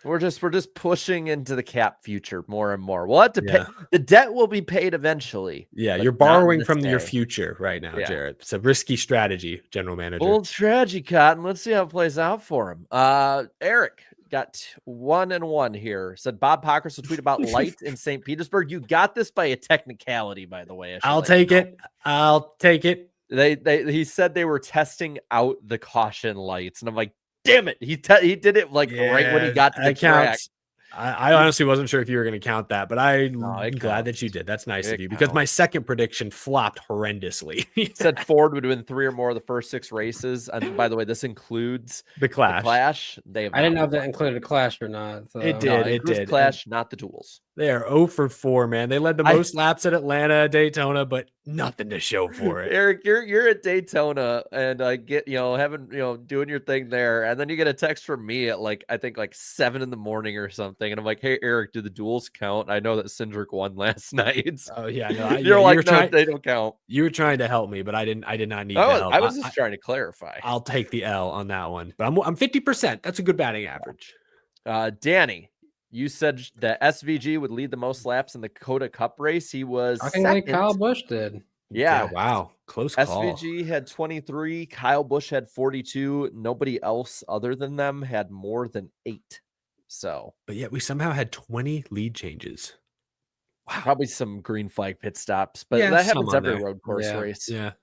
We're just pushing into the cap future more and more. We'll have to pay. The debt will be paid eventually.
Yeah, you're borrowing from your future right now, Jarrett. It's a risky strategy, general manager.
Bold strategy, Cotton. Let's see how it plays out for him. Eric got 1-1 here. Said Bob Pockers will tweet about light in St. Petersburg. You got this by a technicality, by the way.
I'll take it.
He said they were testing out the caution lights, and I'm like, damn it. He did it right when he got to the track.
I honestly wasn't sure if you were going to count that, but I'm glad that you did. That's nice of you because my second prediction flopped horrendously.
He said Ford would win 3 or more of the first 6 races. And by the way, this includes
the Clash.
I
didn't know if that included Clash or not. So.
It did.
Clash, not the duels.
They are 0 for 4, man. They led the most laps at Atlanta, Daytona, but nothing to show for it.
Eric, you're at Daytona and I get, doing your thing there. And then you get a text from me at I think 7 in the morning or something. And I'm like, hey, Eric, do the duels count? I know that Cindric won last night.
Oh yeah. No,
no, they don't count.
You were trying to help me, but I did not need the help.
I was just trying to clarify.
I'll take the L on that one, but I'm 50%. That's a good batting average.
Danny, you said that SVG would lead the most laps in the COTA Cup race. He was
second. Kyle Busch did.
Yeah.
Wow. Close call.
SVG had 23. Kyle Busch had 42. Nobody else other than them had more than 8. So,
but yet we somehow had 20 lead changes.
Wow. Probably some green flag pit stops, but that happens every road course race.
Yeah.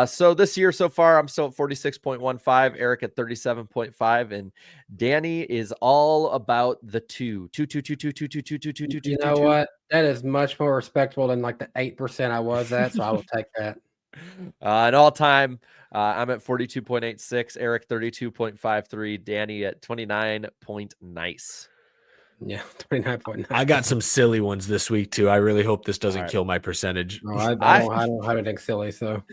So this year so far, I'm still at 46.15, Eric at 37.5, and Danny is all about the 2.
You know what? That is much more respectable than the 8% I was at, so I will take that.
And all time, I'm at 42.86, Eric 32.53, Danny at 29 point nice.
Yeah, 29.9.
I got some silly ones this week too. I really hope this doesn't
All right.
kill my percentage.
No, I don't have anything silly, so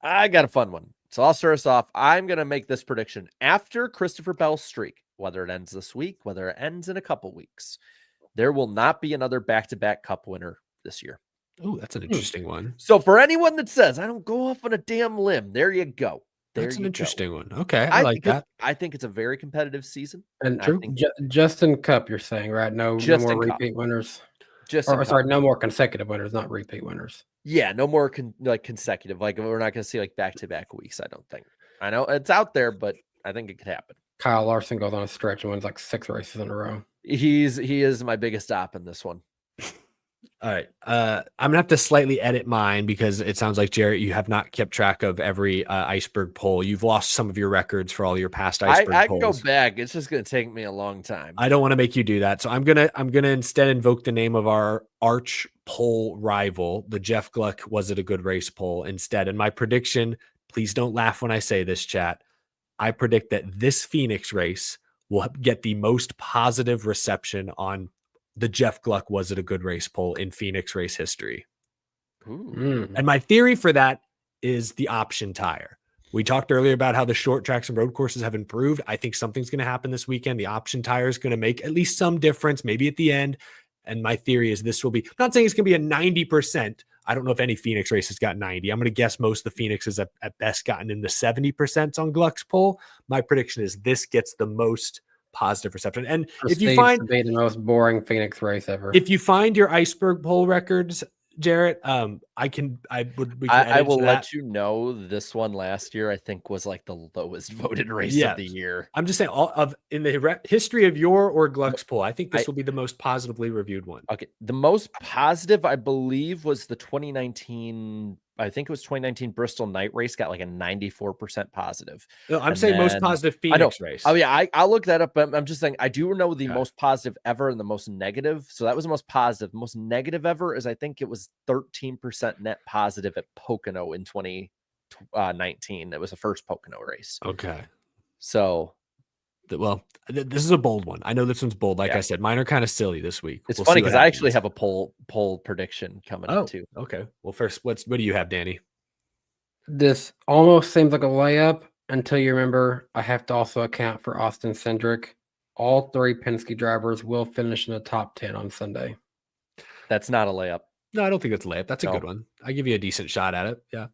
I got a fun one. So I'll start us off. I'm going to make this prediction after Christopher Bell's streak, whether it ends this week, whether it ends in a couple weeks, there will not be another back-to-back cup winner this year.
Oh, that's an interesting one.
So for anyone that says, I don't go off on a damn limb, there you go.
That's an interesting one. Okay, I like that.
I think it's a very competitive season.
and
True.
Justin Cup, you're saying, right? No
Justin
more
Cup.
repeat winners.
Sorry,
No more consecutive winners, not repeat winners.
Yeah, no more consecutive. Like we're not going to see like back-to-back weeks. I don't think. I know it's out there, but I think it could happen.
Kyle Larson goes on a stretch and wins like 6 races in a row.
He is my biggest op in this one.
All right. I'm gonna have to slightly edit mine because it sounds like, Jarrett, you have not kept track of every iceberg poll. You've lost some of your records for all your past iceberg
I
polls.
can go back. It's just going to take me a long time.
I don't want to make you do that. So I'm gonna instead invoke the name of our arch poll rival, the Jeff Gluck Was It a Good Race poll instead. And my prediction, please don't laugh when I say this, chat. I predict that this Phoenix race will get the most positive reception on the Jeff Gluck Was It a Good Race poll in Phoenix race history.
Ooh.
And my theory for that is the option tire. We talked earlier about how the short tracks and road courses have improved. I think something's going to happen this weekend. The option tire is going to make at least some difference, maybe at the end. And my theory is this will be, I'm not saying it's going to be a 90%. I don't know if any Phoenix race has got 90. I'm going to guess most of the Phoenixes have at best gotten in the 70% on Gluck's poll. My prediction is this gets the most positive reception. And if you find
the most boring Phoenix race ever,
if you find your iceberg poll records, Jarrett, I will
let you know this one last year, I think, was like the lowest voted race of the year.
I'm just saying, in the history of your or Gluck's poll, I think this will be the most positively reviewed one.
Okay. The most positive, I believe, was the 2019. I think it was 2019 Bristol night race, got like a 94% positive.
No, I'm saying most positive Phoenix race.
Oh yeah, I'll look that up, but I'm just saying I do know the most positive ever and the most negative. So that was the most positive. The most negative ever is I think it was 13% net positive at Pocono in 2019. It was the first Pocono race.
Okay.
So
well, this is a bold one. I know this one's bold. Like I said, mine are kind of silly this week.
It's funny because I actually have a poll prediction coming up too.
Okay. Well, first, what do you have, Danny?
This almost seems like a layup until you remember I have to also account for Austin Cindric. All 3 Penske drivers will finish in the top 10 on Sunday.
That's not a layup.
No, I don't think that's a layup. That's a good one. I give you a decent shot at it. Yeah.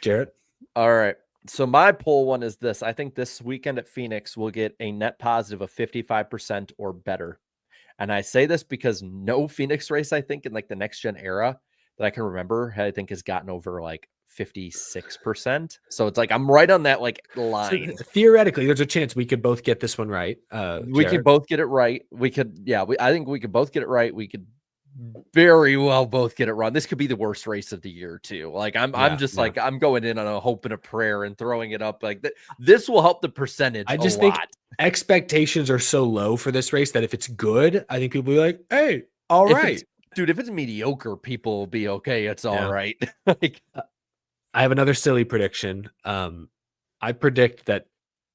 Jarrett?
All right. So my poll one is this. I think this weekend at Phoenix will get a net positive of 55% or better. And I say this because no Phoenix race, I think, in like the next gen era that I can remember, I think has gotten over like 56%. So it's like I'm right on that like line.
So theoretically, there's a chance we could both get this one right.
We could both get it right. We could, I think we could both get it right. We could very well both get it wrong. This could be the worst race of the year too. Like I'm like I'm going in on a hope and a prayer and throwing it up like that. This will help the percentage.
I just think expectations are so low for this race that if it's good, I think people will be like, "Hey, all right,
dude." If it's mediocre, people will be okay. It's all right. Like,
I have another silly prediction. I predict that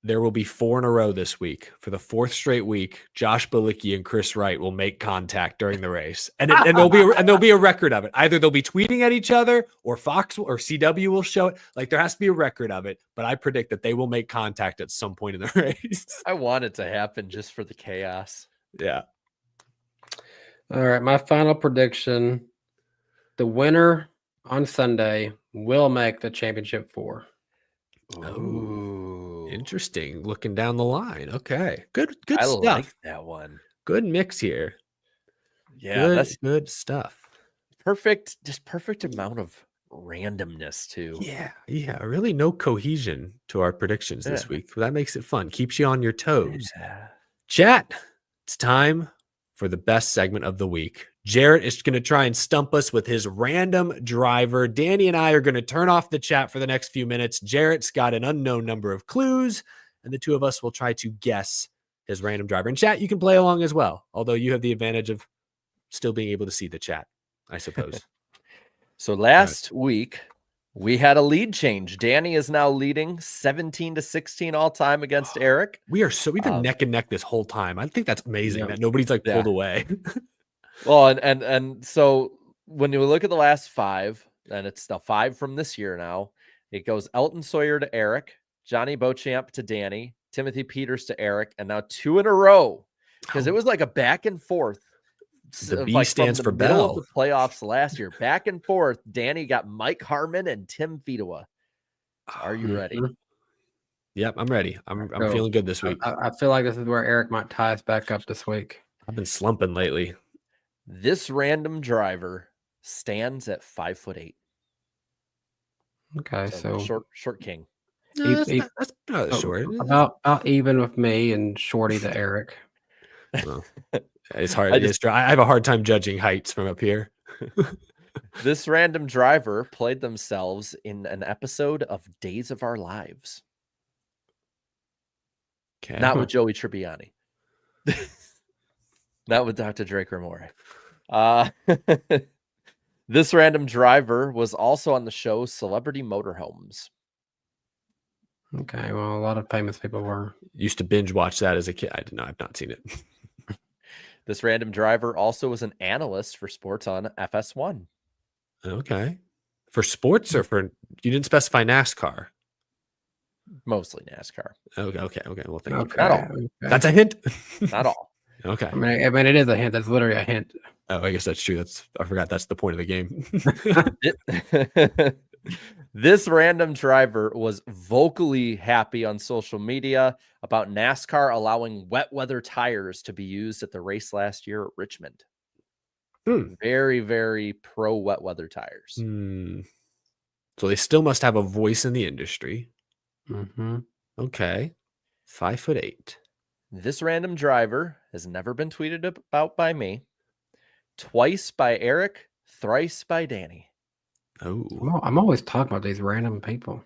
there will be 4 in a row this week. For the 4th straight week, Josh Bilicki and Chris Wright will make contact during the race, and there'll be a record of it. Either they'll be tweeting at each other, or Fox or CW will show it. Like there has to be a record of it. But I predict that they will make contact at some point in the race.
I want it to happen just for the chaos.
Yeah.
All right, my final prediction: the winner on Sunday will make the championship 4.
Oh, interesting. Looking down the line. Okay. Good
I
stuff.
like that one.
Good mix here.
Yeah,
that's good stuff.
Perfect amount of randomness too.
Yeah. Really no cohesion to our predictions this week. That makes it fun. Keeps you on your toes.
Yeah.
Chat, it's time for the best segment of the week. Jarrett is going to try and stump us with his random driver. Danny and I are going to turn off the chat for the next few minutes. Jarrett's got an unknown number of clues, and the two of us will try to guess his random driver. And chat, you can play along as well, although you have the advantage of still being able to see the chat, I suppose.
So last week, We had a lead change. Danny is now leading 17-16 all time against Eric.
We've been neck and neck this whole time. I think that's amazing that nobody's like
Yeah.
pulled away.
Well, and so when you look at the last 5, and it's the 5 from this year now, it goes Elton Sawyer to Eric, Johnny Beauchamp to Danny, Timothy Peters to Eric, and now 2 in a row because it was like a back and forth.
The B
like
stands
from
for
the middle
Bell.
of the playoffs last year, back and forth. Danny got Mike Harmon and Tim Fedewa. Are you ready?
Yep, I'm ready. I'm
So,
feeling good this week.
I feel like this is where Eric might tie us back up this week.
I've been slumping lately.
This random driver stands at 5'8".
Okay, so
short king.
No, that's not short.
About even with me and Shorty to Eric.
Well, it's hard. I have a hard time judging heights from up here.
This random driver played themselves in an episode of Days of Our Lives.
Okay.
Not with Joey Tribbiani. Not with Dr. Drake Ramore. This random driver was also on the show Celebrity Motorhomes.
Okay, well, a lot of famous people were.
Used to binge watch that as a kid. I've not seen it.
This random driver also was an analyst for sports on FS1.
Okay. For sports or for, you didn't specify NASCAR.
Mostly NASCAR.
Okay. Well, thank you.
Not all.
Okay.
That's a hint.
Not all.
Okay.
I mean, it is a hint. That's literally a hint.
Oh, I guess that's true. I forgot that's the point of the game.
This random driver was vocally happy on social media about NASCAR allowing wet weather tires to be used at the race last year at Richmond. Very, very pro wet weather tires.
So they still must have a voice in the industry.
Mm-hmm.
Okay. 5'8".
This random driver has never been tweeted about by me. Twice by Eric, thrice by Danny.
Oh,
I'm always talking about these random people.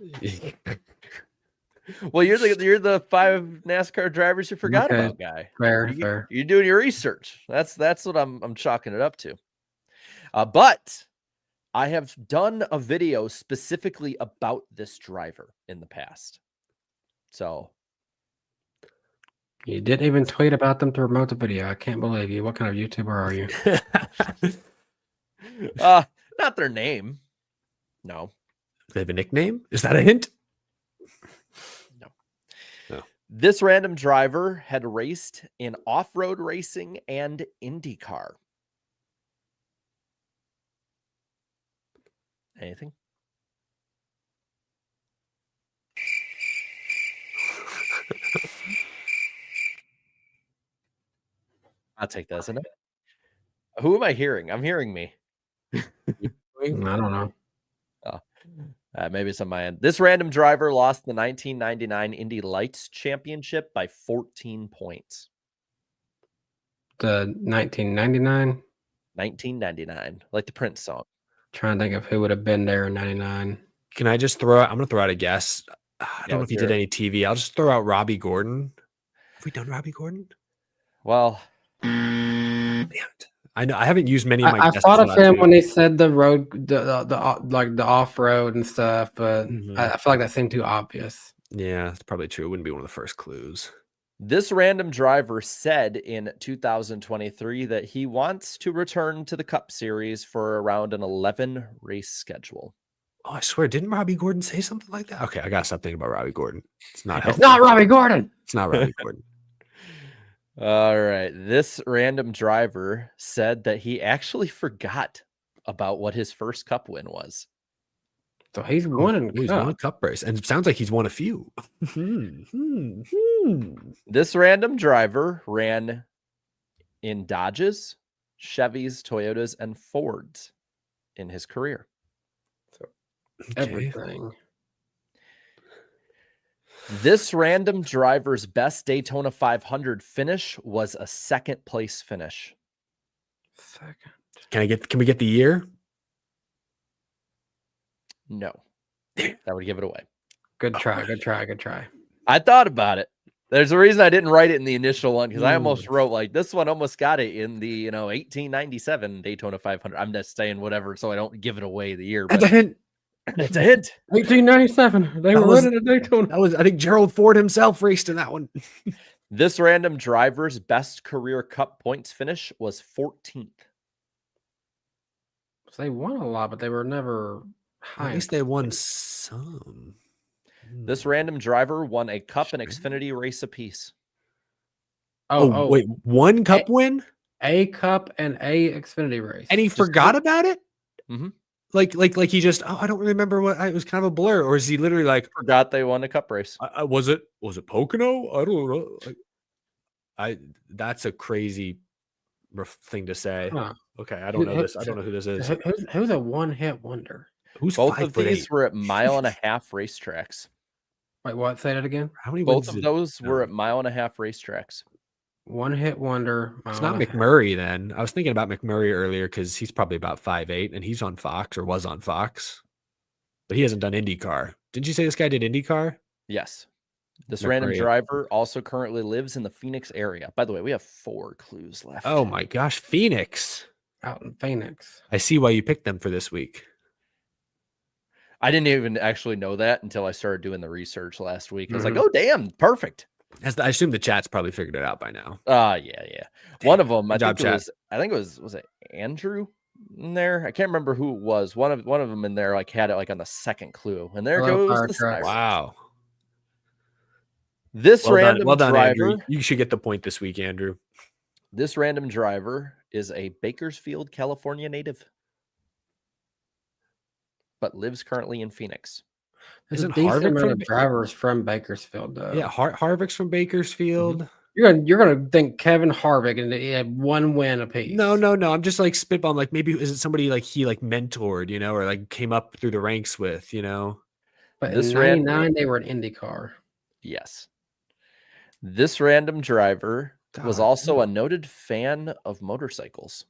Well, you're the 5 NASCAR drivers you forgot about, guy.
Fair.
You're doing your research. That's what I'm chalking it up to. But I have done a video specifically about this driver in the past. So
You didn't even tweet about them to promote the video. I can't believe you. What kind of YouTuber are you?
not their name. No.
They have a nickname? Is that a hint?
No. This random driver had raced in off-road racing and IndyCar. Anything? I'll take that, isn't it? Who am I hearing? I'm hearing me.
I don't know.
Maybe it's on my end. This random driver lost the 1999 Indy Lights Championship by 14 points.
The 1999?
1999, like the Prince song.
Trying to think of who would have been there in 99.
Can I just throw out? I'm going to throw out a guess. I don't know if he did
sure.
any TV. I'll just throw out Robbie Gordon. Have we done Robbie Gordon?
Well,
Damn it. I know I haven't used many of my
I
guesses
thought of
last
him
week.
when he said the road, like the off road and stuff, but
Mhm.
I feel like that seemed too obvious.
Yeah, that's probably true. It wouldn't be one of the first clues.
this random driver said in 2023 that he wants to return to the Cup Series for around an 11 race schedule.
Oh, I swear, didn't Robbie Gordon say something like that? Okay, I gotta stop thinking about Robbie Gordon. It's not
It's
helpful.
not Robbie Gordon.
It's not Robbie Gordon.
All right. This random driver said that he actually forgot about what his first Cup win was.
So he's won in
He's won a Cup race, and it sounds like he's won a few.
This random driver ran in Dodges, Chevys, Toyotas, and Fords in his career.
everything.
This random driver's best Daytona 500 finish was a second place finish.
Second.
Can we get the year?
No, that would give it away.
Good try. Good try. Good try.
I thought about it. There's a reason I didn't write it in the initial one because I almost wrote like this one almost got it in the 1897 Daytona 500. I'm just saying whatever so I don't give it away the year.
That's a hint.
It's a hint.
1897. They
That
were
was-
running at Daytona.
That was, I think Gerald Ford himself raced in that one.
This random driver's best career Cup points finish was 14th.
So they won a lot, but they were never high.
At least they won some.
This random driver won a Cup and Xfinity race apiece.
Oh, wait, one Cup win?
A Cup and a Xfinity race.
And he forgot about it?
Mhm.
Like he just, oh, I don't remember what, it was kind of a blur. Or is he literally like,
Forgot they won a Cup race.
was it Pocono? I don't know. That's a crazy thing to say.
Huh.
Okay, I don't know this. I don't know who this is.
Who's a one-hit wonder?
Who's
Both
5'8"?
of these were at 1.5 mile racetracks.
Wait, what? Say that again.
How many
Both
wins
of
did-
those were
no.
at 1.5 mile racetracks.
One-hit wonder.
It's not McMurray then. I was thinking about McMurray earlier because he's probably about 5'8" and he's on Fox or was on Fox, but he hasn't done IndyCar. Didn't you say this guy did IndyCar?
Yes. This
McMurray.
random driver also currently lives in the Phoenix area. By the way, we have 4 clues left.
Oh my gosh, Phoenix.
Out in Phoenix.
I see why you picked them for this week.
I didn't even actually know that until I started doing the research last week. I was like,
Mm-hmm.
oh, damn, perfect.
I assume the chat's probably figured it out by now.
Yeah. One of them,
Good job, chat.
I think it was it Andrew in there? I can't remember who it was. One of them in there like had it like on the second clue. And there
Hello,
goes
Fire
the
Truck.
siren.
Wow.
This random
Well done,
driver.
Andrew. You should get the point this week, Andrew.
This random driver is a Bakersfield, California native, but lives currently in Phoenix.
There's a
Isn't
decent
Harvick
amount
from
of drivers from Bakersfield, though.
Yeah, Harvick's from Bakersfield.
You're gonna think Kevin Harvick and he had one win apiece.
No. I'm just like spitballing. Like maybe is it somebody like he like mentored, or like came up through the ranks with,
But
This
in
ran-
'99 they were an IndyCar.
Yes. This random driver was
God,
also a noted fan of motorcycles.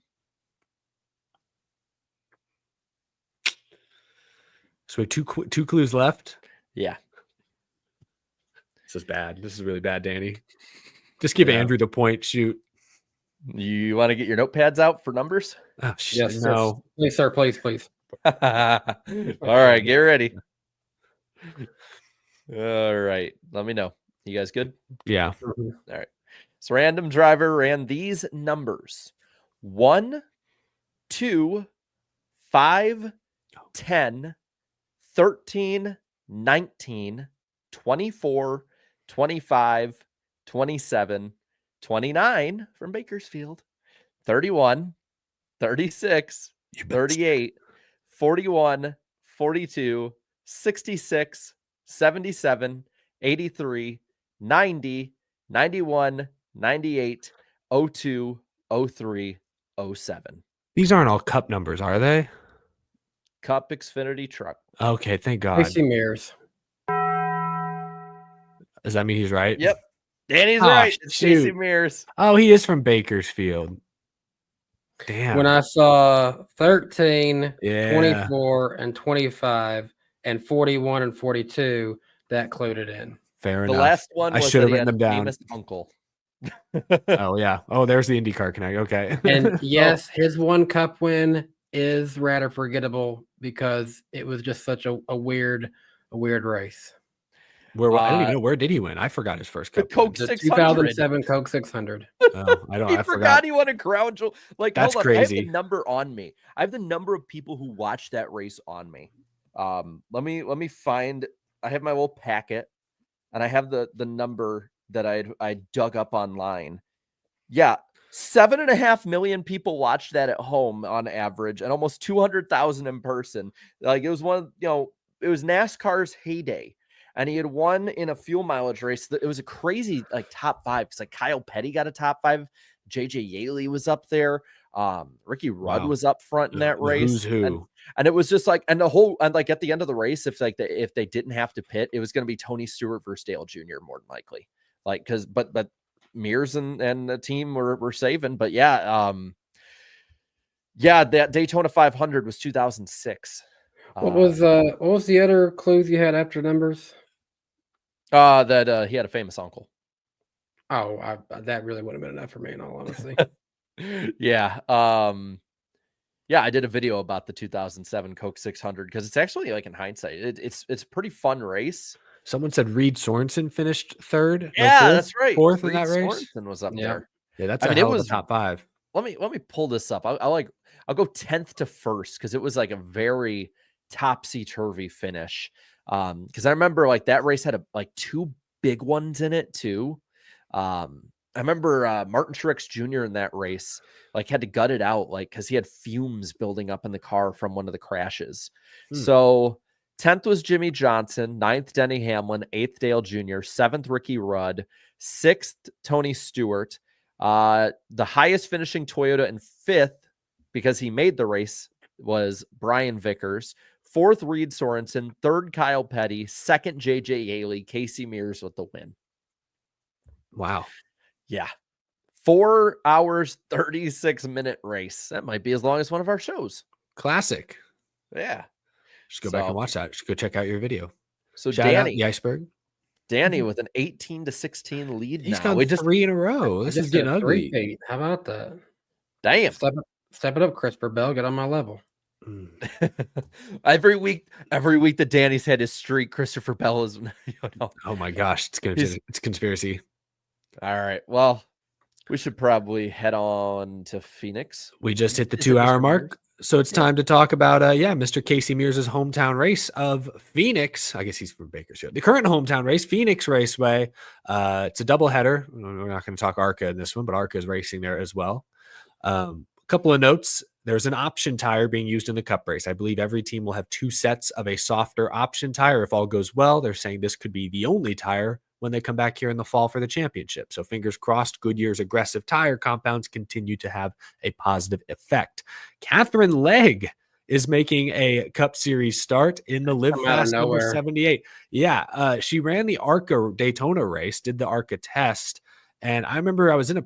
So we have two clues left.
Yeah.
This is bad. This is really bad, Danny. Just give
Yeah.
Andrew the point. Shoot.
You want to get your notepads out for numbers?
Oh shit.
Yes,
No.
Please, sir. Please.
All right, get ready. All right, let me know. You guys good?
Yeah.
All right. So random driver ran these numbers: 1, 2, 5, 10, 13, 19, 24, 25, 27, 29 from Bakersfield, 31, 36, 38, 41, 42, 66, 77, 83, 90, 91, 98, 02, 03, 07.
These aren't all cup numbers, are they?
Cup Xfinity truck.
Okay, thank God.
AC Mears.
Does that mean he's right?
Yep. Danny's
Oh,
right. It's Casey
shoot.
Mears.
Oh, he is from Bakersfield. Damn.
When I saw 13,
Yeah.
24, and 25, and 41 and 42, that clued it in.
Fair
The
enough.
last one
I
was
should have
that he
written
had
them
a
down.
famous uncle.
Oh yeah. Oh, there's the IndyCar connect. Okay.
And yes, his one cup win is rather forgettable because it was just such a weird race.
I don't even know, where did he win? I forgot his first
The
cup. win.
Coke
The
600.
2007 Coke 600.
Oh, I don't.
He
I
forgot he won a crown jewel. Like,
That's
hold on, I have
crazy.
the number on me. I have the number of people who watched that race on me. Let me find. I have my little packet, and I have the number that I dug up online. Yeah, 7.5 million people watched that at home on average, and almost 200,000 in person. Like it was it was NASCAR's heyday. And he had won in a fuel mileage race. It was a crazy like top 5 because like Kyle Petty got a top 5. JJ Yaley was up there. Ricky Rudd
Wow.
was up front in that
The
race.
who's who.
And it was just like, and like at the end of the race, if they didn't have to pit, it was going to be Tony Stewart versus Dale Jr. more than likely. Like but Mears and the team were saving. But yeah, that Daytona 500 was 2006.
What was the other clues you had after numbers?
That he had a famous uncle.
Oh, that really would have been enough for me, in all honesty.
Yeah. Yeah, I did a video about the 2007 Coke 600 because it's actually like in hindsight, it's a pretty fun race.
Someone said Reed Sorensen finished third. No,
Yeah,
fourth,
that's right.
fourth in
Reed
that race.
Sorensen was up
Yeah.
there.
Yeah, that's
I
a
mean,
hell
it
of a
was.
top five.
Let me pull this up. I'll go 10th to first because it was like a very topsy-turvy finish. Because I remember like that race had like two big ones in it too. I remember Martin Truex Jr. in that race like had to gut it out like because he had fumes building up in the car from one of the crashes. So 10th was Jimmy Johnson, 9th Denny Hamlin, 8th Dale Jr., 7th Ricky Rudd, 6th Tony Stewart. The highest finishing Toyota in 5th because he made the race was Brian Vickers. 4th Reed Sorensen, 3rd Kyle Petty, 2nd JJ Yaley, Casey Mears with the win.
Wow.
Yeah. 4 hours, 36-minute race. That might be as long as one of our shows.
Classic.
Yeah.
Just go back and watch that. Just go check out your video.
So
Shout out
Danny,
the Iceberg.
Danny with an 18-16 lead
He's
now.
gone 3 in a row. This is getting ugly.
Three-peat. How about that?
Damn.
Step it up, Christopher Bell. Get on my level.
every week that Danny's had his streak, Christopher Bell is.
Oh my gosh, it's conspiracy.
All right. Well, we should probably head on to Phoenix.
We just hit the 2-hour mark. So it's time to talk about Mr. Casey Mears' hometown race of Phoenix. I guess he's from Bakersfield. The current hometown race, Phoenix Raceway. It's a doubleheader. We're not going to talk ARCA in this one, but ARCA is racing there as well. A couple of notes. There's an option tire being used in the Cup race. I believe every team will have 2 sets of a softer option tire. If all goes well, they're saying this could be the only tire when they come back here in the fall for the championship. So fingers crossed, Goodyear's aggressive tire compounds continue to have a positive effect. Catherine Legg is making a Cup Series start in the Live Fast number 78. Yeah, she ran the ARCA Daytona race, did the ARCA test, and I remember I was in a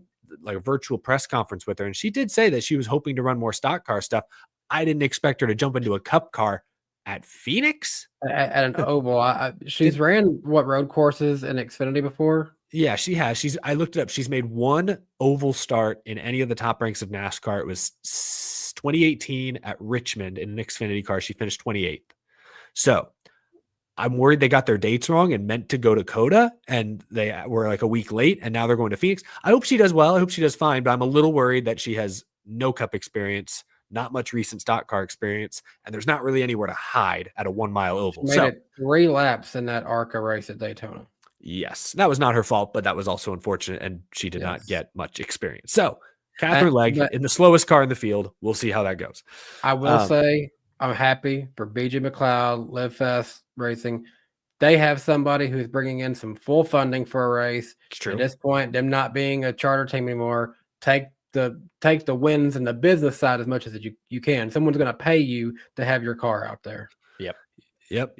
virtual press conference with her, and she did say that she was hoping to run more stock car stuff. I didn't expect her to jump into a Cup car at Phoenix.
At an oval. She's ran what road courses in Xfinity before?
Yeah, she has. I looked it up. She's made one oval start in any of the top ranks of NASCAR. It was 2018 at Richmond in an Xfinity car. She finished 28th. So I'm worried they got their dates wrong and meant to go to COTA, and they were like a week late, and now they're going to Phoenix. I hope she does well. I hope she does fine, but I'm a little worried that she has no Cup experience, not much recent stock car experience, and there's not really anywhere to hide at a 1-mile oval.
She made it 3 laps in that ARCA race at Daytona.
Yes, that was not her fault, but that was also unfortunate, and she did not get much experience. So Catherine Legg in the slowest car in the field. We'll see how that goes.
I will say I'm happy for BJ McLeod, Live Fast Racing. They have somebody who's bringing in some full funding for a race.
It's true.
At this point, them not being a charter team anymore, take the wins and the business side as much as you can. Someone's going to pay you to have your car out there.
Yep.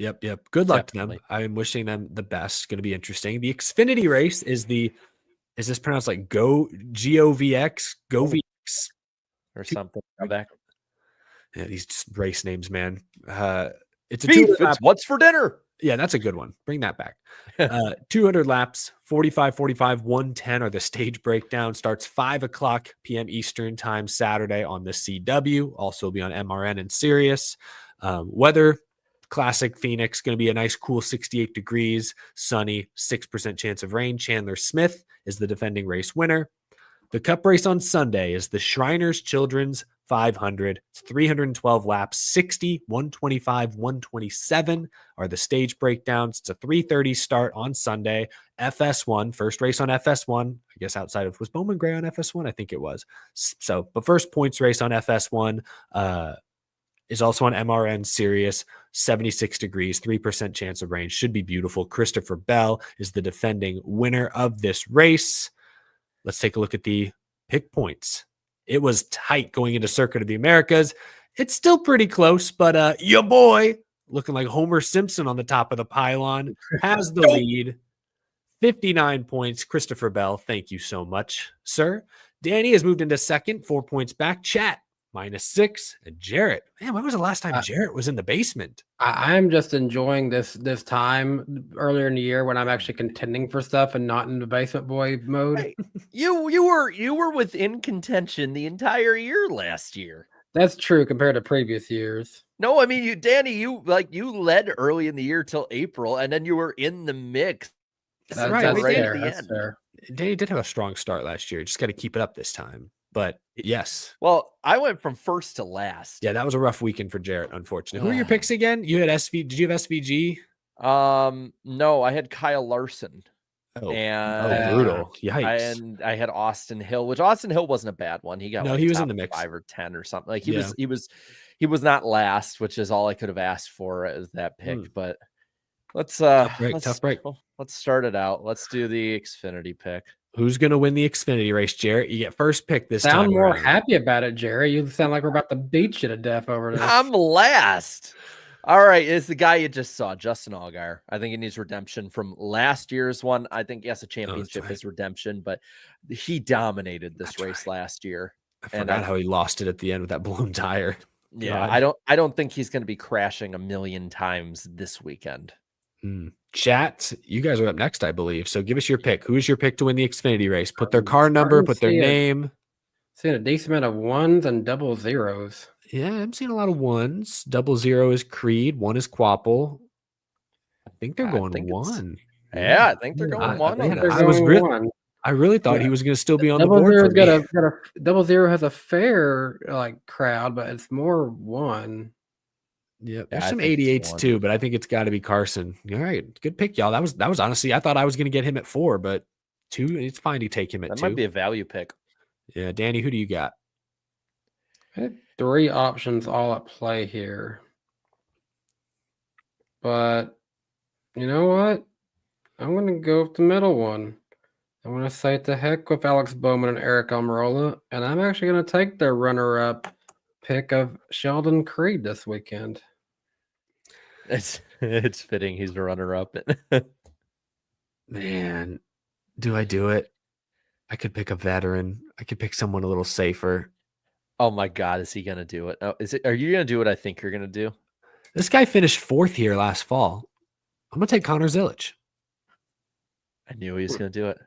Good luck to them. I'm wishing them the best. Going to be interesting. The Xfinity race is this pronounced like GOVX
or something? Back.
Yeah, these race names, man. It's a
Beef,
200 lap.
What's for dinner?
Yeah, that's a good one. Bring that back. 200 laps, 45, 110 are the stage breakdown. Starts 5:00 p.m. Eastern time Saturday on the CW. Also will be on MRN and Sirius. Weather, classic Phoenix, going to be a nice cool 68 degrees, sunny, 6% chance of rain. Chandler Smith is the defending race winner. The Cup race on Sunday is the Shriners Children's 500. It's 312 laps, 60, 125, 127 are the stage breakdowns. It's a 3:30 start on Sunday. FS1, first race on FS1. I guess outside of, was Bowman Gray on FS1? I think it was. So, but first points race on FS1 is also on MRN Sirius, 76 degrees, 3% chance of rain. Should be beautiful. Christopher Bell is the defending winner of this race. Let's take a look at the pick points. It was tight going into Circuit of the Americas. It's still pretty close, but your boy, looking like Homer Simpson on the top of the pylon, has the lead. 59 points. Christopher Bell, thank you so much, sir. Danny has moved into second, 4 points back. Chat, -6. And Jarrett, man, when was the last time Jarrett was in the basement?
I'm just enjoying this time earlier in the year when I'm actually contending for stuff and not in the basement boy mode.
Hey, you were within contention the entire year last year.
That's true compared to previous years.
No, I mean, Danny, you led early in the year till April, and then you were in the mix.
That's
right,
right
fair.
at the
That's
end.
fair.
Danny did have a strong start last year. Just got to keep it up this time. But yes.
Well, I went from first to last.
Yeah, that was a rough weekend for Jarrett, unfortunately. Who are your picks again? You had did you have SVG?
No, I had Kyle Larson.
Oh,
And
brutal. Yikes.
and I had Austin Hill, which Austin Hill wasn't a bad one. He got
No,
like
he was
top
in the mix.
5 or 10 or something. Like he was not last, which is all I could have asked for as that pick. But let's
tough break.
Let's start it out. Let's do the Xfinity pick.
Who's gonna win the Xfinity race, Jarrett? You get first pick this time.
Sound more
around.
happy about it, Jerry. You sound like we're about to beat you to death over this.
I'm last. All right, it's the guy you just saw, Justin Allgaier. I think he needs redemption from last year's one. I think yes, a championship is redemption, but he dominated this race last year.
I forgot how he lost it at the end with that blown tire.
Yeah,
God.
I don't think he's going to be crashing a million times this weekend.
Chat, you guys are up next, I believe. So give us your pick. Who is your pick to win the Xfinity race? Put their car number, put their name.
Seeing a decent amount of ones and double zeros.
Yeah, I'm seeing a lot of ones. 00 is Cred. 1 is Quapple. I think they're going 1.
Yeah, I think they're going 1.
I really thought he was going to still be on the
Double
board.
Zero's got a 00 has a fair crowd, but it's more 1.
Yeah, there's some 88s too, but I think it's got to be Carson. All right, good pick, y'all. That was honestly, I thought I was going to get him at 4, but 2, it's fine to take him at 2.
That might be a value pick.
Yeah, Danny, who do you got?
I had 3 options all at play here. But you know what? I'm going to go with the middle one. I'm going to say to heck with Alex Bowman and Eric Almirola, and I'm actually going to take their runner-up pick of Sheldon Creed this weekend.
It's fitting he's the runner-up.
Man, do I do it? I could pick a veteran. I could pick someone a little safer.
Oh my God, is he going to do it? Oh, are you going to do what I think you're going to do?
This guy finished 4th here last fall. I'm going to take Connor Zilisch.
I knew he was going to do it.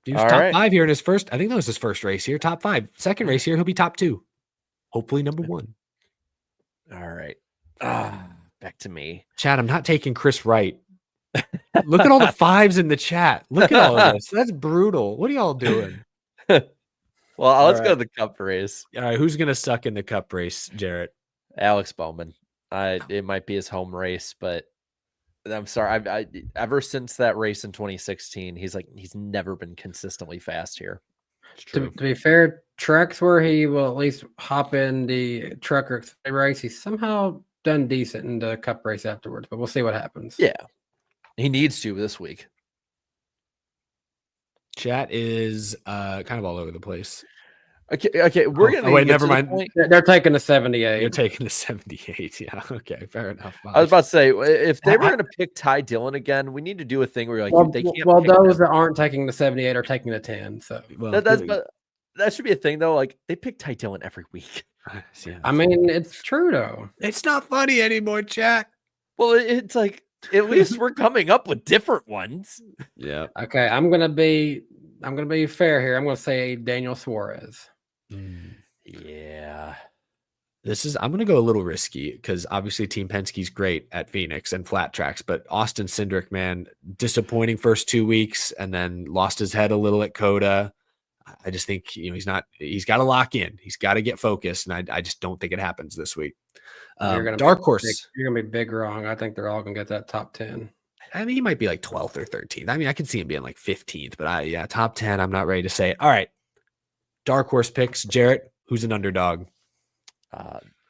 He was top 5 here in his first. I think that was his first race here. Top 5. Second race here, he'll be top 2. Hopefully number 1.
All right. Back to me.
Chad, I'm not taking Chris Wright. Look at all the 5s in the chat. Look at all of this. That's brutal. What are y'all doing?
Well, let's go to the Cup race.
All right, who's gonna suck in the Cup race, Jarrett?
Alex Bowman. It might be his home race, but I'm sorry. I ever since that race in 2016, he's never been consistently fast here.
To be fair, tracks where he will at least hop in the trucker race, he's somehow done decent in the Cup race afterwards, but we'll see what happens.
Yeah, he needs to this week.
Chat is kind of all over the place.
Okay, we're gonna.
Wait, never mind.
They're taking the 78.
You're taking the 78. Yeah, okay, fair enough.
I was about to say, if they were gonna pick Ty Dillon again, we need to do a thing where they can't.
Well, those that aren't taking the 78 are taking the 10. So
that should be a thing though. Like they pick Ty Dillon every week.
Yeah.
I mean, it's true though.
It's not funny anymore, chat.
Well, it's like at least we're coming up with different ones.
Yeah.
Okay, I'm gonna be fair here. I'm gonna say Daniel Suarez.
Yeah.
I'm going to go a little risky because obviously Team Penske's great at Phoenix and flat tracks, but Austin Cindric, man, disappointing first 2 weeks and then lost his head a little at COTA. I just think, he's got to lock in. He's got to get focused. And I just don't think it happens this week. Dark horse.
You're going to be big wrong. I think they're all going to get that top 10.
I mean, he might be like 12th or 13th. I mean, I could see him being like 15th, but top 10. I'm not ready to say it. All right. Dark horse picks. Jarrett, who's an underdog?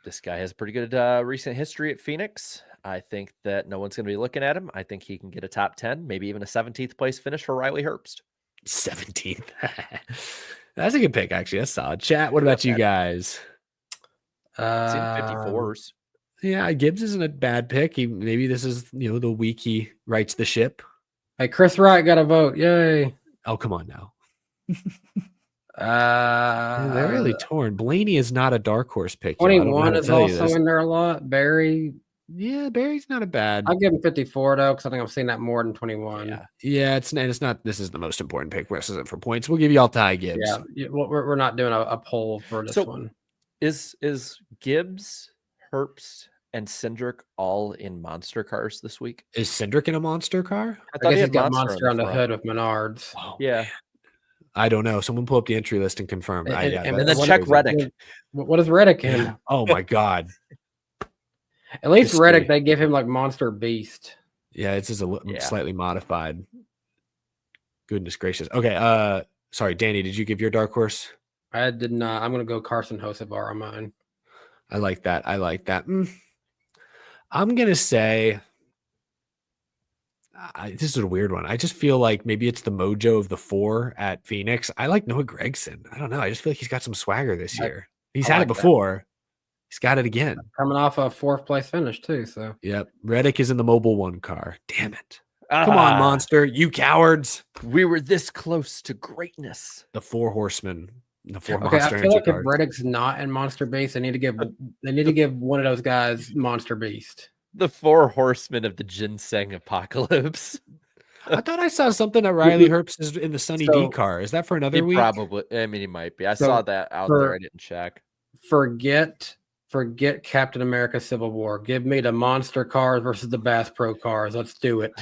This guy has pretty good recent history at Phoenix. I think that no one's going to be looking at him. I think he can get a top 10, maybe even a 17th place finish for Riley Herbst.
17th. That's a good pick, actually. That's solid. Chat, what about you guys?
It's in 54s.
Yeah, Gibbs isn't a bad pick. Maybe this is the week he rights the ship.
Hey, Chris Wright got a vote. Yay.
Oh, come on now. They're really torn. Blaney is not a dark horse pick.
21 is also in there a lot. Barry
Yeah, Barry's not a bad.
I'll give him 54 though, because I think I've seen that more than 21.
Yeah, it's not. This is the most important pick. This isn't for points. We'll give you all Ty Gibbs.
We're not doing a poll for this one.
Is Gibbs, Herbst, and Cindric all in monster cars this week?
Is Cindric in a monster car?
I guess he's got monster on the hood with Menards.
Oh,
yeah.
Man. I don't know. Someone pull up the entry list and confirm.
And then check Reddick.
What is Reddick in?
Oh my God.
At least Reddick, they give him like Monster Beast.
Yeah, it's just slightly modified. Goodness gracious. Okay. Sorry, Danny, did you give your dark horse?
I did not. I'm going to go Carson Hocevar on mine.
I like that. I'm going to say this is a weird one. I just feel like maybe it's the mojo of the 4 at Phoenix. I like Noah Gragson. I don't know. I just feel like he's got some swagger this year. He's had it before. He's got it again.
Coming off a 4th place finish too. So
yep. Reddick is in the Mobile 1 car. Damn it. Come on, Monster. You cowards.
We were this close to greatness.
The 4 horsemen. The 4
okay,
Monster
I feel like
cars.
if Reddick's not in Monster Beast, they need to give one of those guys Monster Beast.
The 4 horsemen of the ginseng apocalypse.
I thought I saw something that Riley Herbst is in the Sunny D car. Is that for another week?
Probably. I mean, he might be. I saw that out there. I didn't check.
Forget Captain America Civil War. Give me the monster cars versus the Bass Pro cars. Let's do it.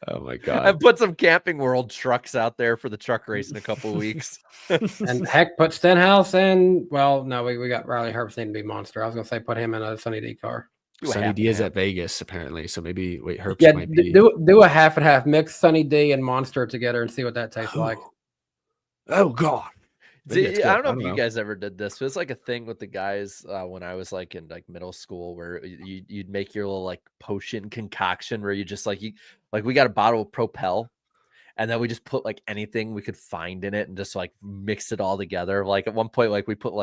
Oh my God.
And put some Camping World trucks out there for the truck race in a couple of weeks.
And heck, put Stenhouse in. Well, no, we got Riley Herbst need to be monster. I was gonna say put him in a Sunny D car.
Sunny D is at Vegas apparently, so maybe Herbst might be.
Do a half and half. Mix Sunny D and Monster together and see what that tastes like.
Oh God.
See, I don't know if you guys ever did this, but it's like a thing with the guys when I was like in like middle school where you'd make your little like potion concoction where you just like we got a bottle of Propel and then we just put like anything we could find in it and just like mix it all together. Like at one point, like we put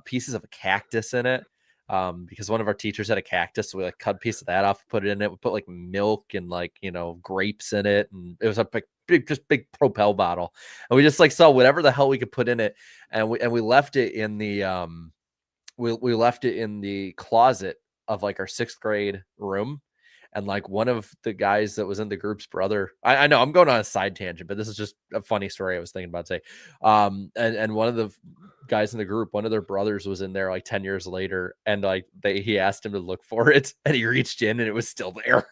pieces of a cactus in it. Because one of our teachers had a cactus, so we like cut a piece of that off, put it in it. We put like milk and like grapes in it, and it was a big Propel bottle. And we just like saw whatever the hell we could put in it, and we left it in the we left it in the closet of like our 6th grade room. And like one of the guys that was in the group's brother, I know I'm going on a side tangent, but this is just a funny story I was thinking about today. And one of the guys in the group, one of their brothers was in there like 10 years later, and like he asked him to look for it, and he reached in and it was still there.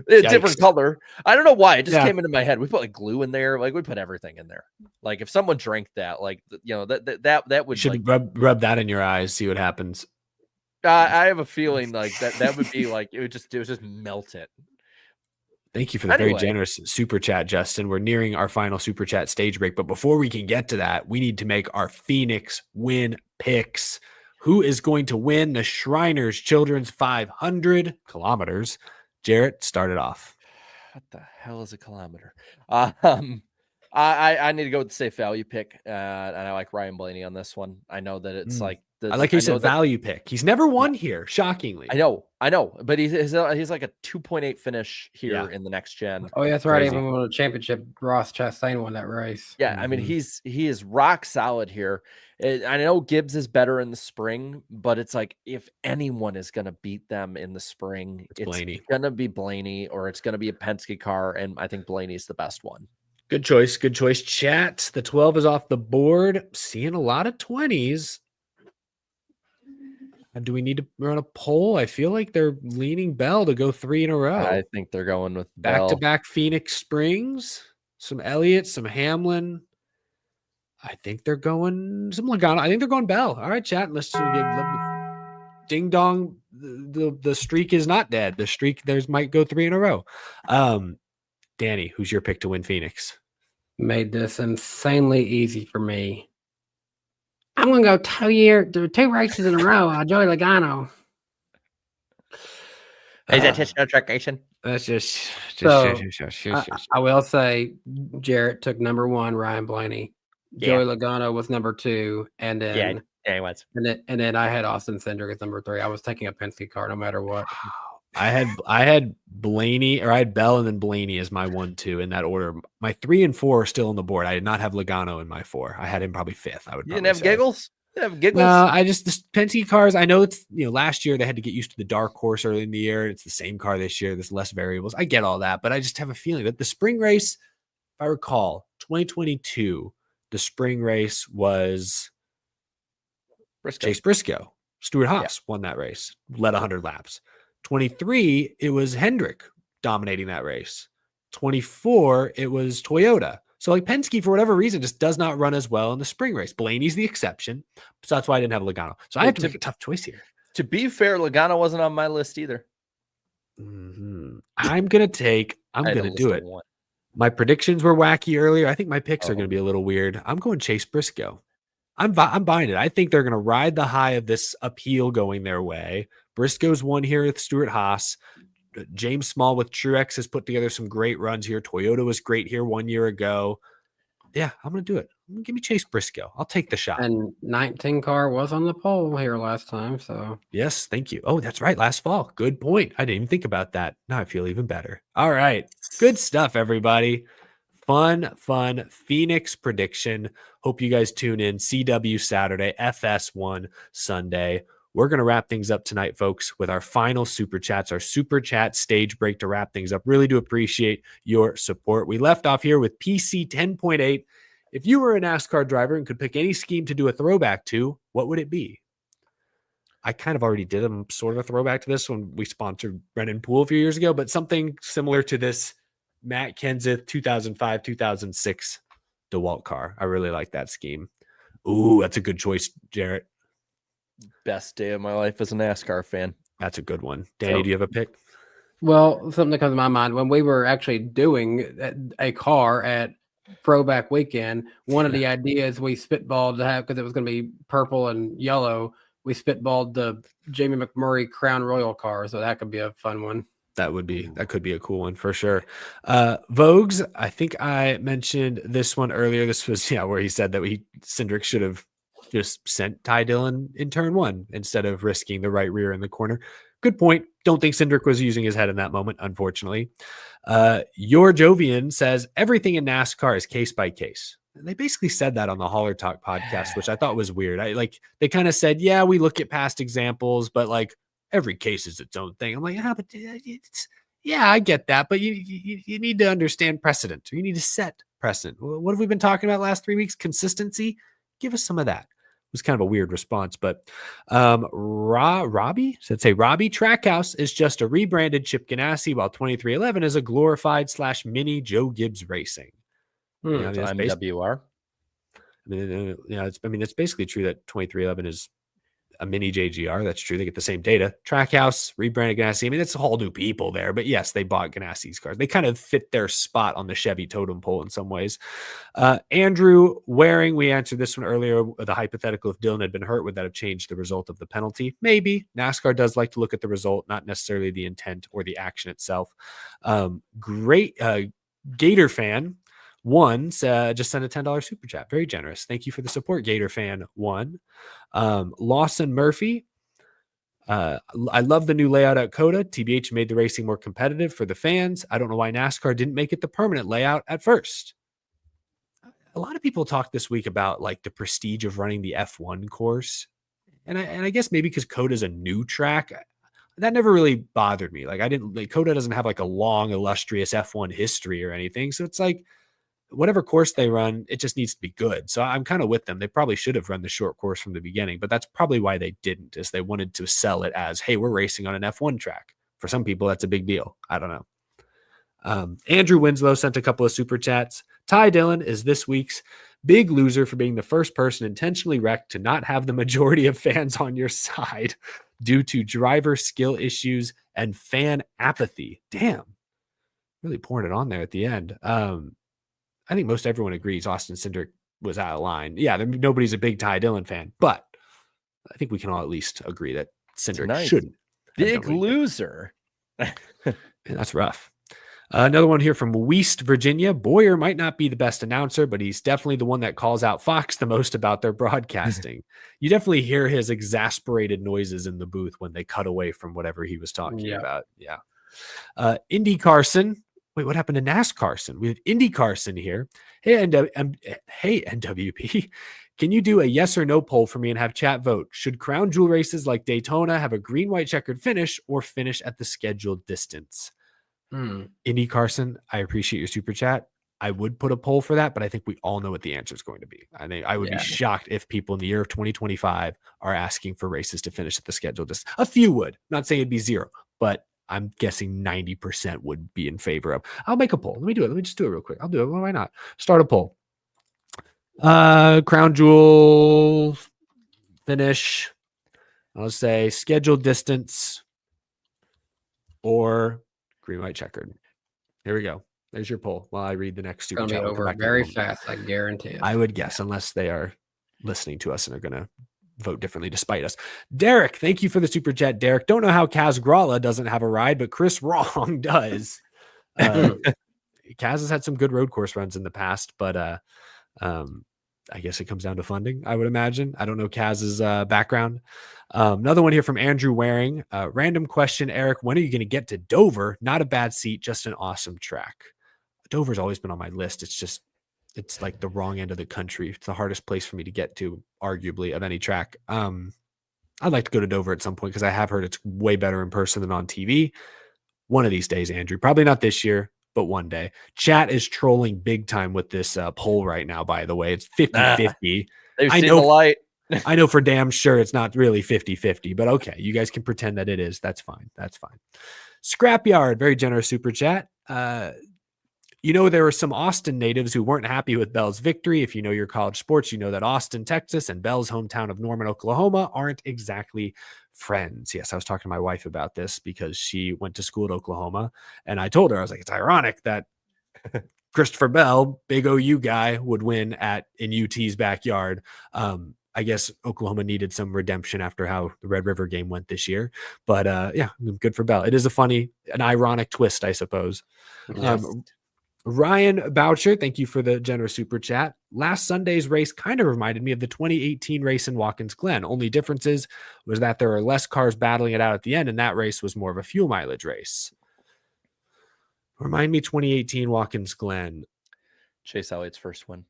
A different color. I don't know why. It just came into my head. We put like glue in there, like we put everything in there. Like if someone drank that, like that would
should rub that in your eyes, see what happens.
I have a feeling like that would be like it would just melt it.
Thank you for the very generous super chat, Justin. We're nearing our final super chat stage break, but before we can get to that, we need to make our Phoenix win picks. Who is going to win the Shriners Children's 500 kilometers? Jarrett, start it off.
What the hell is a kilometer? I need to go with the safe value pick, and I like Ryan Blaney on this one. I know that it's like.
I like he said value pick. He's never won here, shockingly.
I know, but he's like a 2.8 finish here in the next gen.
Oh, yeah, that's right. Even won a championship. Ross Chastain won that race.
Yeah, I mean he is rock solid here. I know Gibbs is better in the spring, but it's like if anyone is going to beat them in the spring, it's going to be Blaney or it's going to be a Penske car, and I think Blaney's the best one.
Good choice. Chat. The 12 is off the board. Seeing a lot of 20s. And do we need to run a poll? I feel like they're leaning Bell to go 3 in a row.
I think they're going with Bell.
Back-to-back Phoenix Springs, some Elliott, some Hamlin. I think they're going some Logano. I think they're going Bell. All right, chat. Let's ding dong. The streak is not dead. The streak might go 3 in a row. Danny, who's your pick to win Phoenix?
Made this insanely easy for me. I'm going to go 2 races in a row. Joey Logano.
Is that just no truckation?
That's just
I will say Jarrett took number 1, Ryan Blaney. Joey Logano was number 2, and then
he was.
And then I had Austin Cindric as number 3. I was taking a Penske car no matter what.
I had Blaney, or I had Bell and then Blaney as my 1-2 in that order. My 3 and 4 are still on the board. I did not have Logano in my 4. I had him probably 5th.
You didn't have Giggles? They have giggles.
No, the Penske cars, I know it's, last year they had to get used to the dark horse early in the year. It's the same car this year. There's less variables. I get all that, but I just have a feeling that the spring race, if I recall, 2022, the spring race was
Briscoe.
Chase Briscoe. Stuart Haas won that race, led 100 laps. 23, it was Hendrick dominating that race. 24, it was Toyota. So like Penske, for whatever reason, just does not run as well in the spring race. Blaney's the exception. So that's why I didn't have Logano. So I have to make a tough choice here.
To be fair, Logano wasn't on my list either.
I'm going to do it.
One.
My predictions were wacky earlier. I think my picks are going to be a little weird. I'm going Chase Briscoe. I'm buying it. I think they're going to ride the high of this appeal going their way. Briscoe's won here with Stuart Haas. James Small with Truex has put together some great runs here. Toyota was great here 1 year ago. Yeah, I'm going to do it. Give me Chase Briscoe. I'll take the shot.
And 19 car was on the pole here last time. So
yes, thank you. Oh, that's right. Last fall. Good point. I didn't even think about that. Now I feel even better. All right. Good stuff, everybody. Fun Phoenix prediction. Hope you guys tune in. CW Saturday, FS1 Sunday. We're going to wrap things up tonight, folks, with our final super chats, our super chat stage break to wrap things up. Really do appreciate your support. We left off here with PC 10.8. If you were a NASCAR driver and could pick any scheme to do a throwback to, what would it be? I kind of already did a sort of a throwback to this when we sponsored Brennan Poole a few years ago, but something similar to this Matt Kenseth 2005, 2006 DeWalt car. I really like that scheme. Ooh, that's a good choice, Jarrett.
Best day of my life as a NASCAR fan.
That's a good one. Danny, do you have a pick?
well, something that comes to my mind when we were actually doing a car at Throwback Weekend, one of the ideas we spitballed to have, because it was going to be purple and yellow, we spitballed the Jamie McMurray Crown Royal car. So that could be a fun one.
That could be a cool one for sure. Vogues, I think I mentioned this one earlier. This was where he said that Cindric should have just sent Ty Dillon in turn one instead of risking the right rear in the corner. Good point. Don't think Cindric was using his head in that moment, unfortunately. Your Jovian says everything in NASCAR is case by case. And they basically said that on the Holler Talk podcast, which I thought was weird. They kind of said, yeah, we look at past examples, but like every case is its own thing. I'm like, I get that, but you need to understand precedent, or you need to set precedent. What have we been talking about last 3 weeks? Consistency. Give us some of that. It was kind of a weird response, but Robbie Trackhouse is just a rebranded Chip Ganassi, while 2311 is a glorified / mini Joe Gibbs Racing.
MWR.
It's basically true that 2311 is a mini JGR. That's true. They get the same data. Trackhouse, rebranded Ganassi. It's all new people there, but yes, they bought Ganassi's cars. They kind of fit their spot on the Chevy totem pole in some ways. Andrew Waring, we answered this one earlier. The hypothetical, if Dillon had been hurt, would that have changed the result of the penalty? Maybe. NASCAR does like to look at the result, not necessarily the intent or the action itself. Great Gator fan. One just sent a $10 super chat. Very generous. Thank you for the support, Gator fan one. Lawson Murphy. I love the new layout at COTA. TBH made the racing more competitive for the fans. I don't know why NASCAR didn't make it the permanent layout at first. A lot of people talked this week about like the prestige of running the F1 course. And I guess maybe because COTA is a new track, that never really bothered me. COTA doesn't have like a long, illustrious F1 history or anything. So it's like, whatever course they run, it just needs to be good. So I'm kind of with them. They probably should have run the short course from the beginning, but that's probably why they didn't, is they wanted to sell it as, hey, we're racing on an F1 track. For some people, that's a big deal. I don't know. Andrew Winslow sent a couple of super chats. Ty Dillon is this week's big loser for being the first person intentionally wrecked to not have the majority of fans on your side due to driver skill issues and fan apathy. Damn. Really pouring it on there at the end. I think most everyone agrees Austin Cindric was out of line. Yeah, nobody's a big Ty Dillon fan, but I think we can all at least agree that Cindric shouldn't.
Big loser.
That's rough. Another one here from West Virginia. Boyer might not be the best announcer, but he's definitely the one that calls out Fox the most about their broadcasting. You definitely hear his exasperated noises in the booth when they cut away from whatever he was talking about. Yeah. Indy Carson. Wait, what happened to NASCAR Carson? We have Indy Carson here. Hey, NWP. Can you do a yes or no poll for me and have chat vote? Should crown jewel races like Daytona have a green, white checkered finish or finish at the scheduled distance? Indy Carson, I appreciate your super chat. I would put a poll for that, but I think we all know what the answer is going to be. I think I would be shocked if people in the year of 2025 are asking for races to finish at the scheduled distance. A few would. Not saying it'd be zero, but I'm guessing 90% would be in favor of. I'll make a poll. Let me do it. Let me just do it real quick. I'll do it. Well, why not? Start a poll. Crown jewel finish. I'll say scheduled distance or green, white checkered. Here we go. There's your poll while I read the next super
It's going
chat.
to be
We'll come
over
back to
very
that
fast, I guarantee it.
I would guess, unless they are listening to us and are going to vote differently despite us. Derek, thank you for the super chat. Derek, don't know how Kaz Gralla doesn't have a ride, but Chris Wrong does. Kaz has had some good road course runs in the past, but I guess it comes down to funding, I would imagine. I don't know Kaz's background. Another one here from Andrew Waring. Random question, Eric, when are you going to get to Dover? Not a bad seat, just an awesome track. Dover's always been on my list. It's like the wrong end of the country. It's the hardest place for me to get to, arguably, of any track. I'd like to go to Dover at some point because I have heard it's way better in person than on TV. One of these days, Andrew. Probably not this year, but one day. Chat is trolling big time with this poll right now, by the way. It's 50-50.
They've seen the light.
I know for damn sure it's not really 50-50, but okay. You guys can pretend that it is. That's fine. That's fine. Scrapyard, very generous super chat. There were some Austin natives who weren't happy with Bell's victory. If you know your college sports, you know that Austin, Texas, and Bell's hometown of Norman, Oklahoma aren't exactly friends. Yes, I was talking to my wife about this because she went to school at Oklahoma, and I told her, I was like, it's ironic that Christopher Bell, big OU guy, would win in UT's backyard. I guess Oklahoma needed some redemption after how the Red River game went this year. But good for Bell. It is an ironic twist, I suppose.
Yes.
Ryan Boucher, thank you for the generous super chat. Last Sunday's race kind of reminded me of the 2018 race in Watkins Glen. Only differences was that there were less cars battling it out at the end, and that race was more of a fuel mileage race. Remind me 2018 Watkins Glen.
Chase Elliott's first win.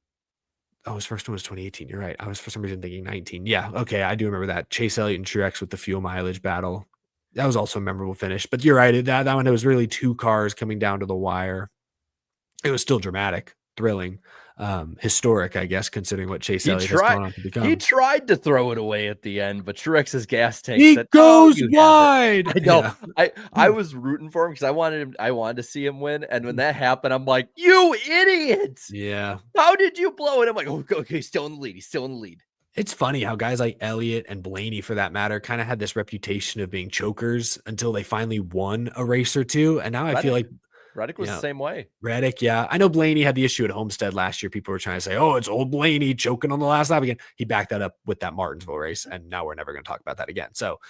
Oh, his first one was 2018. You're right. I was for some reason thinking 19. Yeah, okay, I do remember that. Chase Elliott and Truex with the fuel mileage battle. That was also a memorable finish. But you're right. That one, it was really two cars coming down to the wire. It was still dramatic, thrilling, historic, I guess, considering what Chase Elliott has gone on to become.
He tried to throw it away at the end, but Truex's gas tank
He
said,
goes wide.
I know.
Yeah.
I was rooting for him because I wanted to see him win. And when that happened, I'm like, you idiot.
Yeah.
How did you blow it? I'm like, okay, he's still in the lead. He's still in the lead.
It's funny how guys like Elliott and Blaney, for that matter, kind of had this reputation of being chokers until they finally won a race or two. And now I feel like
Reddick was the same way.
Reddick, yeah. I know Blaney had the issue at Homestead last year. People were trying to say, oh, it's old Blaney choking on the last lap again. He backed that up with that Martinsville race, and now we're never going to talk about that again. So,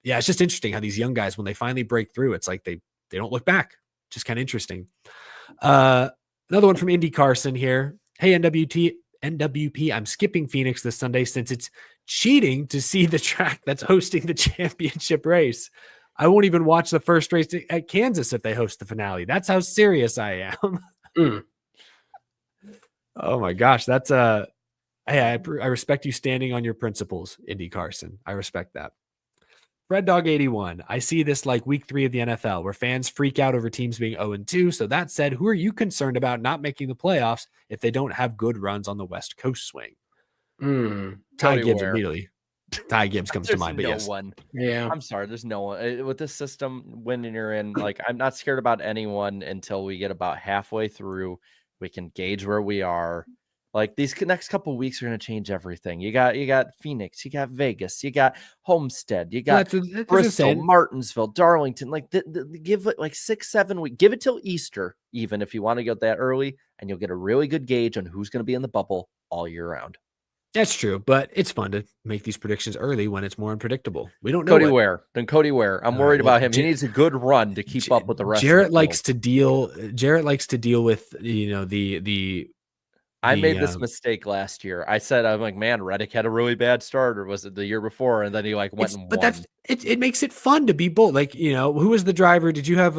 it's just interesting how these young guys, when they finally break through, it's like they don't look back. Just kind of interesting. Another one from Indy Carson here. Hey, NWP, I'm skipping Phoenix this Sunday since it's cheating to see the track that's hosting the championship race. I won't even watch the first race at Kansas if they host the finale. That's how serious I am. Oh my gosh. That's hey, I respect you standing on your principles, Indy Carson. I respect that. Red Dog 81. I see this like week 3 of the NFL where fans freak out over teams being 0-2. So that said, who are you concerned about not making the playoffs if they don't have good runs on the West Coast swing? Ty Gibbs immediately. Ty Gibbs comes to mind, but yes.
One.
Yeah.
I'm sorry. There's no one with this system. When you're in, like, I'm not scared about anyone until we get about halfway through. We can gauge where we are. Like, these next couple of weeks are going to change everything. You got Phoenix, you got Vegas, you got Homestead, you got Bristol, Martinsville, Darlington. Like, give it like 6-7 weeks. Give it till Easter, even if you want to get that early, and you'll get a really good gauge on who's going to be in the bubble all year round.
That's true, but it's fun to make these predictions early when it's more unpredictable. We don't know.
Cody Ware. I'm worried about him. He needs a good run to keep up with the rest.
Jarrett likes to deal with the.
I made this mistake last year. I'm like, man, Reddick had a really bad start, or was it the year before? And then he went and
but
won.
It makes it fun to be bold. Like, who was the driver? Did you have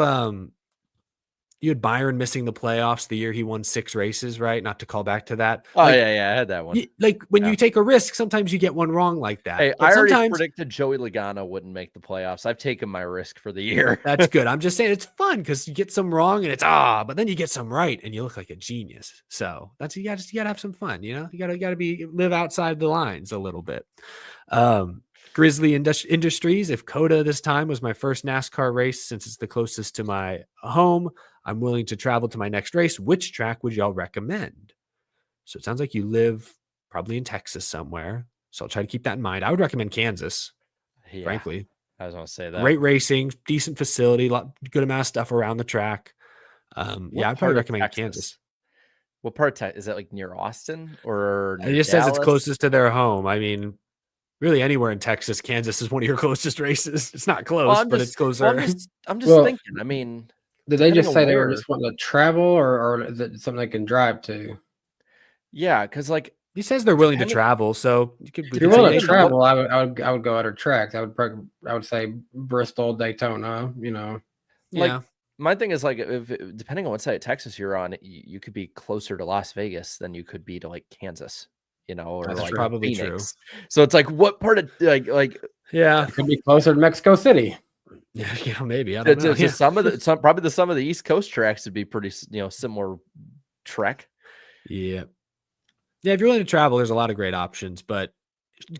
you had Byron missing the playoffs the year he won 6 races, right? Not to call back to that.
Oh,
Like,
yeah, I had that one.
like when
Yeah.
you take a risk, sometimes you get one wrong like that.
Hey,
But
I already
sometimes
predicted Joey Logano wouldn't make the playoffs. I've taken my risk for the year.
that's good. I'm just saying it's fun because you get some wrong and it's but then you get some right and you look like a genius. So that's you gotta have some fun, you know. You gotta live outside the lines a little bit. Grizzly Industries. If COTA this time was my first NASCAR race, since it's the closest to my home, I'm willing to travel to my next race. Which track would y'all recommend? So it sounds like you live probably in Texas somewhere. So I'll try to keep that in mind. I would recommend Kansas,
Yeah,
frankly.
I was going to say that.
Great racing, decent facility, good amount of stuff around the track. Yeah, I'd probably recommend Kansas.
What part of Texas? Is that like near Austin or
It just says it's closest to their home. I mean, really anywhere in Texas, Kansas is one of your closest races. It's not close, but it's closer.
I'm just thinking. I mean,
did they just say they were just wanting to travel, or is it something they can drive to?
Yeah, because like
he says they're willing to travel, so
if you're willing to travel, I would go other tracks. I would say Bristol, Daytona. You know,
like my thing is like if depending on what side of Texas you're on, you could be closer to Las Vegas than you could be to like Kansas. You know, or
that's
like
probably
Phoenix. True. So it's like what part of like
yeah,
it could be closer to Mexico City.
Yeah, maybe. I don't know.
Some of the East Coast tracks would be pretty, similar trek.
Yeah. Yeah, if you're willing to travel, there's a lot of great options, but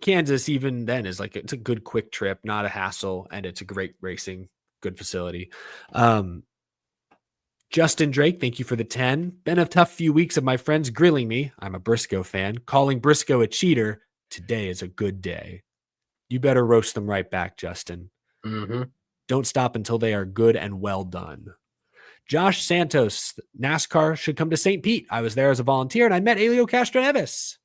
Kansas even then is like it's a good quick trip, not a hassle, and it's a great racing, good facility. Justin Drake, thank you for the 10. Been a tough few weeks of my friends grilling me. I'm a Briscoe fan. Calling Briscoe a cheater. Today is a good day. You better roast them right back, Justin.
Mm-hmm.
Don't stop until they are good and well done. Josh Santos, NASCAR should come to St. Pete. I was there as a volunteer and I met Elio Castroneves.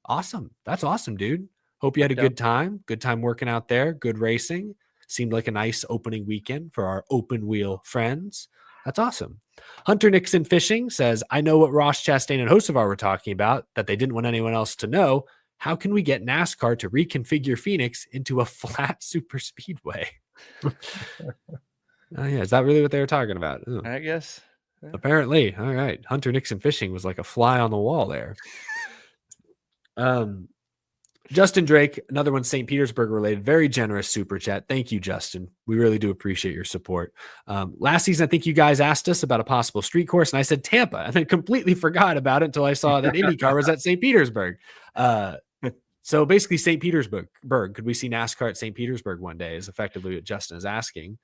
Awesome. That's awesome, dude. Hope you had a good time. Good time working out there. Good racing. Seemed like a nice opening weekend for our open wheel friends. That's awesome. Hunter Nixon Fishing says, I know what Ross Chastain and Hocevar were talking about, that they didn't want anyone else to know. How can we get NASCAR to reconfigure Phoenix into a flat super speedway? Oh, yeah. Is that really what they were talking about? Ooh.
I guess.
Yeah. Apparently. All right. Hunter Nixon Fishing was like a fly on the wall there. Justin Drake, another one St. Petersburg related, very generous super chat. Thank you, Justin. We really do appreciate your support. Last season, I think you guys asked us about a possible street course, and I said Tampa, and then completely forgot about it until I saw that IndyCar was at St. Petersburg. So basically, St. Petersburg. Could we see NASCAR at St. Petersburg one day? Is effectively what Justin is asking.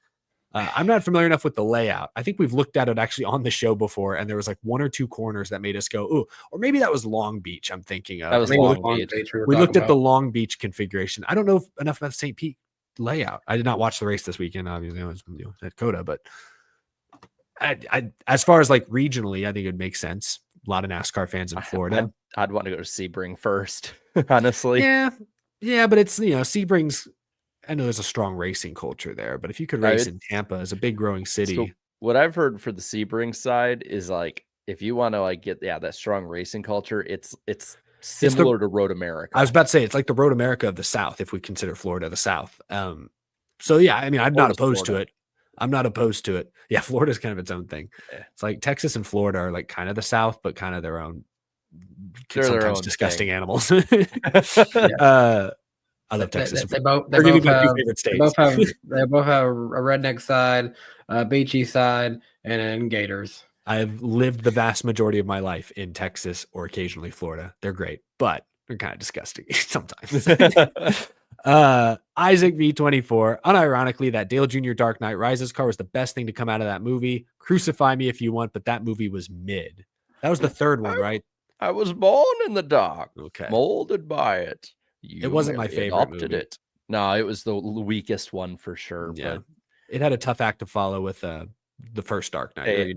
I'm not familiar enough with the layout. I think we've looked at it actually on the show before, and there was like 1 or 2 corners that made us go, ooh, or maybe that was Long Beach. I'm thinking of.
That was Long Beach.
We looked at the Long Beach configuration. I don't know enough about the St. Pete layout. I did not watch the race this weekend. Obviously, I was at COTA, but I as far as like regionally, I think it would make sense. A lot of NASCAR fans in Florida.
I'd want to go to Sebring first, honestly.
Yeah, but it's Sebring's. I know there's a strong racing culture there, but if you could race in Tampa as a big growing city.
So what I've heard for the Sebring side is like, if you want to like get that strong racing culture, it's similar to Road America.
I was about to say it's like the Road America of the South, if we consider Florida the South. So yeah, I mean, I'm not opposed to it. I'm not opposed to it. Yeah, Florida's kind of its own thing. Yeah. It's like Texas and Florida are like kind of the South, but kind of their own.
They're
sometimes
their own
disgusting
thing.
Animals. I love Texas.
They both have a redneck side, a beachy side, and then gators.
I've lived the vast majority of my life in Texas or occasionally Florida. They're great, but they're kind of disgusting sometimes. Isaac V24, unironically, that Dale Jr. Dark Knight Rises car was the best thing to come out of that movie. Crucify me if you want, but that movie was mid. That was the third one, right?
I was born in the dark,
okay,
molded by it.
It wasn't my favorite movie.
It. No, it was the weakest one for sure.
Yeah,
but
it had a tough act to follow with the first Dark Knight.
Hey,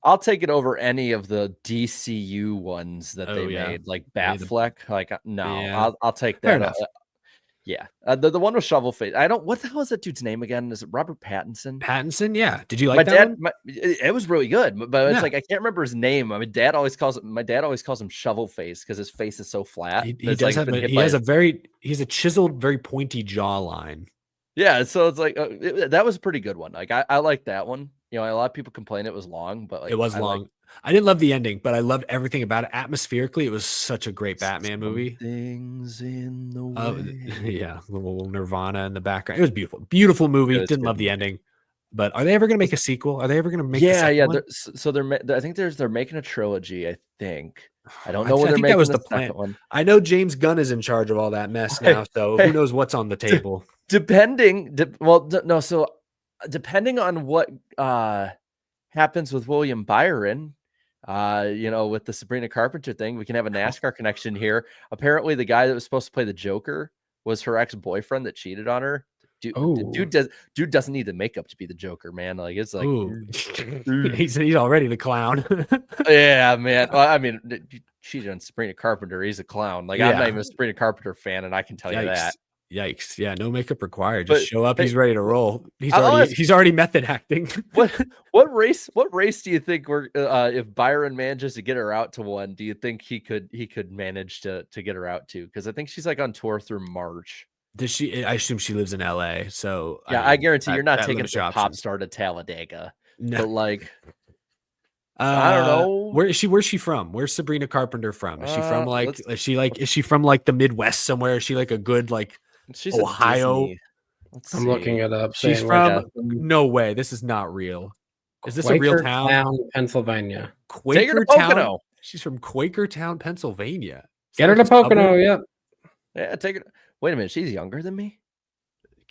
I'll take it over any of the DCU ones that they made, like Batfleck. Like I'll take that. Yeah, the one with shovel face. I don't. What the hell is that dude's name again? Is it Robert Pattinson?
Pattinson, yeah. Did you like that one?
It was really good, but it's like I can't remember his name. My dad always calls him shovel face because his face is so flat.
He has a chiseled, very pointy jawline.
Yeah, so it's like that was a pretty good one. Like I like that one. you know, a lot of people complain it was long, but like
It was
I
long.
like
I didn't love the ending, but I loved everything about it. Atmospherically, it was such a great Batman movie.
Things in the way.
Yeah, little Nirvana in the background. It was beautiful. Beautiful movie.
It was
Didn't
good
love the
movie.
ending. But are they ever going to make a sequel? Are they ever going to make the
Yeah,
second
yeah.
one?
So I think they're making a trilogy. I think. I don't
I
know when they're
think that was
making
the
the
plan.
second one.
I know James Gunn is in charge of all that mess now, so who knows what's on the table.
No. So depending on what happens with William Byron, you know, with the Sabrina Carpenter thing, we can have a NASCAR connection here. Apparently, the guy that was supposed to play the Joker was her ex-boyfriend that cheated on her. Dude doesn't need the makeup to be the Joker, man. Like it's like,
Ooh. he's already the clown.
yeah, man. Well, I mean, cheated on Sabrina Carpenter. He's a clown. Like I'm not
Yeah.
even a Sabrina Carpenter fan, and I can tell you that.
Yikes. Yeah, no makeup required. Just
But
show up.
hey,
He's ready to roll.
I'll ask-
He's already method acting.
What race do you think we're if Byron manages to get her out to one, do you think he could manage to get her out to? Because I think she's like on tour through March.
Does she? I assume she lives in LA. So
Yeah, I guarantee you're not taking
limits your
a pop
options.
star to Talladega.
No.
But like I don't know.
Where's she from? Where's Sabrina Carpenter from? Is she from
let's-
is she from like the Midwest somewhere? Is she like a good like
She's a
Ohio?
Disney. Let's
I'm
see.
looking it up.
She's
saying,
from
like,
no way. This is not real. Is this a real town?
Pennsylvania.
Take her to
Quakertown.
Pocono.
She's from Quakertown, Pennsylvania. Is
Get
that
her to
like a suburb?
Pocono. Yep.
Yeah, take her. Wait a minute, she's younger than me?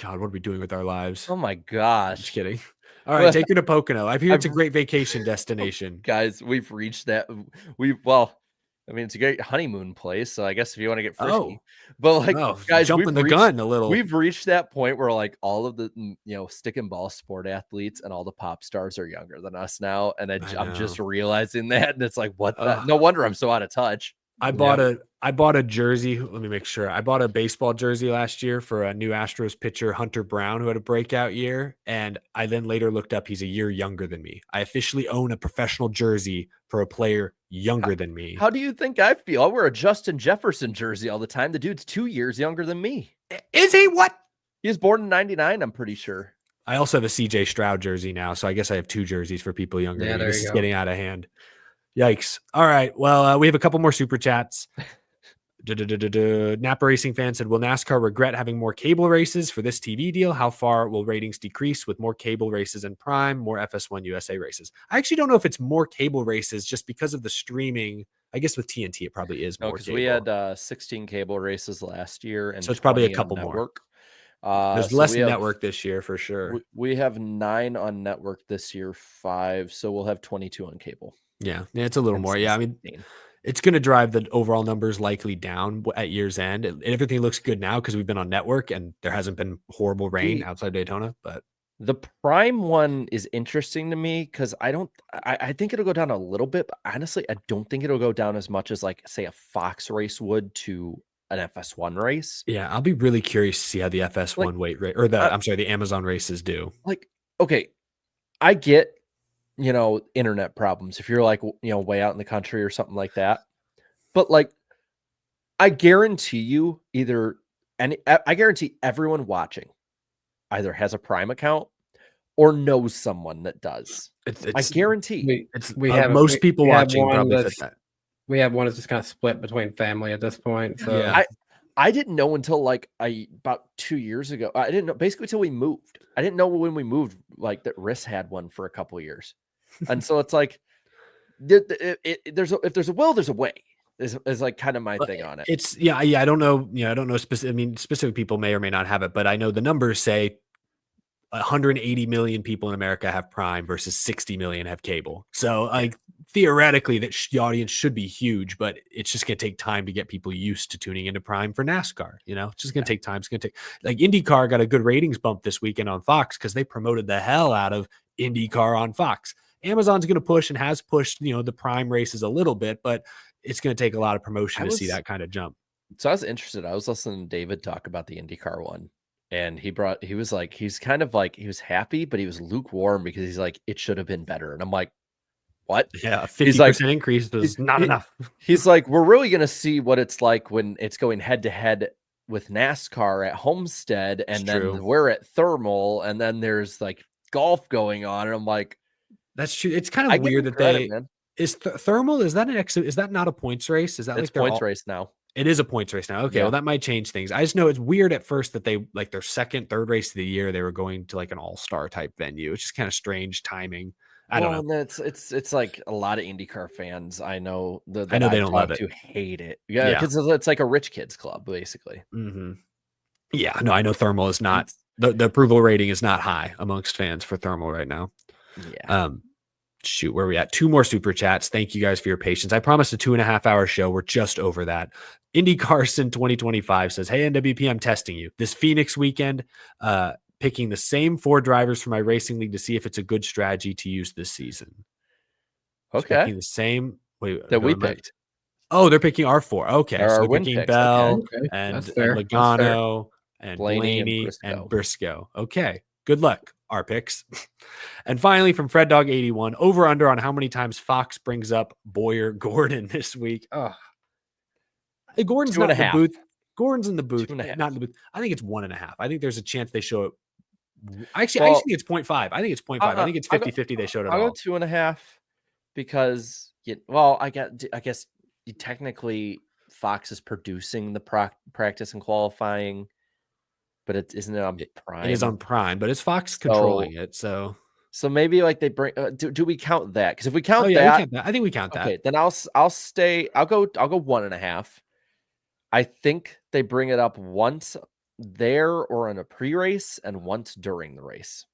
God, what are we doing with our lives?
Oh my
Just
gosh.
kidding. All right, take her to Pocono. I hear it's a great vacation destination.
Guys, we've reached that. I mean, it's a great honeymoon place. So I guess if you want to get frisky,
Oh.
but like, guys,
jumping the gun a little.
We've reached that point where like all of the stick and ball sport athletes and all the pop stars are younger than us now, and I'm just realizing that, and it's like, what? No wonder I'm so out of touch.
I bought a jersey. Let me make sure. I bought a baseball jersey last year for a new Astros pitcher, Hunter Brown, who had a breakout year. And I then later looked up, he's a year younger than me. I officially own a professional jersey for a player younger than me.
How do you think I feel? I wear a Justin Jefferson jersey all the time. The dude's 2 years younger than me.
Is he? What?
He was born in 99, I'm pretty sure.
I also have a CJ Stroud jersey now. So I guess I have two jerseys for people younger than me. This is getting out of hand. Yikes. All right. Well, we have a couple more super chats. Napa Racing fan said, will NASCAR regret having more cable races for this TV deal? How far will ratings decrease with more cable races in Prime, more FS1 USA races? I actually don't know if it's more cable races just because of the streaming. I guess with TNT, it probably is more.
Because we had 16 cable races last year. And
so it's probably a couple more. There's less network this year for sure.
We have 9 on network this year, 5. So we'll have 22 on cable.
Yeah, it's a little more. Yeah, I mean, it's going to drive the overall numbers likely down at year's end. And everything looks good now because we've been on network and there hasn't been horrible rain outside Daytona. But
the Prime one is interesting to me because I think it'll go down a little bit. But honestly, I don't think it'll go down as much as like, say, a Fox race would to an FS1 race.
Yeah, I'll be really curious to see how the FS1 weight rate or the Amazon races do.
Like, okay, I get internet problems if you're like, way out in the country or something like that. But like, I guarantee you I guarantee everyone watching either has a Prime account or knows someone that does. I guarantee
most people watching probably fit that.
We have one that's just kind of split between family at this point. So
yeah.
I didn't know until like about 2 years ago. I didn't know basically until we moved. I didn't know when we moved like that Riss had one for a couple of years. And so it's like if there's a will, there's a way. Is like kind of my thing on it.
It's I don't know. I don't know specific people may or may not have it, but I know the numbers say 180 million people in America have Prime versus 60 million have cable. So like theoretically the audience should be huge, but it's just going to take time to get people used to tuning into Prime for NASCAR. It's just going to take time. It's going to take like IndyCar got a good ratings bump this weekend on Fox because they promoted the hell out of IndyCar on Fox. Amazon's going to push and has pushed, the Prime races a little bit, but it's going to take a lot of promotion to see that kind of jump.
So I was interested. I was listening to David talk about the IndyCar one, and he was happy, but he was lukewarm because he's like, it should have been better. And I'm like, what?
Yeah, 50% increase is not enough.
He's like, we're really going to see what it's like when it's going head to head with NASCAR at Homestead, and then we're at Thermal, and then there's like golf going on. And I'm like,
That's true. It's kind
I
of
give
weird
them
that
credit, man.
is thermal. Is that is that not a points race? Is that
It's
like they're
points
all,
race now.
It is a points race now. Okay,
Yeah.
well that might change things. I just know it's weird at first that they like their second, third race of the year they were going to like an all-star type venue. It's just kind of strange timing. I don't know.
And it's like a lot of IndyCar fans I know that
I know they
I've
don't love
talked
it.
to hate it. Yeah,
Yeah.
because it's like a rich kids club basically.
Yeah, no, I know thermal is not the approval rating is not high amongst fans for thermal right now.
Yeah.
Shoot, where are we at? 2 more super chats. Thank you guys for your patience. I promised a 2.5 hour show. We're just over that. Indy Carson 2025 says, "Hey NWP, I'm testing you this Phoenix weekend. Picking the same 4 drivers for my racing league to see if it's a good strategy to use this season."
Okay.
Picking the same
That we picked.
Oh, they're picking our 4. Okay,
They're
so
our
they're
win
picking
picks,
Bell
okay.
and
That's fair. That's fair.
Logano and
Blaney and
Blaney
Briscoe.
and Briscoe. Okay, good luck, our picks. And finally, from Fred Dog 81, over under on how many times Fox brings up Boyer Gordon this week. Oh, Gordon's not in the
2.5.
booth. Gordon's in the booth,
2.5.
not in the booth. I think it's 1.5. I think there's a chance they show it. I think it's 0.5. I think it's 0.5. I think it's 50-50 they showed it
I'll
all.
go 2.5 because I guess technically Fox is producing the practice and qualifying, but isn't it on Prime?
It is on Prime, but it's Fox controlling it. So
maybe like they bring. Do we count that? Because if we count
we
that,
count that. I think we count that.
Okay, then I'll stay. I'll go 1.5. I think they bring it up once there or in a pre-race and once during the race.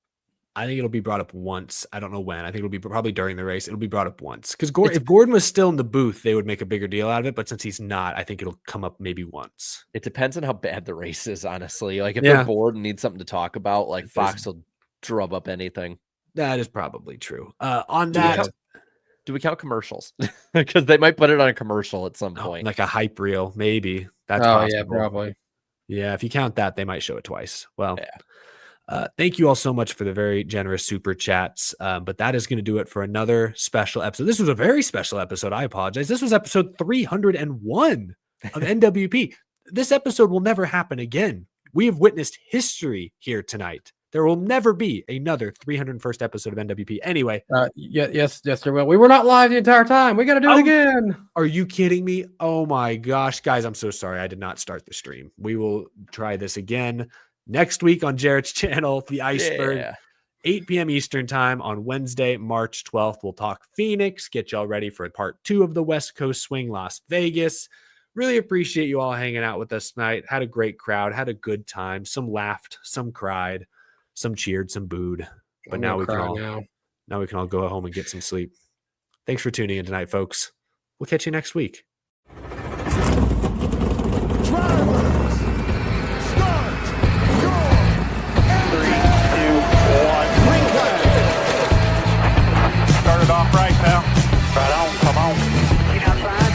I think it'll be brought up once. I don't know when. I think it'll be probably during the race. It'll be brought up once. Because if Gordon was still in the booth, they would make a bigger deal out of it. But since he's not, I think it'll come up maybe once.
It depends on how bad the race is, honestly. Like if they're bored and need something to talk about, like Fox will drum up anything.
That is probably true. On that,
do we count commercials? Because they might put it on a commercial at some point.
Like a hype reel, maybe. That's
possible.
Yeah,
probably.
Yeah, if you count that, they might show it twice. Well,
yeah.
Thank you all so much for the very generous super chats. But that is going to do it for another special episode. This was a very special episode. I apologize. This was episode 301 of NWP. This episode will never happen again. We have witnessed history here tonight. There will never be another 301st episode of NWP. Anyway.
Yes, there will. We were not live the entire time. We got to do it again.
Are you kidding me? Oh my gosh. Guys, I'm so sorry. I did not start the stream. We will try this again next week on Jarrett's channel, The Iceberg.
Yeah.
8 p.m. Eastern time on Wednesday, March 12th. We'll talk Phoenix, get y'all ready for part 2 of the West Coast Swing, Las Vegas. Really appreciate you all hanging out with us tonight. Had a great crowd, had a good time. Some laughed, some cried. Some cheered, some booed, but now we can all go home and get some sleep. Thanks for tuning in tonight, folks. We'll catch you next week.
Drivers, start your 3, 2, 1. Green flag. Started off right now. Right on, come on.
Get outside.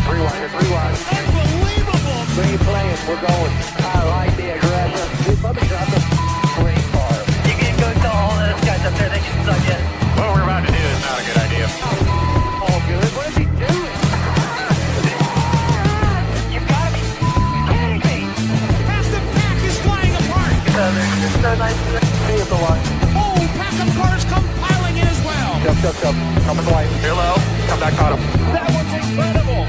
3 wide.
Unbelievable.
Green playing. We're going. I like the aggression. We probably dropped a great car. You can go tell all those guys up there they can suck in.
What we're about to do is not a good idea.
All good. What is he doing? You gotta be kidding me.
Half the pack is flying apart.
They're so nice to see at the line.
Oh, pack of cars come piling in as well.
Jump. Coming light. Hello. Come back on him.
That was incredible.